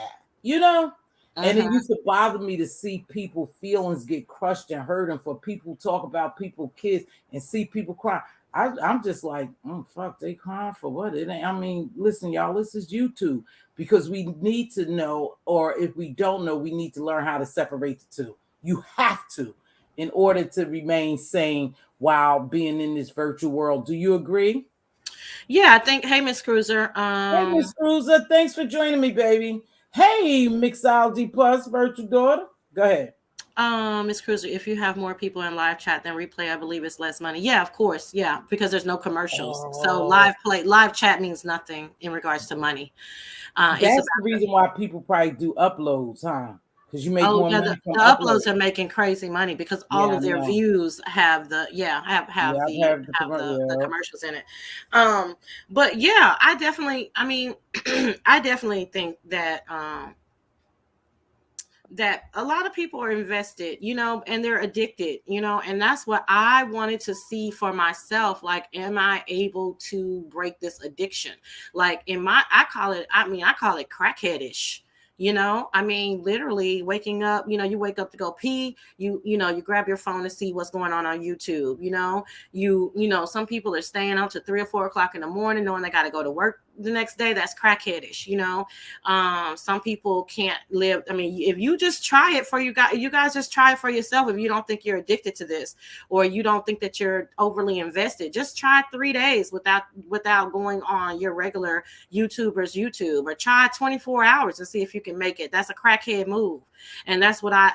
And it used to bother me to see people's feelings get crushed and hurt, and for people to talk about people's kids and see people cry. I'm just like, fuck, they crying for what? It ain't. I mean, listen, y'all, this is YouTube because we need to know, or if we don't know, we need to learn how to separate the two. You have to, in order to remain sane while being in this virtual world. Do you agree? Yeah, I think. Hey, Miss Cruiser. Hey, Miss Cruiser, thanks for joining me, baby. Hey, Mixology Plus virtual daughter. Go ahead. Miss Cruiser, if you have more people in live chat than replay, I believe it's less money. Yeah, of course. Yeah, because there's no commercials. So live chat means nothing in regards to money. That's the reason why people probably do uploads, huh? Because you make more money from the uploads are making crazy money because all of their views have the commercials in it. But yeah, I definitely think that that a lot of people are invested, and they're addicted, and that's what I wanted to see for myself. Like, am I able to break this addiction? Like I call it crackheadish. You know, I mean, literally waking up, you know, you wake up to go pee, you grab your phone to see what's going on YouTube. You know, some people are staying up to 3 or 4 o'clock in the morning knowing they got to go to work the next day. That's crackheadish. You know, some people can't live. I mean, if you just try it for you guys just try it for yourself. If you don't think you're addicted to this, or you don't think that you're overly invested, just try 3 days without going on your regular YouTuber's YouTube, or try 24 hours and see if you can make it. That's a crackhead move. And that's what I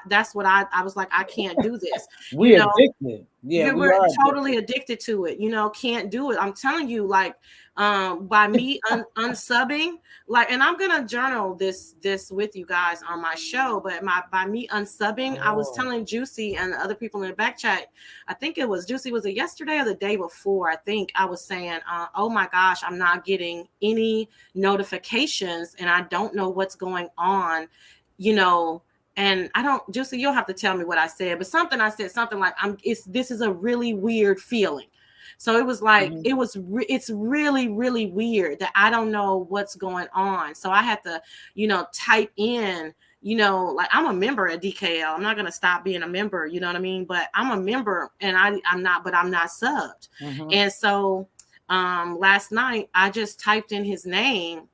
was like, I can't do this. We're addicted. Yeah, we are totally addicted to it. You know, can't do it. I'm telling you, like, by me unsubbing, like, and I'm gonna journal this with you guys on my show, but by me unsubbing, I was telling Juicy and the other people in the back chat, I think it was Juicy, was it yesterday or the day before? I think I was saying, oh my gosh, I'm not getting any notifications and I don't know what's going on, you know. And I don't, Juicy, you'll have to tell me what I said, but I said something like, this is a really weird feeling. So it was like, it's really, really weird that I don't know what's going on. So I had to, you know, type in, you know, like, I'm a member at DKL. I'm not going to stop being a member. You know what I mean? But I'm a member and I'm not subbed. And so last night I just typed in his name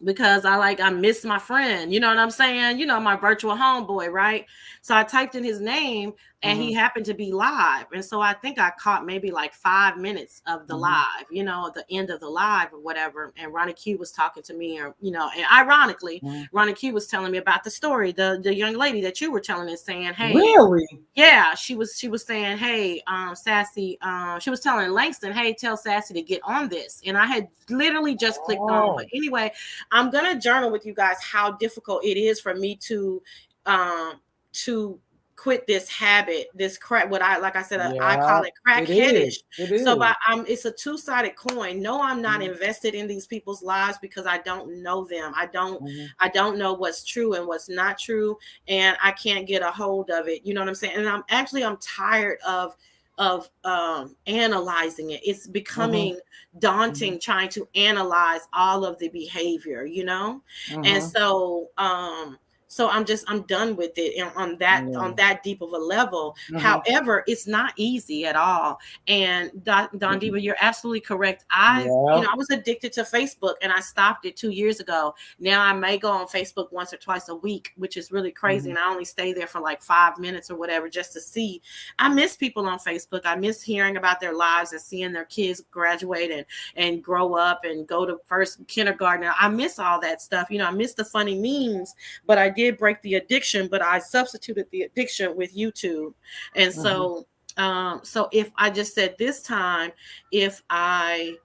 because I miss my friend, you know what I'm saying? You know, my virtual homeboy, right? So I typed in his name and he happened to be live. And so I think I caught maybe like 5 minutes of the live, you know, the end of the live or whatever. And Ronnie Q was talking to me, or, you know, and ironically, Ronnie Q was telling me about the story, the young lady that you were telling us, saying, hey, really? Yeah, she was saying, hey, Sassy, she was telling Langston, hey, tell Sassy to get on this. And I had literally just clicked on. But anyway, I'm gonna journal with you guys how difficult it is for me to quit this habit, this crack, what I call it crackheadish. So it's a two-sided coin. No, I'm not invested in these people's lives because I don't know them. I don't know what's true and what's not true, and I can't get a hold of it. You know what I'm saying? And I'm tired of analyzing it. It's becoming daunting trying to analyze all of the behavior, you know? And so I'm done with it on that deep of a level. However, it's not easy at all. And Don Diva, you're absolutely correct. I was addicted to Facebook and I stopped it 2 years ago. Now I may go on Facebook once or twice a week, which is really crazy. And I only stay there for like 5 minutes or whatever, just to see. I miss people on Facebook. I miss hearing about their lives and seeing their kids graduate and grow up and go to first kindergarten. I miss all that stuff. You know, I miss the funny memes, but I did break the addiction, but I substituted the addiction with YouTube. And so if I just said this time, if I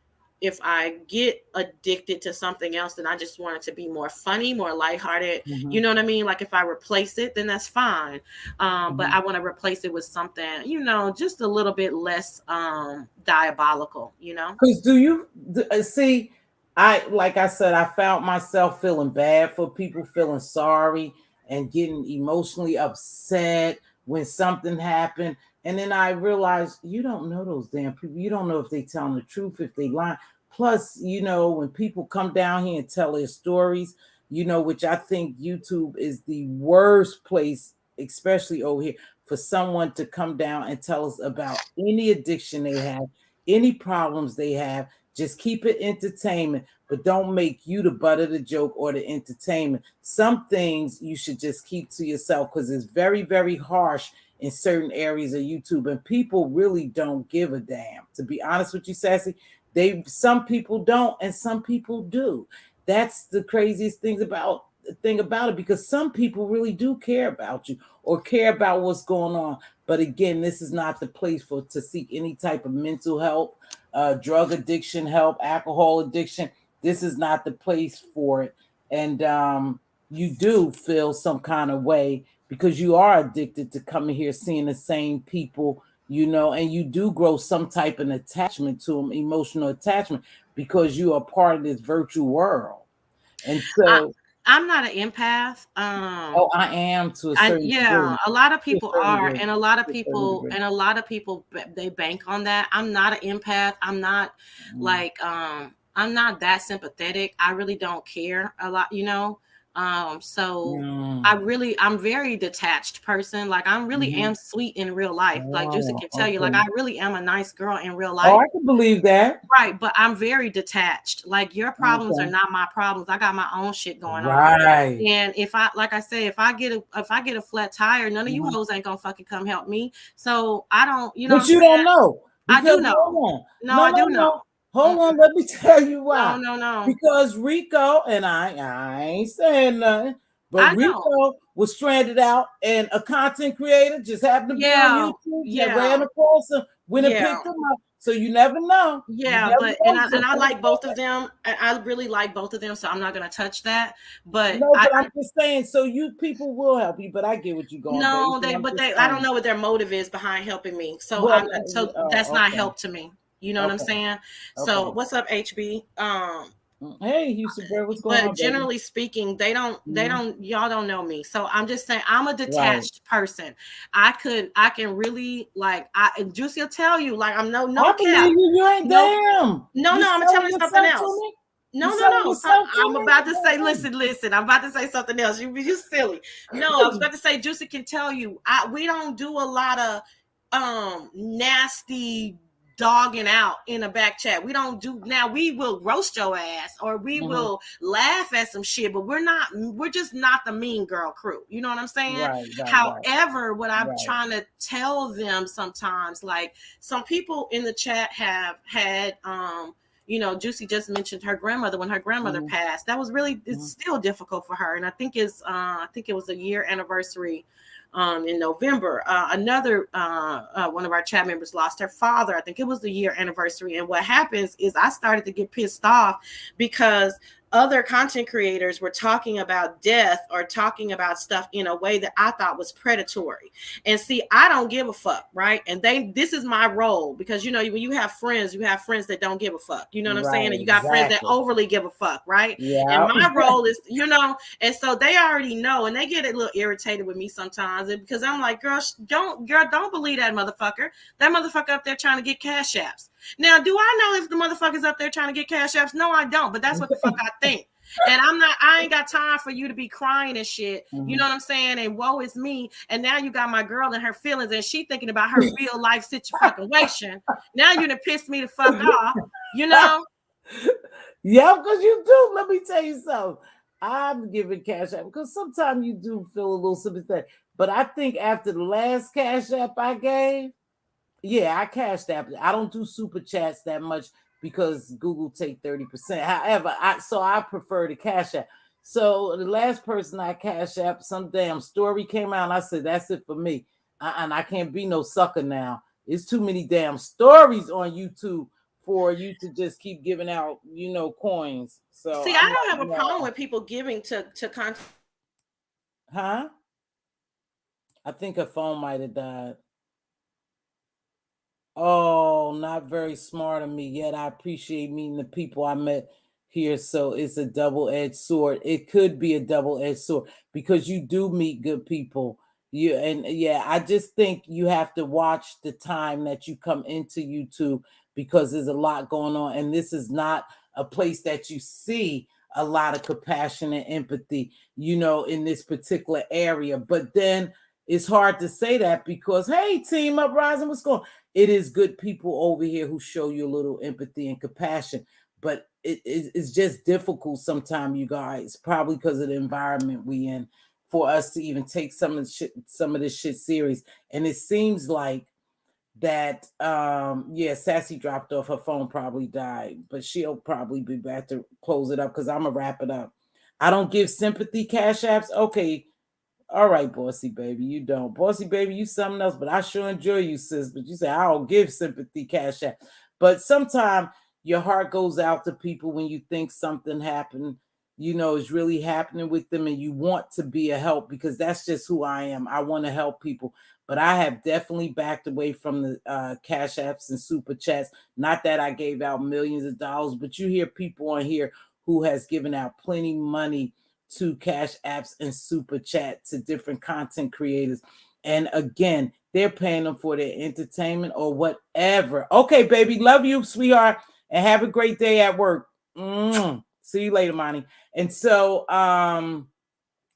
get addicted to something else, then I just want it to be more funny, more lighthearted. You know what I mean? Like if I replace it, then that's fine. But I want to replace it with something, you know, just a little bit less diabolical, you know? Because see, like I said, I found myself feeling bad for people, feeling sorry and getting emotionally upset when something happened. And then I realized you don't know those damn people. You don't know if they telling the truth, if they lying. Plus, you know, when people come down here and tell their stories, you know, which I think YouTube is the worst place, especially over here, for someone to come down and tell us about any addiction they have, any problems they have. Just keep it entertainment, but don't make you the butt of the joke or the entertainment. Some things you should just keep to yourself because it's very, very harsh in certain areas of YouTube, and people really don't give a damn. To be honest with you, Sassy, some people don't, and some people do. That's the craziest thing about it, because some people really do care about you or care about what's going on. But again, this is not the place to seek any type of mental health, drug addiction help, alcohol addiction. This is not the place for it. And you do feel some kind of way because you are addicted to coming here, seeing the same people, you know, and you do grow some type of attachment to them, emotional attachment, because you are part of this virtual world. And so I'm not an empath. I am to a certain degree. A lot of people are, and a lot of people they bank on that. I'm not an empath. I'm not I'm not that sympathetic. I really don't care a lot, you know. So I'm very detached person. Like I really am sweet in real life. Like Juicy can tell you, like I really am a nice girl in real life. Oh, I can believe that. Right, but I'm very detached. Like your problems are not my problems. I got my own shit going on. Right. And if I, like I say, if I get a flat tire, none of you hoes ain't gonna fucking come help me. So I don't, you know. But you don't know. I do know. No, I do know. Hold on, let me tell you why. No. Because Rico and I ain't saying nothing, but Rico was stranded out, and a content creator just happened to be on YouTube that ran across him, went and picked him up. So you never know. Yeah, but I like both of them. I really like both of them, so I'm not gonna touch that. But no, but I'm just saying, so you people will help you, but I get what you're going. No, I don't know what their motive is behind helping me. So that's not help to me. You know what I'm saying? So what's up, HB? Hey, Houston Bird, what's going on? But generally speaking, y'all don't know me. So I'm just saying I'm a detached person. I can really Juicy will tell you, like I'm no cap. You ain't damn. No, I'm gonna tell you something else. No. I'm about to say, listen. I'm about to say something else. You silly. No, I was about to say, Juicy can tell you. We don't do a lot of nasty dogging out in a back chat. We don't do. Now we will roast your ass or we will laugh at some shit, but we're just not the mean girl crew. You know what I'm saying? However, what I'm trying to tell them sometimes, like some people in the chat have had Juicy just mentioned her grandmother. When her grandmother passed, that was really, it's still difficult for her. And I think it was a year anniversary in November. Another one of our chat members lost her father. I think it was the year anniversary. And what happens is I started to get pissed off because other content creators were talking about death or talking about stuff in a way that I thought was predatory. And see, I don't give a fuck, right? And this is my role, because when you have friends that don't give a fuck. You know what I'm saying? And you got friends that overly give a fuck, right? Yeah. And my role is, and so they already know, and they get a little irritated with me sometimes because I'm like, girl, don't believe that motherfucker. That motherfucker up there trying to get cash apps. Now, do I know if the motherfucker's up there trying to get cash apps? No, I don't. But that's what the fuck I think. And I ain't got time for you to be crying and shit. You know what I'm saying? And woe is me. And now you got my girl in her feelings and she thinking about her real life situation. Now you done pissed me the fuck off, Yeah, because you do. Let me tell you something. I'm giving cash app because sometimes you do feel a little sympathetic. But I think after the last cash app I gave, I cashed app. I don't do super chats that much because Google take 30%. However, I prefer the cash app. So the last person I cash app, some damn story came out and I said, that's it for me. And I can't be no sucker now. It's too many damn stories on YouTube for you to just keep giving out, coins. So see, I don't have a problem with people giving to content. Huh? I think her phone might have died. Oh, not very smart of me, yet I appreciate meeting the people I met here. So it's a double-edged sword. It could be a double-edged sword because you do meet good people. I just think you have to watch the time that you come into YouTube because there's a lot going on. And this is not a place that you see a lot of compassion and empathy, in this particular area. But then it's hard to say that because, hey, Team Uprising, what's going on? It is good people over here who show you a little empathy and compassion, but it's just difficult sometimes, you guys, probably because of the environment we in, for us to even take some of this shit serious. And it seems like that, Sassy dropped off. Her phone probably died, but she'll probably be back to close it up because I'm going to wrap it up. I don't give sympathy cash apps. Okay. All right, Bossy Baby, you don't. Bossy Baby, you something else, but I sure enjoy you, sis. But you say, I don't give sympathy cash app. But sometimes your heart goes out to people when you think something happened, is really happening with them, and you want to be a help because that's just who I am. I want to help people. But I have definitely backed away from the cash apps and super chats. Not that I gave out millions of dollars, but you hear people on here who has given out plenty money to cash apps and super chat to different content creators. And again, they're paying them for their entertainment or whatever. Okay, baby, love you, sweetheart, and have a great day at work. See you later, Monty. And so,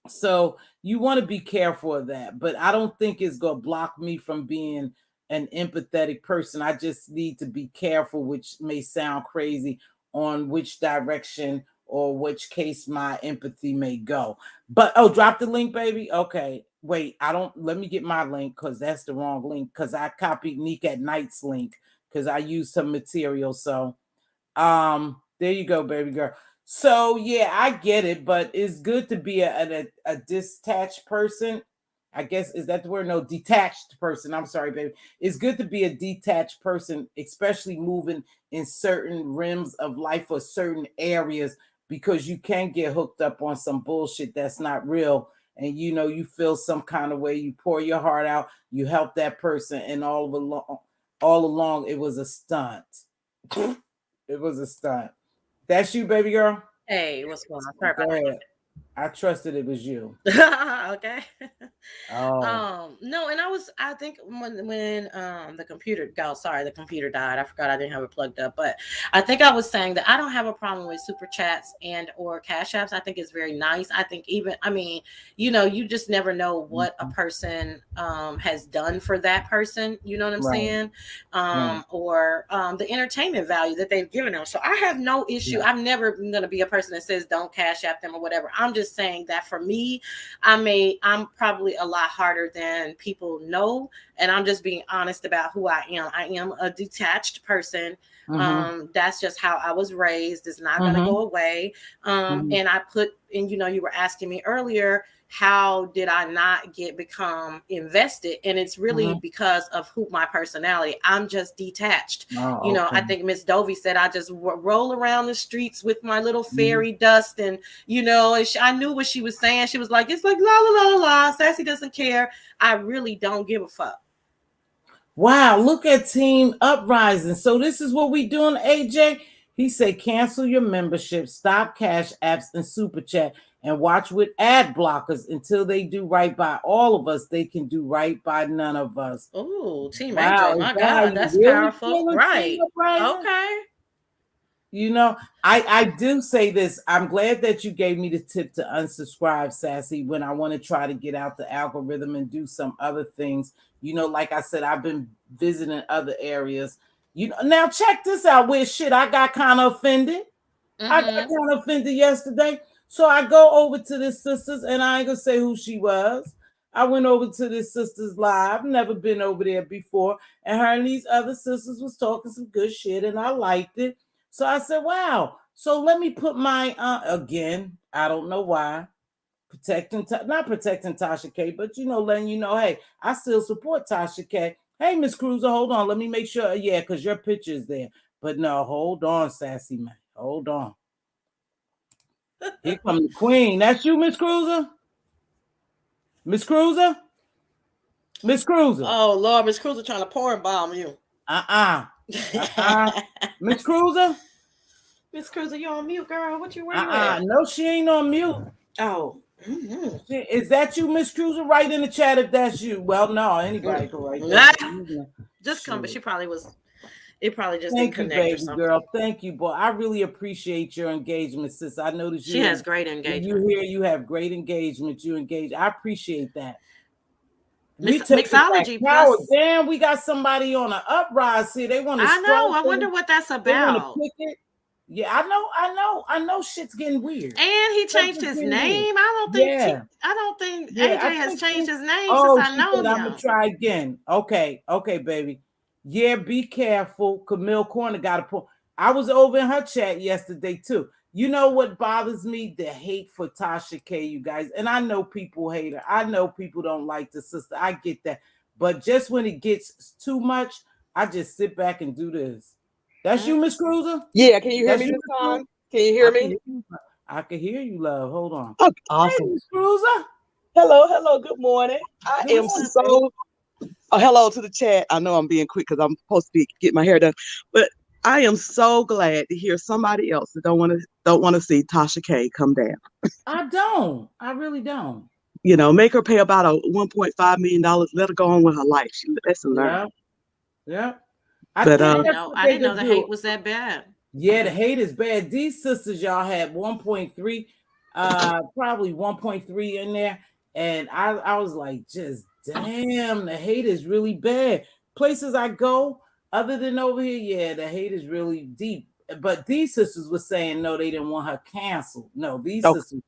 So you want to be careful of that, but I don't think it's going to block me from being an empathetic person. I just need to be careful, which may sound crazy, on which direction or which case my empathy may go. But drop the link, baby. Okay. Wait, let me get my link because that's the wrong link because I copied Neek at Night's link because I used some material. So there you go, baby girl. So yeah, I get it, but it's good to be a detached person. I guess, is that the word? No, detached person. I'm sorry, baby. It's good to be a detached person, especially moving in certain rims of life or certain areas, because you can get hooked up on some bullshit that's not real. And you feel some kind of way, you pour your heart out, you help that person, and all along it was a stunt. It was a stunt. That's you, baby girl? Hey, what's going on? Sorry Go about ahead. I trusted it was you. Okay. Oh. No, and I think when the computer died. I forgot I didn't have it plugged up, but I think I was saying that I don't have a problem with super chats and or cash apps. I think it's very nice. I think you just never know what a person has done for that person, you know what I'm saying? Or the entertainment value that they've given them. So I have no issue. Yeah. I'm never going to be a person that says don't cash app them or whatever. I'm just saying that for me, I'm probably a lot harder than people know, and I'm just being honest about who I am. I am a detached person. That's just how I was raised. It's not going to go away. And I you were asking me earlier, how did I not become invested? And it's really because of my personality. I'm just detached. I think Miss Dovey said I just roll around the streets with my little fairy dust, and I knew what she was saying. She was like, it's like la la la la la. Sassy doesn't care. I really don't give a fuck. Wow, look at Team Uprising. So this is what we doing, AJ. He said, cancel your membership, stop cash apps and super chat, and watch with ad blockers until they do right by all of us. They can do right by none of us. Oh, Team AJ, my God, that's really powerful. Right. Okay. I do say this. I'm glad that you gave me the tip to unsubscribe, Sassy, when I want to try to get out the algorithm and do some other things. Like I said, I've been visiting other areas. Now check this out. I got kind of offended. I got kind of offended yesterday. So I go over to this sister's, and I ain't gonna say who she was. I went over to this sister's live. Never been over there before. And her and these other sisters was talking some good shit, and I liked it. So I said, wow. So let me put my, again, I don't know why, not protecting Tasha K, but, letting you know, hey, I still support Tasha K. Hey, Miss Cruiser, hold on. Let me make sure. Yeah, because your picture is there. But no, hold on, Sassy man. Hold on. Here comes the queen. That's you, Miss Cruiser? Miss Cruiser? Miss Cruiser. Oh, Lord, Miss Cruiser trying to porn bomb you. Miss Cruiser? Miss Cruiser, you on mute, girl. What you wearing? No, she ain't on mute. Oh. Is that you, Miss Cruiser? Write in the chat if that's you. Well, no, anybody can write that. Just come, but she probably was. It probably just Thank didn't you, connect baby or something. Girl. Thank you, boy. I really appreciate your engagement, sis. I know that she has great engagement. You have great engagement. You engage. I appreciate that. Mixology plus. Damn, we got somebody on an uprise here. They want to. I know. I wonder what that's about. They want to pick it. Yeah, I know. Shit's getting weird. And he changed his name. I don't think AJ has changed his name since I know him. I'm gonna try again. Okay, baby. Yeah, be careful. Camille Corner got a point. I was over in her chat yesterday too. You know what bothers me? The hate for Tasha K, you guys. And I know people hate her. I know people don't like the sister. I get that. But just when it gets too much, I just sit back and do this. That's you, Miss Cruiser? Yeah, can you hear me this time? Can you hear me? I can hear you, love. Hold on. Oh, awesome. Hey, Miss Cruiser. Hello. Good morning. Hello to the chat. I know I'm being quick because I'm supposed to get my hair done, but I am so glad to hear somebody else that don't want to see Tasha K come down. I really don't. Make her pay about $1.5 million. Let her go on with her life. That's a learn. Yeah. I didn't know the hate was that bad. Yeah, the hate is bad. These sisters, y'all, had 1.3. Probably 1.3 in there. And I was like, just damn, the hate is really bad. Places I go, other than over here, yeah, the hate is really deep. But these sisters were saying no, they didn't want her canceled. No, these sisters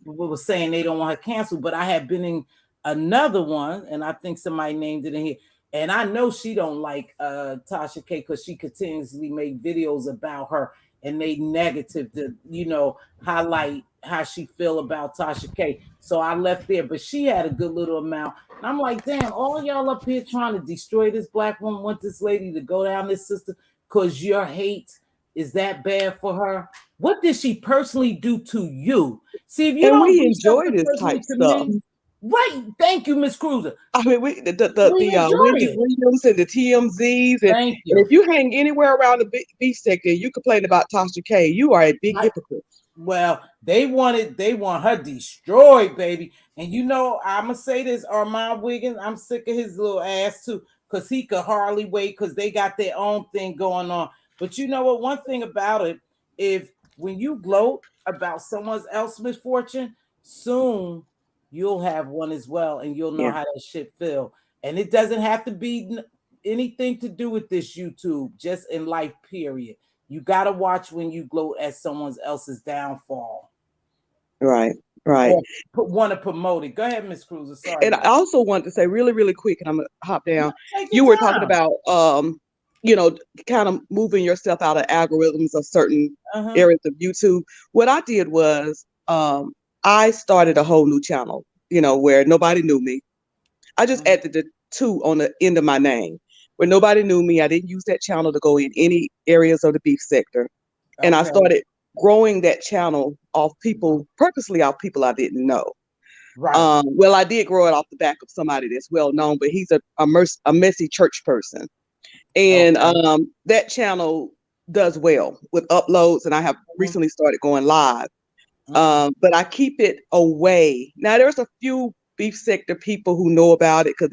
were saying they don't want her canceled. But I had been in another one, and I think somebody named it in here. And I know she don't like Tasha K because she continuously make videos about her and they negative to, you know, highlight how she feel about Tasha K. So I left there, but she had a good little amount. And I'm like, damn, all y'all up here trying to destroy this black woman, want this lady to go down, this sister, because your hate is that bad for her. What did she personally do to you? See, if you don't we do enjoy something this personally type to stuff. me, right? Thank you, Miss Cruiser. I mean, We the enjoy Wendy it. Williams and the TMZs, and, Thank and you. if you hang anywhere around the beef sector, you complain about Tasha K. You are a big hypocrite. Well, they want her destroyed, baby. And you know, I'ma say this, Armand Wiggins, I'm sick of his little ass too, because he could hardly wait because they got their own thing going on. But you know what? One thing about it, if when you gloat about someone else's misfortune, soon you'll have one as well, and you'll know how that shit feel. And it doesn't have to be anything to do with this YouTube, just in life, period. You got to watch when you gloat at someone else's downfall. Right. Or want to promote it. Go ahead, Miss Cruiser. Sorry. And I also want to say really, really quick, and I'm gonna hop down. You were talking about you know, kind of moving yourself out of algorithms of certain areas of YouTube. What I did was I started a whole new channel, you know, where nobody knew me. I just added the 2 on the end of my name, where nobody knew me. I didn't use that channel to go in any areas of the beef sector. And I started growing that channel off people, purposely off people I didn't know. Right. Well, I did grow it off the back of somebody that's well known, but he's a messy church person. And that channel does well with uploads, and I have recently started going live. But I keep it away. Now, there's a few beef sector people who know about it because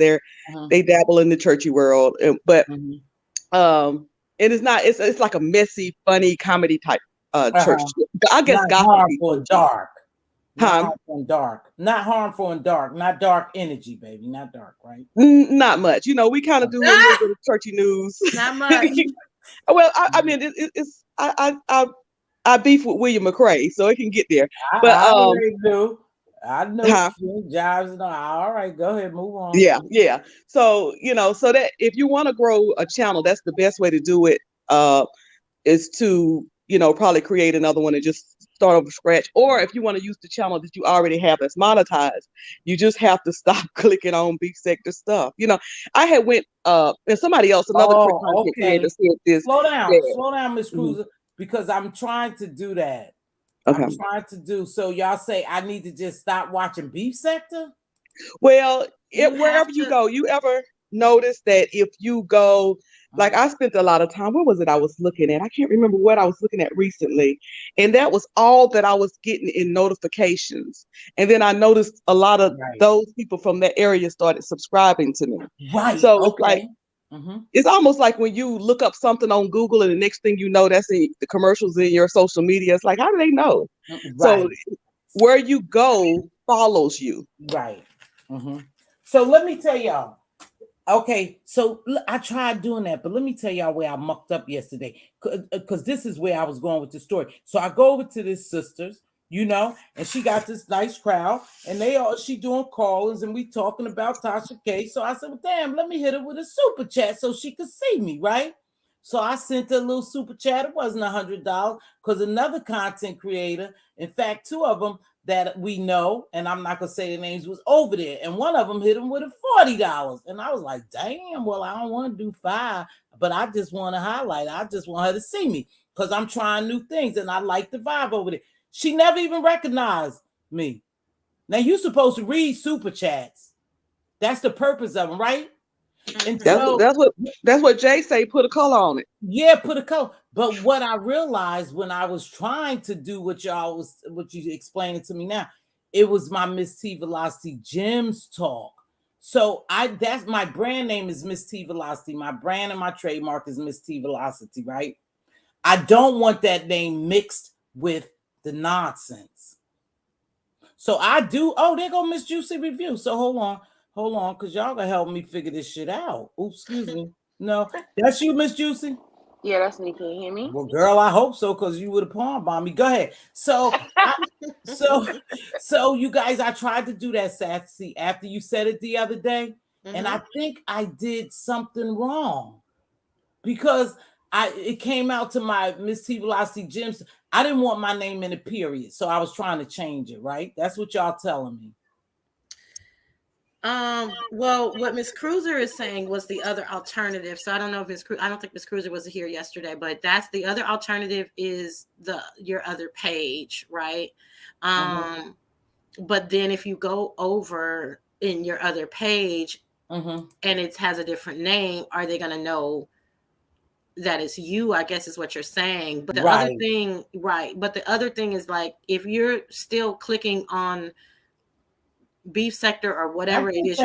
they dabble in the churchy world, but it is not. It's like a messy, funny comedy type church. I guess not gospel harmful and dark. Not harmful and dark. Not harmful and dark. Not dark energy, baby. Not dark, right? Not much. You know, we kind of do a little bit of churchy news. Not much. Well, I mean, it's I beef with William McRae, so it can get there. But I already do. I know jobs and all right, go ahead, move on. Yeah. So, you know, so that if you want to grow a channel, that's the best way to do it, is to, you know, probably create another one and just start over scratch. Or if you want to use the channel that you already have that's monetized, you just have to stop clicking on beef sector stuff. You know, I had went and somebody else, another quick content creator said this. Slow down, Miss Cruiser, because I'm trying to do that. I'm trying to do so. Y'all say I need to just stop watching beef sector. Well, wherever you go, you ever notice that if you go, like I spent a lot of time, what was it I was looking at? I can't remember what I was looking at recently. And that was all that I was getting in notifications. And then I noticed a lot of those people from that area started subscribing to me. Right. So it's like, it's almost like when you look up something on Google and the next thing you know, that's the commercials in your social media. It's like, how do they know? So where you go follows you. Right. So let me tell y'all. Okay, so I tried doing that, but let me tell y'all where I mucked up yesterday, because this is where I was going with the story. So I go over to this sisters, you know, and she got this nice crowd, and she doing callings, and we talking about Tasha K. So I said, well, damn, let me hit her with a super chat so she could see me, right? So I sent her a little super chat. It wasn't $100 because another content creator, in fact, 2 of them that we know, and I'm not gonna say the names, was over there, and one of them hit him with a $40, and I was like, damn, well, I don't want to do 5, but I just want to highlight. I just want her to see me because I'm trying new things, and I like the vibe over there. She never even recognized me. Now you're supposed to read super chats. That's the purpose of them, right? And that's what Jay say. Put a color on it. Yeah, put a color. But what I realized when I was trying to do what you explaining to me now, it was my Mz.Teavalocity Gems talk. So that's my brand name is Mz.Teavalocity. My brand and my trademark is Mz.Teavalocity, right? I don't want that name mixed with the nonsense. So I do. Oh, there go Miss Juicy Review. So hold on, because y'all gonna help me figure this shit out. Oops, excuse me. No, that's you, Miss Juicy. Yeah, that's me. Can you hear me? Well, girl, I hope so, because you would have pawned by me. Go ahead. So, so you guys, I tried to do that, Sassy, after you said it the other day, and I think I did something wrong because it came out to my Mz.Teavalocity gyms. I didn't want my name in a period, so I was trying to change it. Right? That's what y'all telling me. Well, what Miss Cruiser is saying was the other alternative. So I don't know if I don't think Miss Cruiser was here yesterday, but that's the other alternative is your other page, right? But then if you go over in your other page and it has a different name, are they going to know that it's you? I guess is what you're saying. But the other thing, but the other thing is like, if you're still clicking on beef sector or whatever it is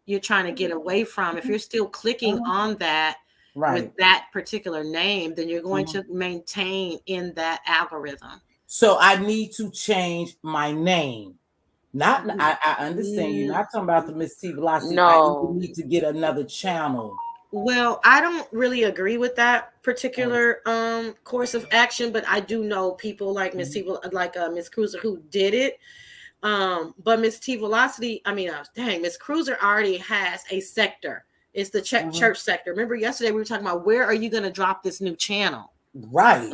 you're trying to get away from, if you're still clicking on that with that particular name, then you're going to maintain in that algorithm. So I need to change my name. Not I understand you're not talking about the Mz.Teavalocity. No. I need to get another channel. Well, I don't really agree with that particular course of action, but I do know people like Miss Cruiser who did it. But Mz.Teavalocity, Miss Cruiser already has a sector. It's the church sector. Remember yesterday we were talking about where are you going to drop this new channel? Right.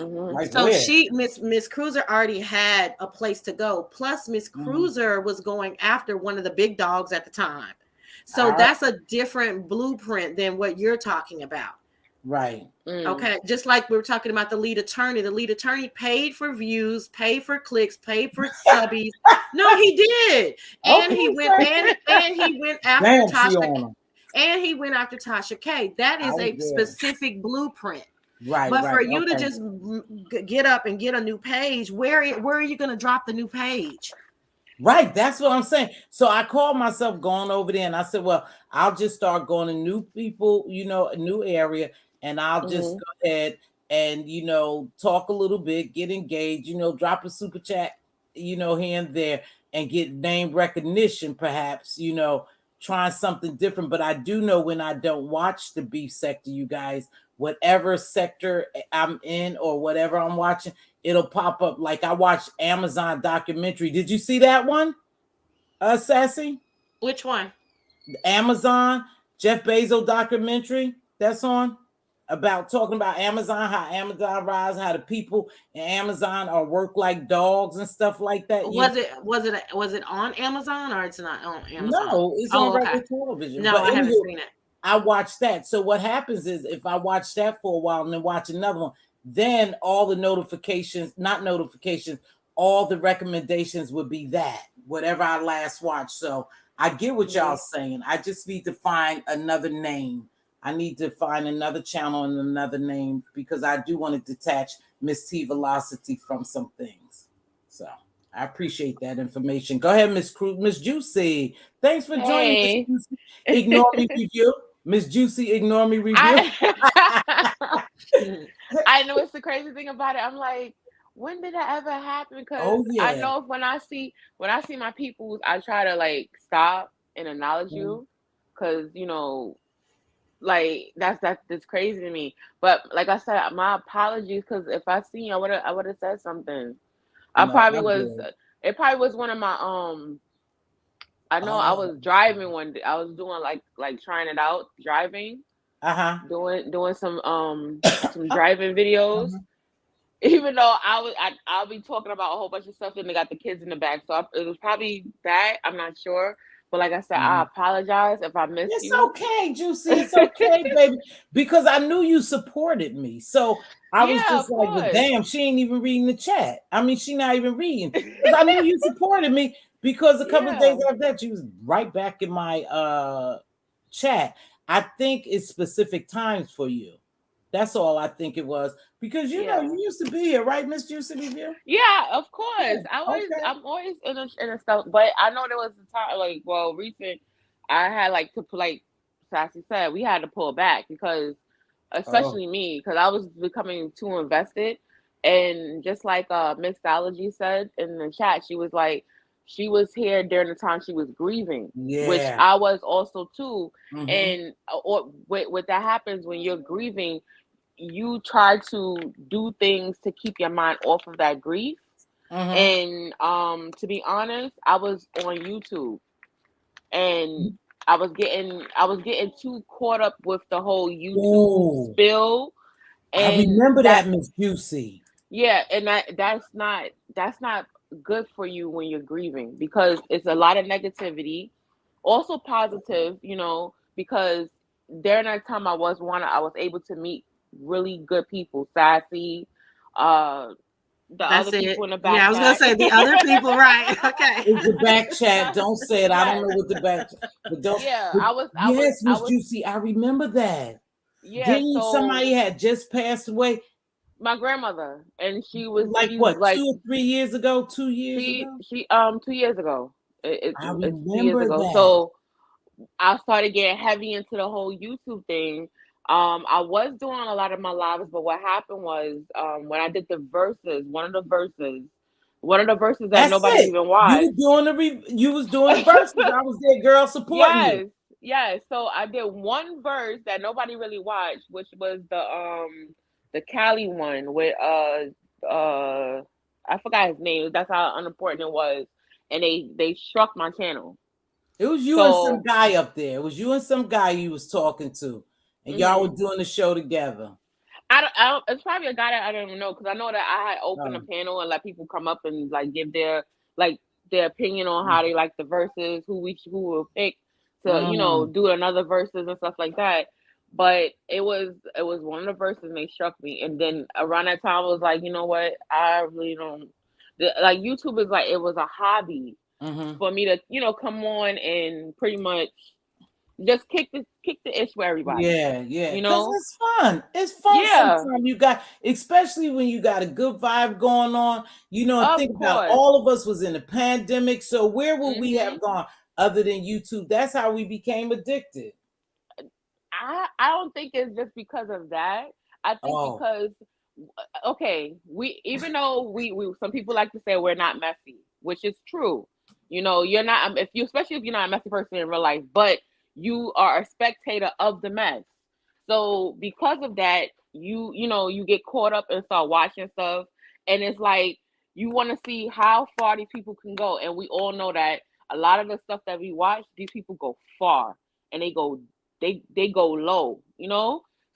So Miss Cruiser already had a place to go. Plus Miss Cruiser was going after one of the big dogs at the time. So that's a different blueprint than what you're talking about. Right. Okay. Just like we were talking about the lead attorney. The lead attorney paid for views, paid for clicks, paid for subbies. No, he did. And he went after Tasha. And he went after Tasha K. That is a specific blueprint. Right. But for you to just get up and get a new page, where are you going to drop the new page? Right. That's what I'm saying. So I called myself going over there and I said, well, I'll just start going to new people, a new area. And I'll just go ahead and, talk a little bit, get engaged, drop a super chat, here and there and get name recognition, perhaps, trying something different. But I do know when I don't watch the beef sector, you guys, whatever sector I'm in or whatever I'm watching, it'll pop up. Like I watched Amazon documentary. Did you see that one, Sassy? Which one? Amazon, Jeff Bezos documentary that's on about talking about Amazon, how Amazon rise, how the people in Amazon are work like dogs and stuff like that. Was it on Amazon or it's not on Amazon? No, it's on regular television. No, I haven't seen it. I watched that. So what happens is if I watch that for a while and then watch another one, then all the all the recommendations would be that, whatever I last watched. So I get what y'all saying. I just need to find another name. I need to find another channel and another name because I do want to detach Mz.Teavalocity from some things. So I appreciate that information. Go ahead, Miss Juicy. Thanks for joining. Ignore me review. Miss Juicy, ignore me review. I know it's the crazy thing about it. I'm like, when did that ever happen? Because I know when I see my people, I try to like stop and acknowledge you, because like that's crazy to me. But like I said, my apologies, because if I seen you, I would have said something. It probably was one of my I know I was driving one day. I was doing like trying it out, driving. Doing some driving videos. Even though I'll be talking about a whole bunch of stuff and they got the kids in the back. So it was probably that. I'm not sure. But like I said, I apologize if I missed you. It's okay, Juicy. It's okay, baby. Because I knew you supported me. So I was just like, well, damn, she ain't even reading the chat. I mean, she not even reading. Because I knew you supported me, because a couple of days after that, you was right back in my chat. I think it's specific times for you. That's all I think it was. Because you used to be here, right, Miss Juicy Review? Yeah, of course. I'm always in a stuff, but I know there was a time recent. I had like Sassy said, we had to pull back because, especially me, because I was becoming too invested, and just like Mz.Teavalocity said in the chat, she was like, she was here during the time she was grieving, Yeah. which I was also too. And what that happens when you're grieving, you try to do things to keep your mind off of that grief. And to be honest, I was on YouTube, and I was getting too caught up with the whole YouTube spill. And I remember that, Miss Juicy. Yeah, and that's not good for you when you're grieving, because it's a lot of negativity, also positive, because during that time I was able to meet really good people, Sassy, the That's other it. people in the back. Yeah, I was gonna say the other people, right? Okay. It's the back chat. Don't say it. I don't know what the back chat, but don't. Yeah, but yes, Miss Juicy, I remember that. Yeah, Didn't somebody had just passed away? My grandmother, and she was like 2 or 3 years ago. 2 years ago. 2 years ago. I remember 2 years ago. that. So I started getting heavy into the whole YouTube thing. I was doing a lot of my lives, but what happened was when I did the verses, one of the verses that nobody even watched. You was doing the verses. I was there, girl, supporting you. Yes. So I did one verse that nobody really watched, which was the Cali one with I forgot his name. That's how unimportant it was, and they struck my channel. It was you and some guy up there. It was you and some guy you was talking to, and y'all were doing the show together. I don't. It's probably a guy that I don't even know, because I know that I had opened a panel and let people come up and like give their opinion on how they like the verses, who will pick to do another verses and stuff like that. But it was one of the verses, and they struck me. And then around that time, I was like, you know what? I really don't like YouTube. Is like, it was a hobby for me to come on and pretty much just kick the ish with everybody. Yeah. Because it's fun. It's fun. Yeah. Sometimes you got, especially when you got a good vibe going on. Think about all of us was in the pandemic. So where would we have gone other than YouTube? That's how we became addicted. I don't think it's just because of that. I think because we, even though we some people like to say we're not messy, which is true. You're not, especially if you're not a messy person in real life, but you are a spectator of the mess. So because of that, you get caught up and start watching stuff, and it's like you want to see how far these people can go. And we all know that a lot of the stuff that we watch, these people go far, and they go low,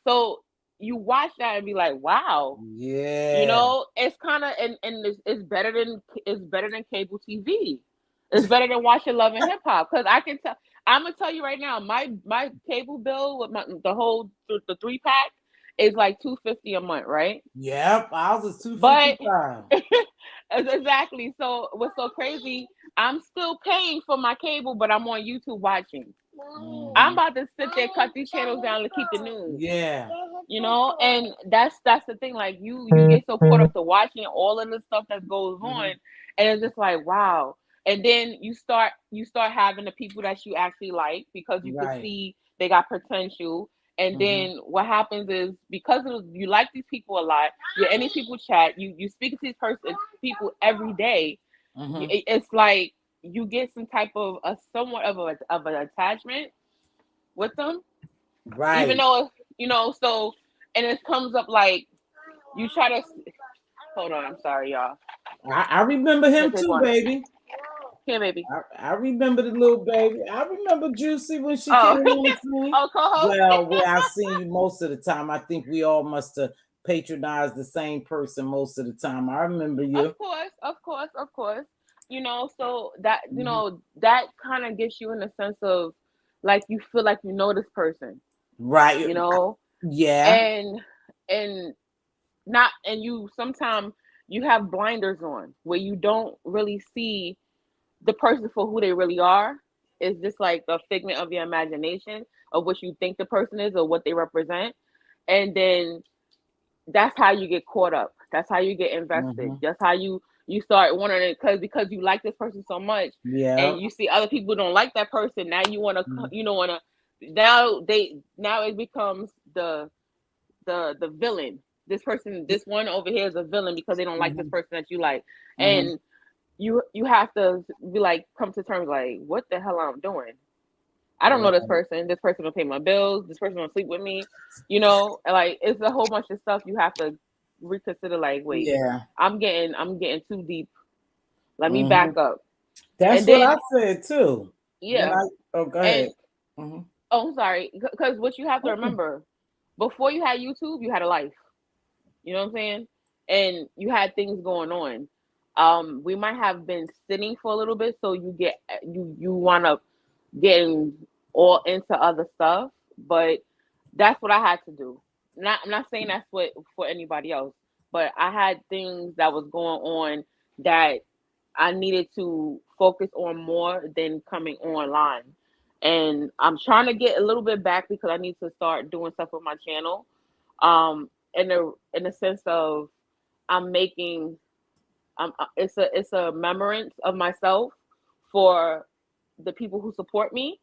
So you watch that and be like, wow. Yeah. It's kind of, and it's better than cable TV. It's better than watching Love and Hip Hop, because I can tell. I'm gonna tell you right now, my cable bill with the 3-pack is like $250 a month, right? Yep, ours is $255. Exactly. So what's so crazy? I'm still paying for my cable, but I'm on YouTube watching. I'm about to sit there, cut these channels down to keep the news. Yeah. And that's the thing. Like you get so caught up to watching all of the stuff that goes on, and it's just like, wow. And then you start having the people that you actually like, because you can see they got potential. And then what happens is, because you like these people a lot, you're in these people chat, you speak to these people every day. It's like you get some type of somewhat of an attachment with them, right? Even though so, and it comes up like you try to hold on. I'm sorry, y'all. I remember him too, baby. Yeah, baby. I remember the little baby. I remember Juicy when she came on the scene. Well, where I've seen you most of the time. I think we all must have patronized the same person most of the time. I remember you. Of course. So that that kind of gets you in the sense of like you feel like this person, right? Yeah. And you sometimes you have blinders on where you don't really see the person for who they really are. Is just like a figment of your imagination of what you think the person is or what they represent. And then that's how you get caught up. That's how you get invested. That's how you start wondering, because you like this person so much, and you see other people don't like that person. Now you want to, now it becomes the villain. This person, this one over here is a villain because they don't like this person that you like. And you have to be like, come to terms like, what the hell I'm doing? I don't know this person. This person will pay my bills. This person will sleep with me. You know, like it's a whole bunch of stuff you have to reconsider. Like, wait, I'm getting too deep. Let me back up. That's what I said too. Yeah. Go ahead. Oh, I'm sorry. Because what you have to remember, before you had YouTube, you had a life. You know what I'm saying? And you had things going on. We might have been sitting for a little bit, so you want to get all into other stuff, but that's what I had to do. I'm not saying that's what for anybody else, but I had things that was going on that I needed to focus on more than coming online. And I'm trying to get a little bit back because I need to start doing stuff with my channel. In the sense of it's a remembrance of myself for the people who support me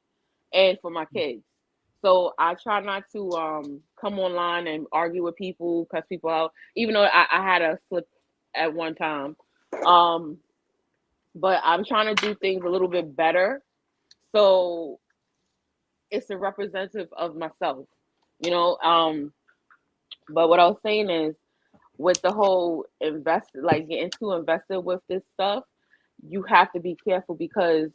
and for my kids. So I try not to come online and argue with people, cuss people out, even though I had a slip at one time. But I'm trying to do things a little bit better. So it's a representative of myself, you know. But what I was saying is, with the whole getting too invested with this stuff, you have to be careful because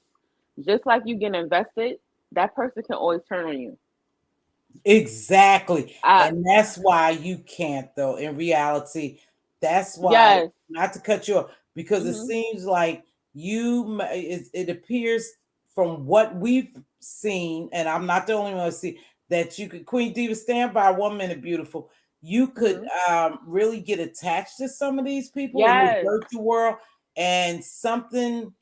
just like you get invested, that person can always turn on you. Exactly. And that's why you can't, though. In reality, that's why, not to cut you off, because it seems like it appears from what we've seen, and I'm not the only one to see, that you could, Queen Diva, stand by 1 minute, beautiful. You could really get attached to some of these people in the virtual world, and something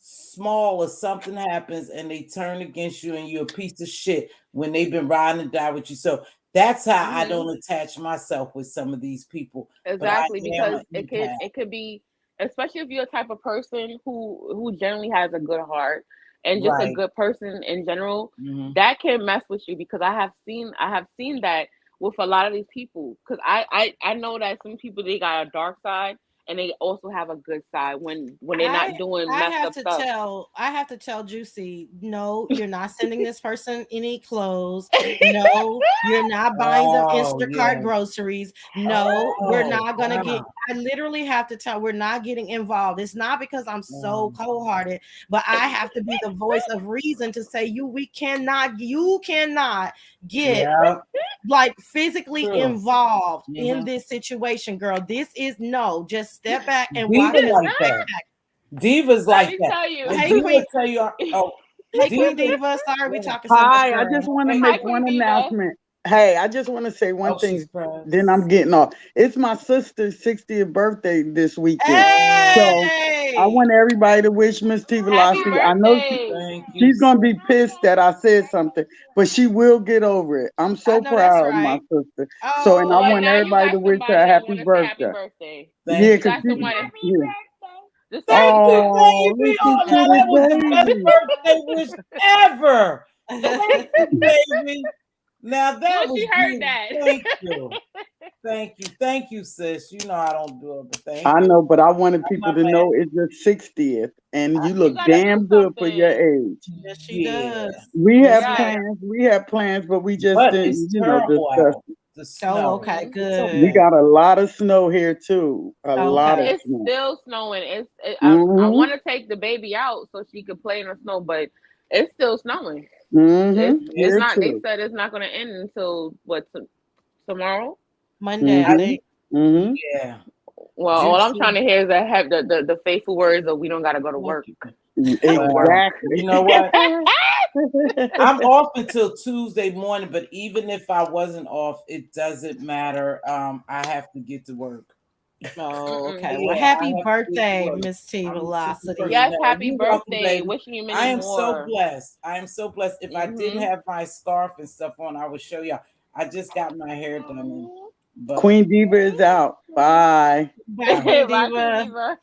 small or something happens and they turn against you and you're a piece of shit when they've been riding and die with you. So that's how I don't attach myself with some of these people. Exactly, because it could be, especially if you're a type of person who generally has a good heart and just a good person in general, that can mess with you, because I have seen that with a lot of these people, because I know that some people, they got a dark side and they also have a good side when they're not doing messed up stuff. I have to tell Juicy, no, you're not sending this person any clothes. No, you're not buying them Instacart groceries. No, we're not gonna get. I literally have to tell, we're not getting involved. It's not because I'm so cold-hearted, but I have to be the voice of reason to say you cannot get like physically involved in this situation, girl. This is just step back and watch it. Like that. Divas like that. Hey, Queen Diva. Sorry, we talking. Hi, I just want to make one announcement. Hey, I just want to say one thing. Then I'm getting off. It's my sister's 60th birthday this weekend. Hey! So I want everybody to wish Mz.Teavalocity. I know she's going to be pissed that I said something, but she will get over it. I'm so proud of my sister. So, and I want everybody to wish her a happy birthday. Yeah, because that was the best birthday wish ever. Baby. Now that was heard that. Thank you, sis. You know I don't do it, but thank you. I know, but I wanted people to know it's your 60th, and you look damn good for your age. Yes, she does. We have plans, but we just didn't, discuss it. The snow. Okay, good. We got a lot of snow here too. A lot of it's snow. Still snowing. I want to take the baby out so she could play in the snow, but it's still snowing. It's not. They said it's not going to end until tomorrow, Monday. I think. Yeah. Well, all I'm trying to hear is that have the faithful words of we don't got to go to work. Exactly. You know what? I'm off until Tuesday morning, but even if I wasn't off, it doesn't matter. I have to get to work. Oh, okay. Well, happy birthday, Mz.Teavalocity. Yes, happy birthday. Wishing you many more. I am so blessed. I am so blessed. If I didn't have my scarf and stuff on, I would show y'all. I just got my hair done. But Queen Diva is out. Bye. Bye, Queen Diva.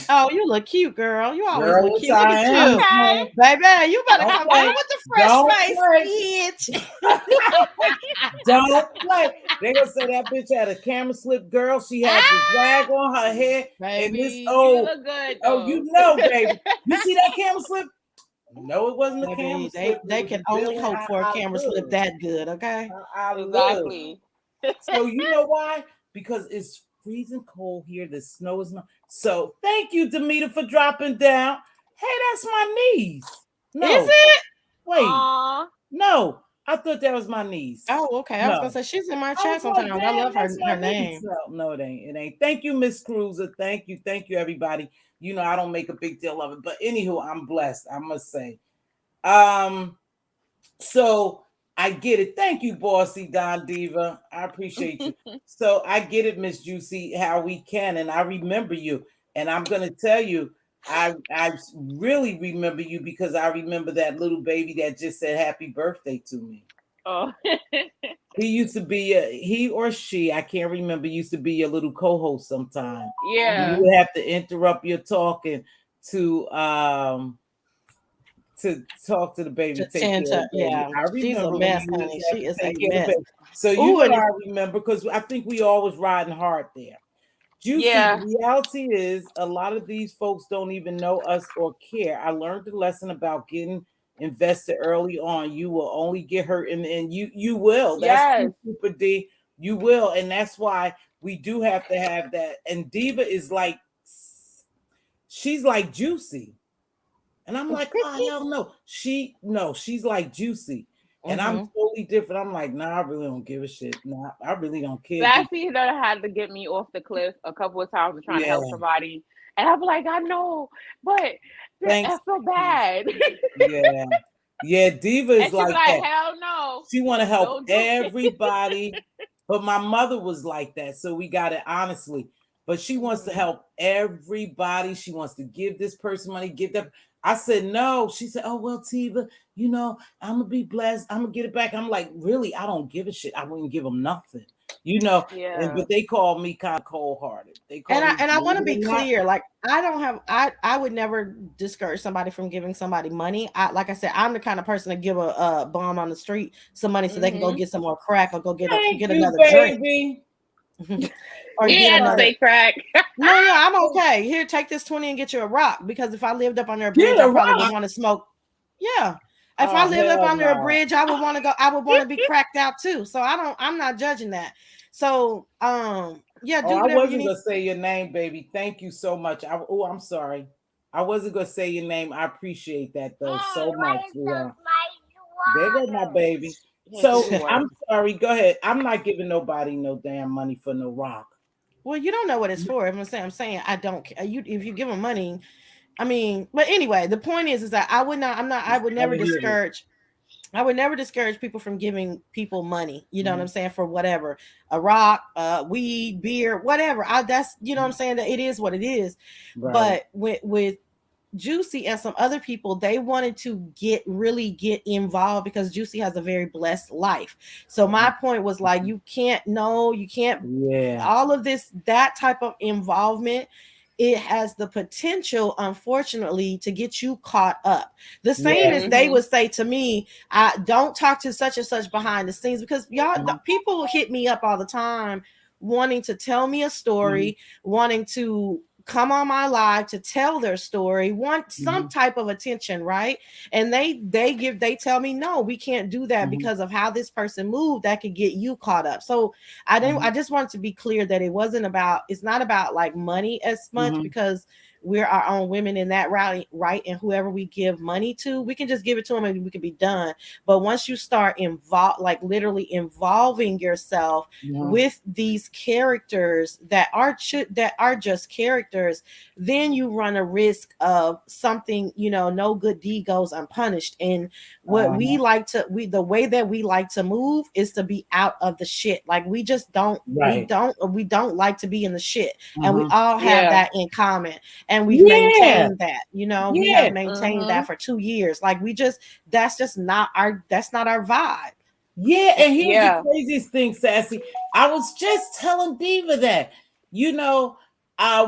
Oh, you look cute, girl. You always look cute. Look at you. Okay. Baby, you better come on with the fresh face, bitch. Don't play. They gonna say that bitch had a camera slip, girl. She had the drag on her head, baby, and this you look good. Though. you know, baby. You see that camera slip? No, it wasn't a camera slip. They can only hope for a camera slip that good, okay? Exactly. So you know why? Because it's freezing cold here. The snow is not. So thank you, Demeter, for dropping down. Hey, that's my niece. No. Is it? Wait. Aww. No, I thought that was my niece. Oh, okay. I was gonna say she's in my chat sometimes. I love her name. No, it ain't. It ain't. Thank you, Miss Cruiser. Thank you, everybody. You know, I don't make a big deal of it, but anywho, I'm blessed. I must say. So I get it. Thank you, Bossy Don Diva. I appreciate you. So I get it, Miss Juicy, how we can, and I remember you. And I'm gonna tell you, I really remember you because I remember that little baby that just said happy birthday to me. Oh. He used to be he or she, I can't remember, used to be your little co-host sometime. Yeah. You would have to interrupt your talking to talk to the baby. Yeah, I remember she's a mess, honey. She is a mess. So you and I remember because I think we all was riding hard there. Juicy, yeah. The reality is a lot of these folks don't even know us or care. I learned the lesson about getting invested early on. You will only get hurt, and you will. That's Super D. You will, and that's why we do have to have that. And Diva is like, she's like Juicy, and I'm like, oh hell no. She's like Juicy. And I'm totally different. I'm like, nah, I really don't give a shit. Nah, I really don't care. Sassy that had to get me off the cliff a couple of times trying to help somebody. And I'm like, I know, but that's so bad. Yeah, Diva is like that. Hell no. She want to help everybody. But my mother was like that. So we got it honestly. But she wants to help everybody. She wants to give this person money, give that. I said, no. She said, oh, well, Tiva, you know, I'm going to be blessed. I'm going to get it back. I'm like, really? I don't give a shit. I wouldn't give them nothing, you know? But they call me kind of cold-hearted. I want to be clear. Like, I would never discourage somebody from giving somebody money. Like I said, I'm the kind of person to give a bum on the street some money so they can go get some more crack or go get another drink. Or you had to say crack. No, I'm okay. Here, take this 20 and get you a rock. Because if I lived up on their bridge, I probably would want to smoke. Yeah. If I lived up under a bridge, I would want to go. I would want to be cracked out too. So I'm not judging that. So yeah. Do I wasn't gonna say your name, baby. Thank you so much. I'm sorry. I wasn't gonna say your name. I appreciate that though so much. Yeah. There goes my baby. So I'm sorry. Go ahead. I'm not giving nobody no damn money for no rock. Well, you don't know what it's for. I'm saying I don't care. If you give them money, I mean. But anyway, the point is that I would never discourage. I would never discourage people from giving people money. You know what I'm saying, for whatever, a rock, weed, beer, whatever. That's you know what I'm saying, that it is what it is. Right. But with Juicy and some other people, they wanted to really get involved because Juicy has a very blessed life. So my point was like, you can't all of this, that type of involvement, it has the potential, unfortunately, to get you caught up. The same as they would say to me, I don't talk to such and such behind the scenes, because people hit me up all the time wanting to tell me a story, wanting to come on my live to tell their story, want some type of attention, right? And they tell me, no, we can't do that because of how this person moved. That could get you caught up. So I just wanted to be clear that it's not about like money as much, because we're our own women in that rally, right? And whoever we give money to, we can just give it to them and we can be done. But once you start literally involving yourself with these characters that are just characters, then you run a risk of something, no good deed goes unpunished. And what the way that we like to move is to be out of the shit. Like we just don't, we don't like to be in the shit. And we all have that in common. And we've maintained that, we have maintained that for 2 years. Like that's not our vibe. Yeah. And here's the craziest thing, Sassy. I was just telling Diva that,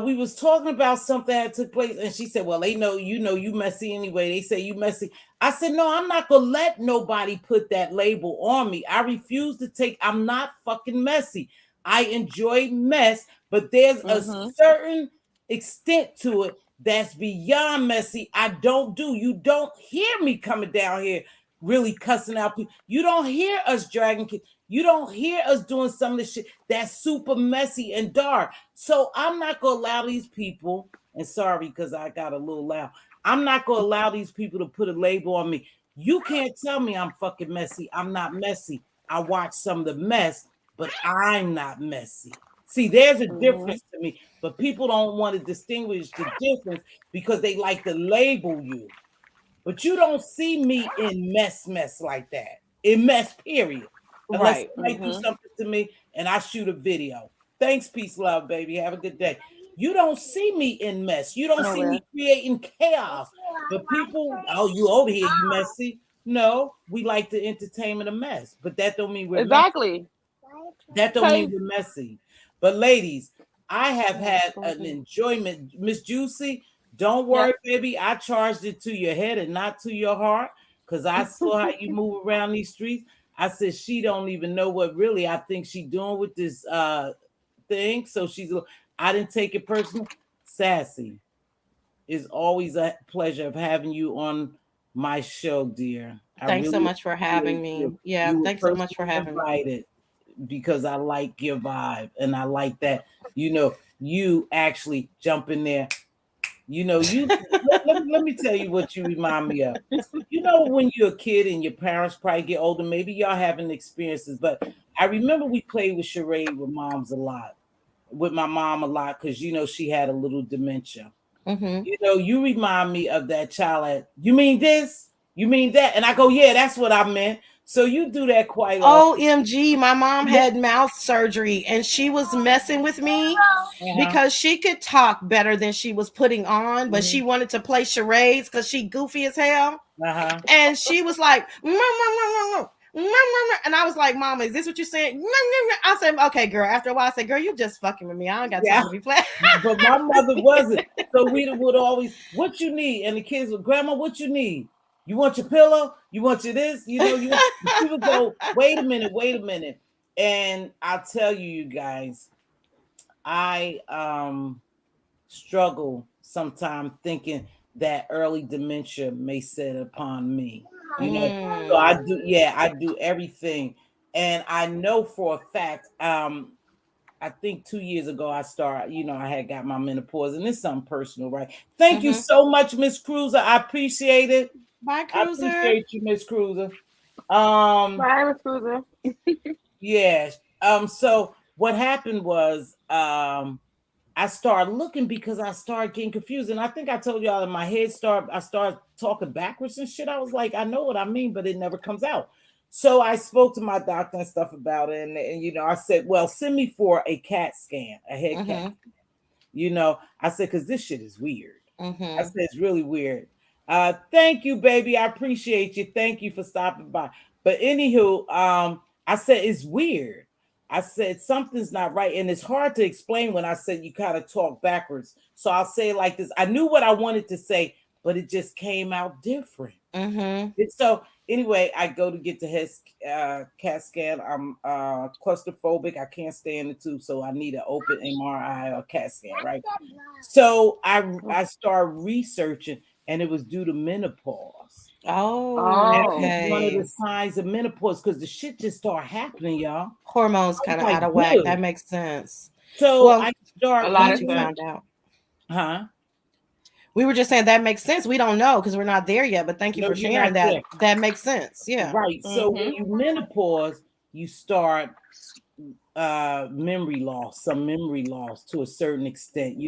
we was talking about something that took place, and she said, well, they know you messy anyway. They say you messy. I said, no, I'm not gonna let nobody put that label on me. I refuse to I'm not fucking messy. I enjoy mess, but there's a certain extent to it that's beyond messy. I don't do. You don't hear me coming down here really cussing out people. You don't hear us dragging kids. You don't hear us doing some of the shit that's super messy and dark. So I'm not going to allow these people, and sorry because I got a little loud, I'm not going to allow these people to put a label on me. You can't tell me I'm fucking messy. I'm not messy. I watch some of the mess, but I'm not messy. See, there's a difference to me, but people don't want to distinguish the difference because they like to label you. But you don't see me in mess like that. In mess, period. Unless somebody do something to me and I shoot a video. Thanks, peace, love, baby. Have a good day. You don't see me in mess. You don't see me creating chaos. But people, oh, you over here, you messy. No, we like the entertainment of mess. But that don't mean we're messy. That don't mean we're messy. But ladies, I have had an enjoyment. Miss Juicy, don't worry, baby. I charged it to your head and not to your heart because I saw how you move around these streets. I said, she don't even know what really I think she doing with this thing. So I didn't take it personal. Sassy, it's always a pleasure of having you on my show, dear. Thanks so much for having me. Yeah, thanks so much for having me. Because I like your vibe and I like that, you actually jump in there. Let me tell you what you remind me of. When you're a kid and your parents probably get older, maybe y'all having experiences, but I remember we played with charade with my mom a lot because she had a little dementia. You remind me of that child. You mean this? You mean that? And I go, yeah, that's what I meant. So you do that quite often. OMG, my mom had mouth surgery and she was messing with me because she could talk better than she was putting on, but she wanted to play charades because she goofy as hell. And she was like, and I was like, Mama, is this what you're saying? I said, okay, girl. After a while, I said, girl, you just fucking with me. I don't got time to be playing. But my mother wasn't. So we would always, what you need? And the kids would, Grandma, what you need? You want your pillow? You want your this? You would go, wait a minute. And I'll tell you guys, I struggle sometimes thinking that early dementia may set upon me. So I do everything. And I know for a fact, I think 2 years ago I started, I had got my menopause, and it's something personal, right? Thank you so much, Miss Cruiser. I appreciate it. Bye, Cruiser. I appreciate you, Miss Cruiser. Bye, Miss Cruiser. Yes. So what happened was I started looking because I started getting confused. And I think I told y'all in my head I started talking backwards and shit. I was like, I know what I mean, but it never comes out. So I spoke to my doctor and stuff about it. And I said, well, send me for a CAT scan, a head CAT scan. I said, because this shit is weird. I said, it's really weird. Thank you, baby. I appreciate you. Thank you for stopping by. But anywho, I said, it's weird. I said, something's not right. And it's hard to explain when I said you kind of talk backwards. So I'll say it like this. I knew what I wanted to say, but it just came out different. And so anyway, I go to get the head CAT scan. I'm claustrophobic. I can't stay in the tube. So I need an open MRI or CAT scan, right? So I started researching, and it was due to menopause. Okay. One of the signs of menopause, because the shit just started happening, y'all. Hormones kind of out of whack. That makes sense. So I started. A lot of you found out. Huh? We were just saying that makes sense. We don't know because we're not there yet, but thank you for sharing that. There. That makes sense. Yeah. Right. So when you menopause, you start memory loss to a certain extent,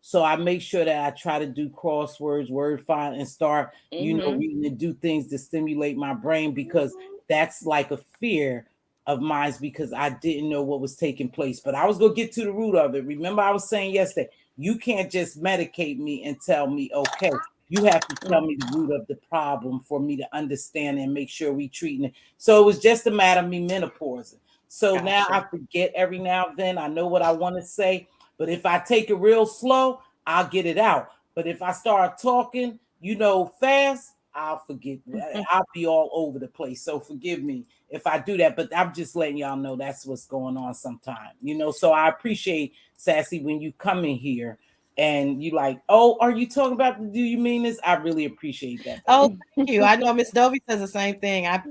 So I make sure that I try to do crosswords, word find, and start, reading and do things to stimulate my brain, because that's like a fear of mine, because I didn't know what was taking place. But I was going to get to the root of it. Remember, I was saying yesterday, you can't just medicate me and tell me, okay. You have to tell me the root of the problem for me to understand and make sure we treating it. So it was just a matter of me menopausing. So now I forget every now and then. I know what I want to say, But if I take it real slow, I'll get it out. But if I start talking, fast, I'll forget. I'll be all over the place. So forgive me if I do that. But I'm just letting y'all know that's what's going on sometime. So I appreciate, Sassy, when you come in here and you like, oh, are you talking about, do you mean this? I really appreciate that. Oh, thank you. I know Miss Dovey says the same thing. I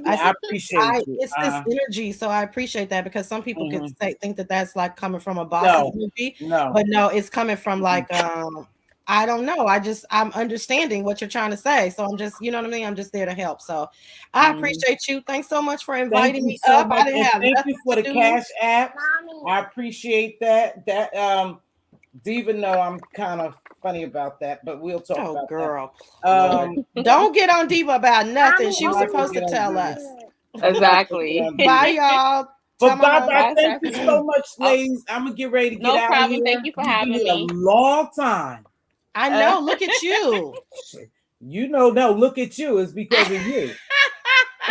appreciate it. It's this energy, so I appreciate that, because some people can think that that's like coming from a bossy energy. No. But no, it's coming from like, I don't know. I'm understanding what you're trying to say. So I'm just, you know what I mean? I'm just there to help. So I appreciate you. Thanks so much for inviting me up. I didn't have thank you for the Cash App. I appreciate that. Diva, no, I'm kind of funny about that, but we'll talk about that. Girl. Don't get on Diva about nothing. She was supposed to tell us. Exactly. Bye, y'all. But bye. Thank you so much, ladies. I'm gonna get ready to get out. No problem. Here. Thank you for having me. A long time. I know. Look at you. No, look at you. It's because of you.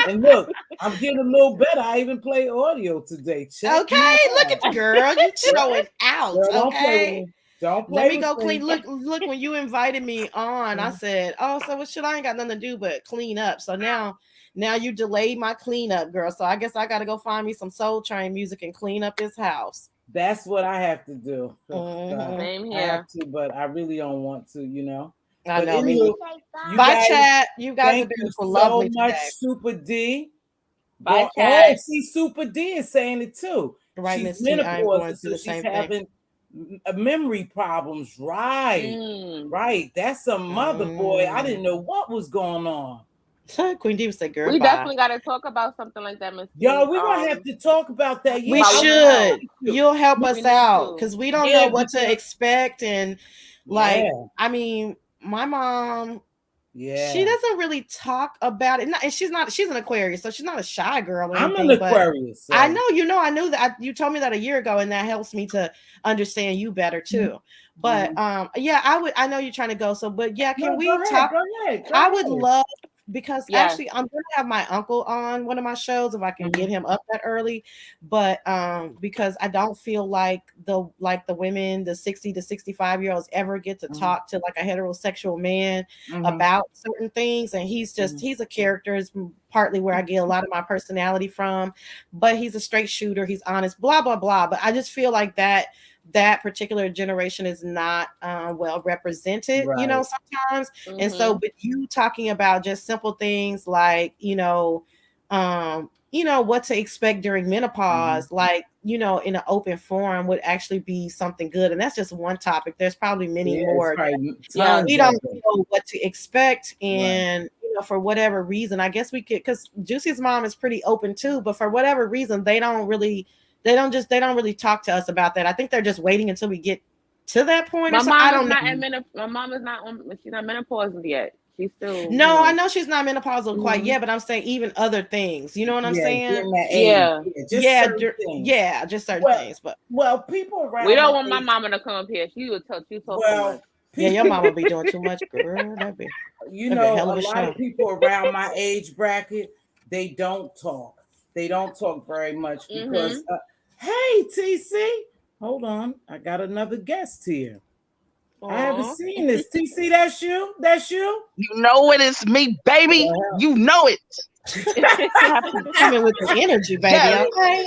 And look, I'm getting a little better. I even play audio today. Look at the girl. You showing out. Girl, okay. Don't play. Let me go clean. Look, when you invited me on, I said, oh, so what should I ain't got nothing to do but clean up. So now you delayed my cleanup, girl. So I guess I got to go find me some Soul Train music and clean up this house. That's what I have to do. Same here. I have to, but I really don't want to, I know. Bye, chat. You guys have been so lovely much, today. Super D. Bye, chat. See, Super D is saying it too. Right, She's Miss T, I'm going so through the same thing. Memory problems. Right. That's a mother boy. I didn't know what was going on. Queen Diva said, girl, we definitely got to talk about something like that, Miss. Yo, we're gonna have to talk about that. We should. You'll help us out because we don't know what to expect, and I mean, my mom, she doesn't really talk about it. And she's an Aquarius, so she's not a shy girl. Or anything, I'm an Aquarius. So. I know, I knew that. You told me that a year ago, and that helps me to understand you better too. But I know you're trying to go. So, but can we talk? Go ahead. I would love. Because actually, I'm going to have my uncle on one of my shows if I can get him up that early. But because I don't feel like the women, the 60 to 65-year-olds ever get to talk to like a heterosexual man about certain things. And he's a character, is partly where I get a lot of my personality from. But he's a straight shooter. He's honest, blah, blah, blah. But I just feel like that particular generation is not well represented, sometimes. And so with you talking about just simple things like, what to expect during menopause, like, in an open forum would actually be something good. And that's just one topic. There's probably many more. We don't know what to expect. And, for whatever reason, I guess we could, because Juicy's mom is pretty open too, but for whatever reason, they don't really talk to us about that. I think they're just waiting until we get to that point. My mom is not she's not menopausal yet. She's still I know she's not menopausal quite yet, but I'm saying even other things. You know what I'm saying? Just certain things. But people around. We don't want my mama to come up here. She would talk too much. Yeah, your mama be doing too much, girl. That'd be a lot of people around my age bracket, they don't talk. They don't talk very much because hey, TC, hold on. I got another guest here. Aww. I haven't seen this. TC, that's you? You know it is me, baby. You know it. Coming with the energy, baby. Okay.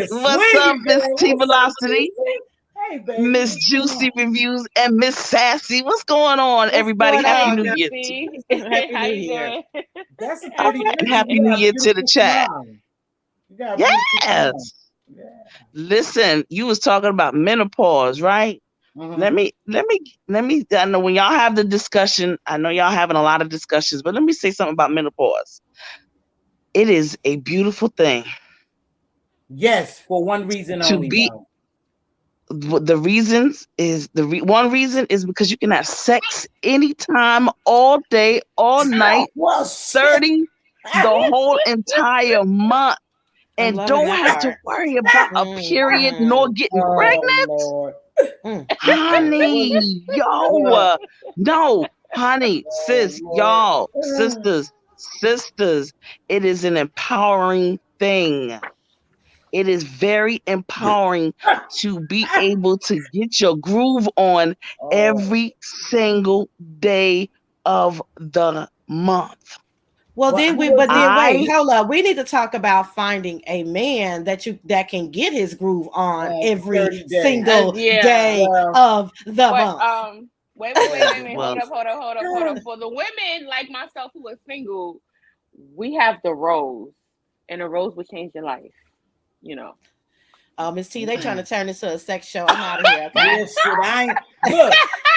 What's up, Mz.Teavalocity? Hey, baby. Miss Juicy Reviews and Miss Sassy. What's going on, everybody? Happy New Year. Happy New Year. That's a pretty Happy New Year to the chat. Yes. Listen, you was talking about menopause, right? Let me. I know when y'all have the discussion, I know y'all having a lot of discussions, but let me say something about menopause. It is a beautiful thing. Yes, for one reason only. The reasons is one reason is because you can have sex anytime, all day, all night, 30, the whole entire month, and don't have to worry about a period nor getting pregnant. Honey, honey, sis, y'all, sisters, it is an empowering thing. It is very empowering to be able to get your groove on every single day of the month. Well, then wait, hold up. We need to talk about finding a man that can get his groove on every single day of the month. Wait, hold up. For the women like myself who are single, we have the rose, and the rose will change your life. You know. Oh, Miss T, they trying to turn this to a sex show. I'm out of here. Okay? Yes, shit, I ain't. Look,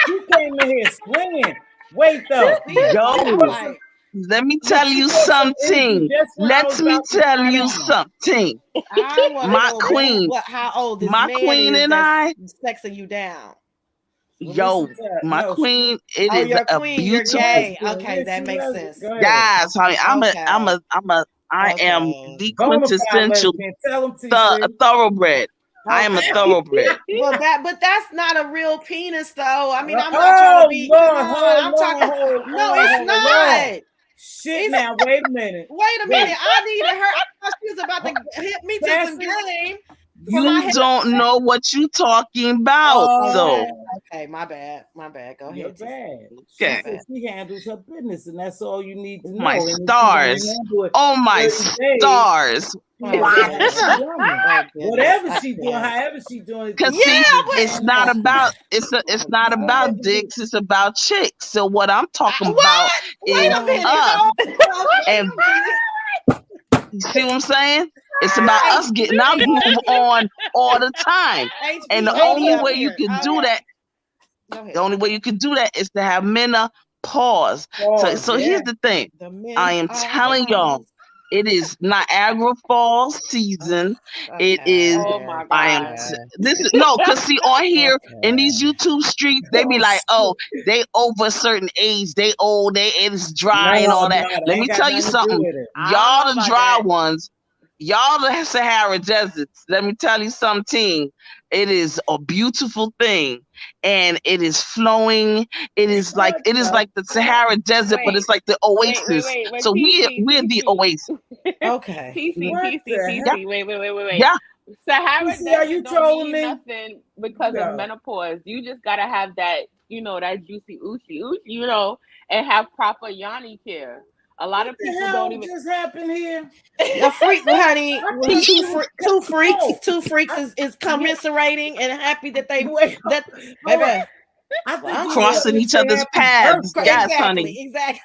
you came in here swinging. Wait though, yo. Let me tell you something. Let me tell you something. My queen. How old this my man queen is and I sexing you down? Yo, my queen, it is your a queen, beautiful. Okay, that makes sense. Yes, honey, I am the quintessential thoroughbred. I am a thoroughbred. Well, but that's not a real penis, though. I mean, I'm not trying to be. I'm talking. No, it's not. Shit, now wait a minute. Wait a minute. I needed her. I thought she was about to hit me to some game. You don't know what you talking about, though. Okay, my bad. Go ahead. Okay. She handles her business, and that's all you need to know. My stars. Oh, my stars. Whatever she doing, however she doing it. Because it's not about dicks, it's about chicks. So what I'm talking about is us. And you see what I'm saying? It's about us getting our groove on all the time. And the only way you can do that, is to have menopause. So here's the thing. I am telling y'all, it is Niagara fall season. It is. Oh my God. I am. Because see, on here in these YouTube streets, they be like, "Oh, they over a certain age, they old, it's dry and all that." Let me tell you something. Y'all the dry ones. Y'all the Sahara deserts. Let me tell you something. It is a beautiful thing, and it is flowing. It is like the Sahara desert, but it's like the oasis. So we're the oasis. Okay. PC. Wait. Yeah. Sahara desert don't mean me? nothing because of menopause. You just gotta have that, that juicy oochie, and have proper yoni care. A lot of people don't even. Just happened here. A freak, honey. Two freaks is commiserating and happy that they baby. Crossing each other's paths. Yes, honey. Exactly.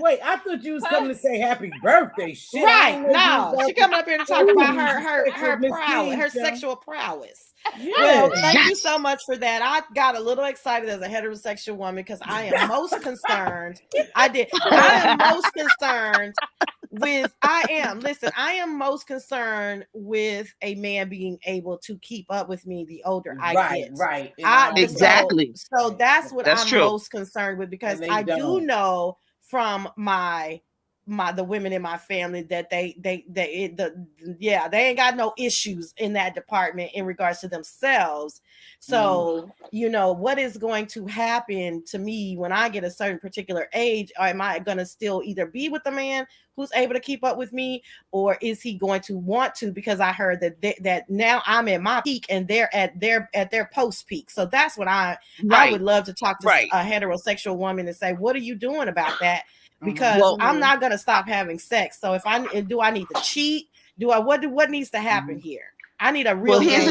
Wait, I thought you was coming to say happy birthday. Shit. Right. No, she coming up here to talk about her prowess, her sexual prowess. Yes. Well, thank you so much for that. I got a little excited as a heterosexual woman because I am most concerned. I am most concerned with. I am most concerned with a man being able to keep up with me the older I get. Right. Exactly. So that's what I'm most concerned with because I do know from the women in my family that they ain't got no issues in that department in regards to themselves. So what is going to happen to me when I get a certain particular age? Or am I going to still either be with the man who's able to keep up with me, or is he going to want to? Because I heard that now I'm at my peak and they're at their post peak. So that's what I would love to talk to a heterosexual woman and say, what are you doing about that? Because I'm not going to stop having sex. So if I need to cheat, what needs to happen here? I need a real. Well, here's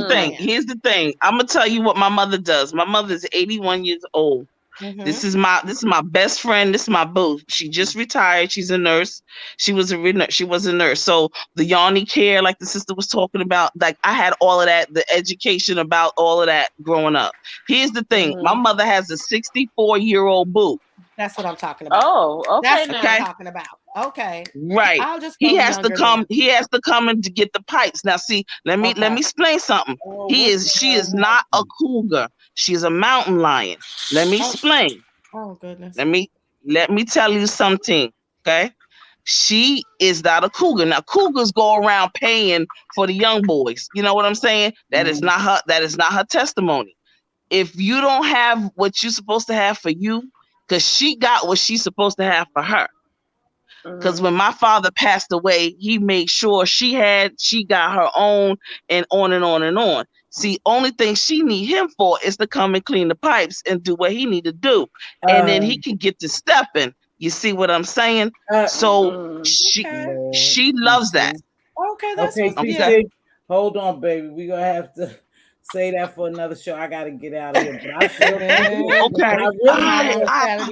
the thing. I'm gonna tell you what my mother does. My mother is 81 years old. Mm-hmm. This is my best friend. This is my boo. She just retired. She's a nurse. She was a nurse. So the yoni care, like the sister was talking about, like I had all of that, the education about all of that growing up. Here's the thing. Mm-hmm. My mother has a 64-year-old boo. That's what I'm talking about. Oh, okay. That's what I'm talking about. Okay. Right. He has to come and to get the pipes. Now see, let me explain something. She is not a cougar. She is a mountain lion. Let me explain. Oh goodness. Let me tell you something. Okay. She is not a cougar. Now cougars go around paying for the young boys. You know what I'm saying? That is not her testimony. If you don't have what you're supposed to have for you, because she got what she's supposed to have for her. Because when my father passed away, he made sure she got her own, and on and on and on. See, only thing she need him for is to come and clean the pipes and do what he need to do. And then he can get to stepping. You see what I'm saying? So she loves that. Okay, that's okay. Hold on, baby. We're gonna have to say that for another show. I gotta get out of here. But I sure okay.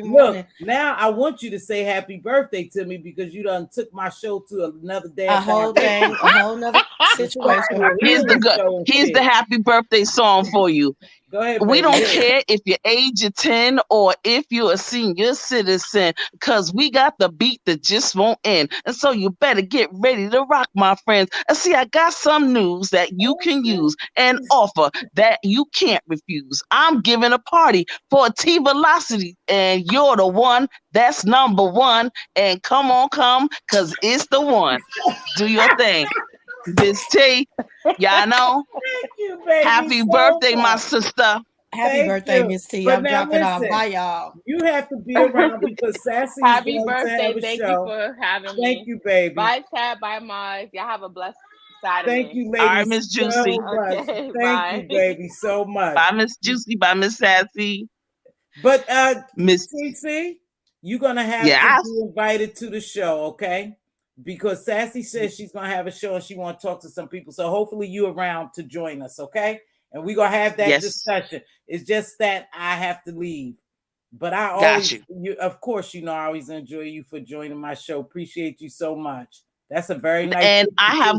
Look, now I want you to say happy birthday to me because you done took my show to another day. A whole nother situation. Here's the happy birthday song for you. Go ahead, we don't care if you're age of 10 or if you're a senior citizen, because we got the beat that just won't end. And so you better get ready to rock, my friends. And see, I got some news that you can use and offer that you can't refuse. I'm giving a party for Mz.Teavalocity, and you're the one that's number one. And come on, because it's the one. Do your thing. Miss T, y'all know. Thank you, baby. Happy birthday, my sister. Happy birthday, Miss T. I'm dropping off. Bye, y'all. You have to be around because Sassy. Happy birthday. Thank you for having me. Thank you, baby. Bye, Tab. Bye, Maz. Y'all have a blessed Saturday. Thank you, ladies. All right, Miss Juicy. Okay, thank you, baby, so much. Bye, Miss Juicy. Bye, Miss Sassy. But Miss CC, you're gonna have to be invited to the show, okay? Because Sassy says she's gonna have a show and she want to talk to some people. So hopefully you're around to join us, okay? And we're gonna have that discussion. It's just that I have to leave. But I always of course, you know, I always enjoy you for joining my show. Appreciate you so much. That's a very nice. And I have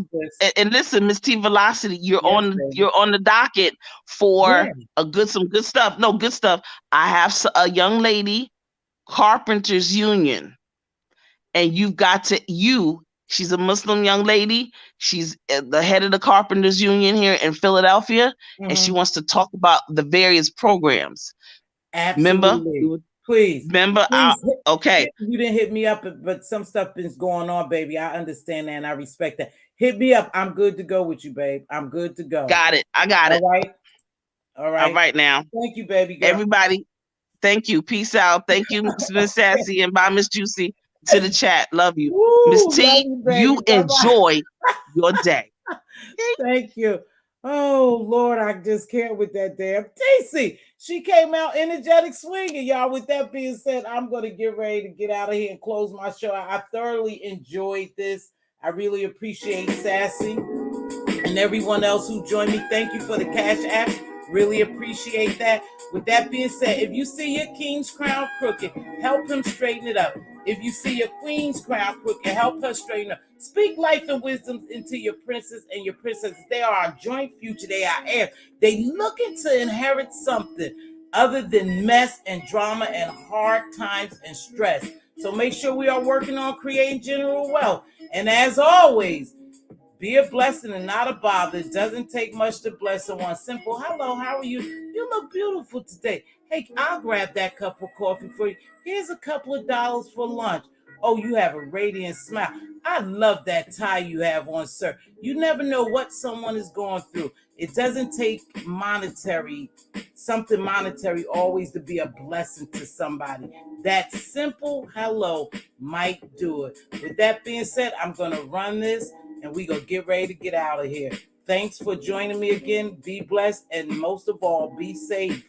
and listen, Mz.Teavalocity, you're on the docket for some good stuff. No, good stuff. I have a young lady, Carpenters Union. And you've got to, she's a Muslim young lady. She's the head of the Carpenters Union here in Philadelphia. And she wants to talk about the various programs. Absolutely. Remember? Please. Remember? Okay. You didn't hit me up, but some stuff is going on, baby. I understand that and I respect that. Hit me up. I'm good to go with you, babe. I'm good to go. Got it. I got it. All right. All right now. Thank you, baby girl. Everybody, thank you. Peace out. Thank you, Miss Sassy, and bye, Miss Juicy. To the chat. Love you. Miss T, you enjoy your day. Thank you. Oh, Lord, I just can't with that damn TC. She came out energetic swinging, y'all. With that being said, I'm going to get ready to get out of here and close my show. I thoroughly enjoyed this. I really appreciate Sassy and everyone else who joined me. Thank you for the Cash App. Really appreciate that. With that being said, if you see your king's crown crooked, help him straighten it up. If you see your queen's crown crooked, help her straighten up. Speak life and wisdom into your princes and your princesses. They are our joint future. They are heirs. They looking to inherit something other than mess and drama and hard times and stress. So make sure we are working on creating general wealth. And as always, be a blessing and not a bother. It doesn't take much to bless someone. Simple, hello, how are you? You look beautiful today. Hey, I'll grab that cup of coffee for you. Here's a couple of dollars for lunch. Oh, you have a radiant smile. I love that tie you have on, sir. You never know what someone is going through. It doesn't take something monetary always to be a blessing to somebody. That simple hello might do it. With that being said, I'm going to run this and we're going to get ready to get out of here. Thanks for joining me again. Be blessed and most of all, be safe.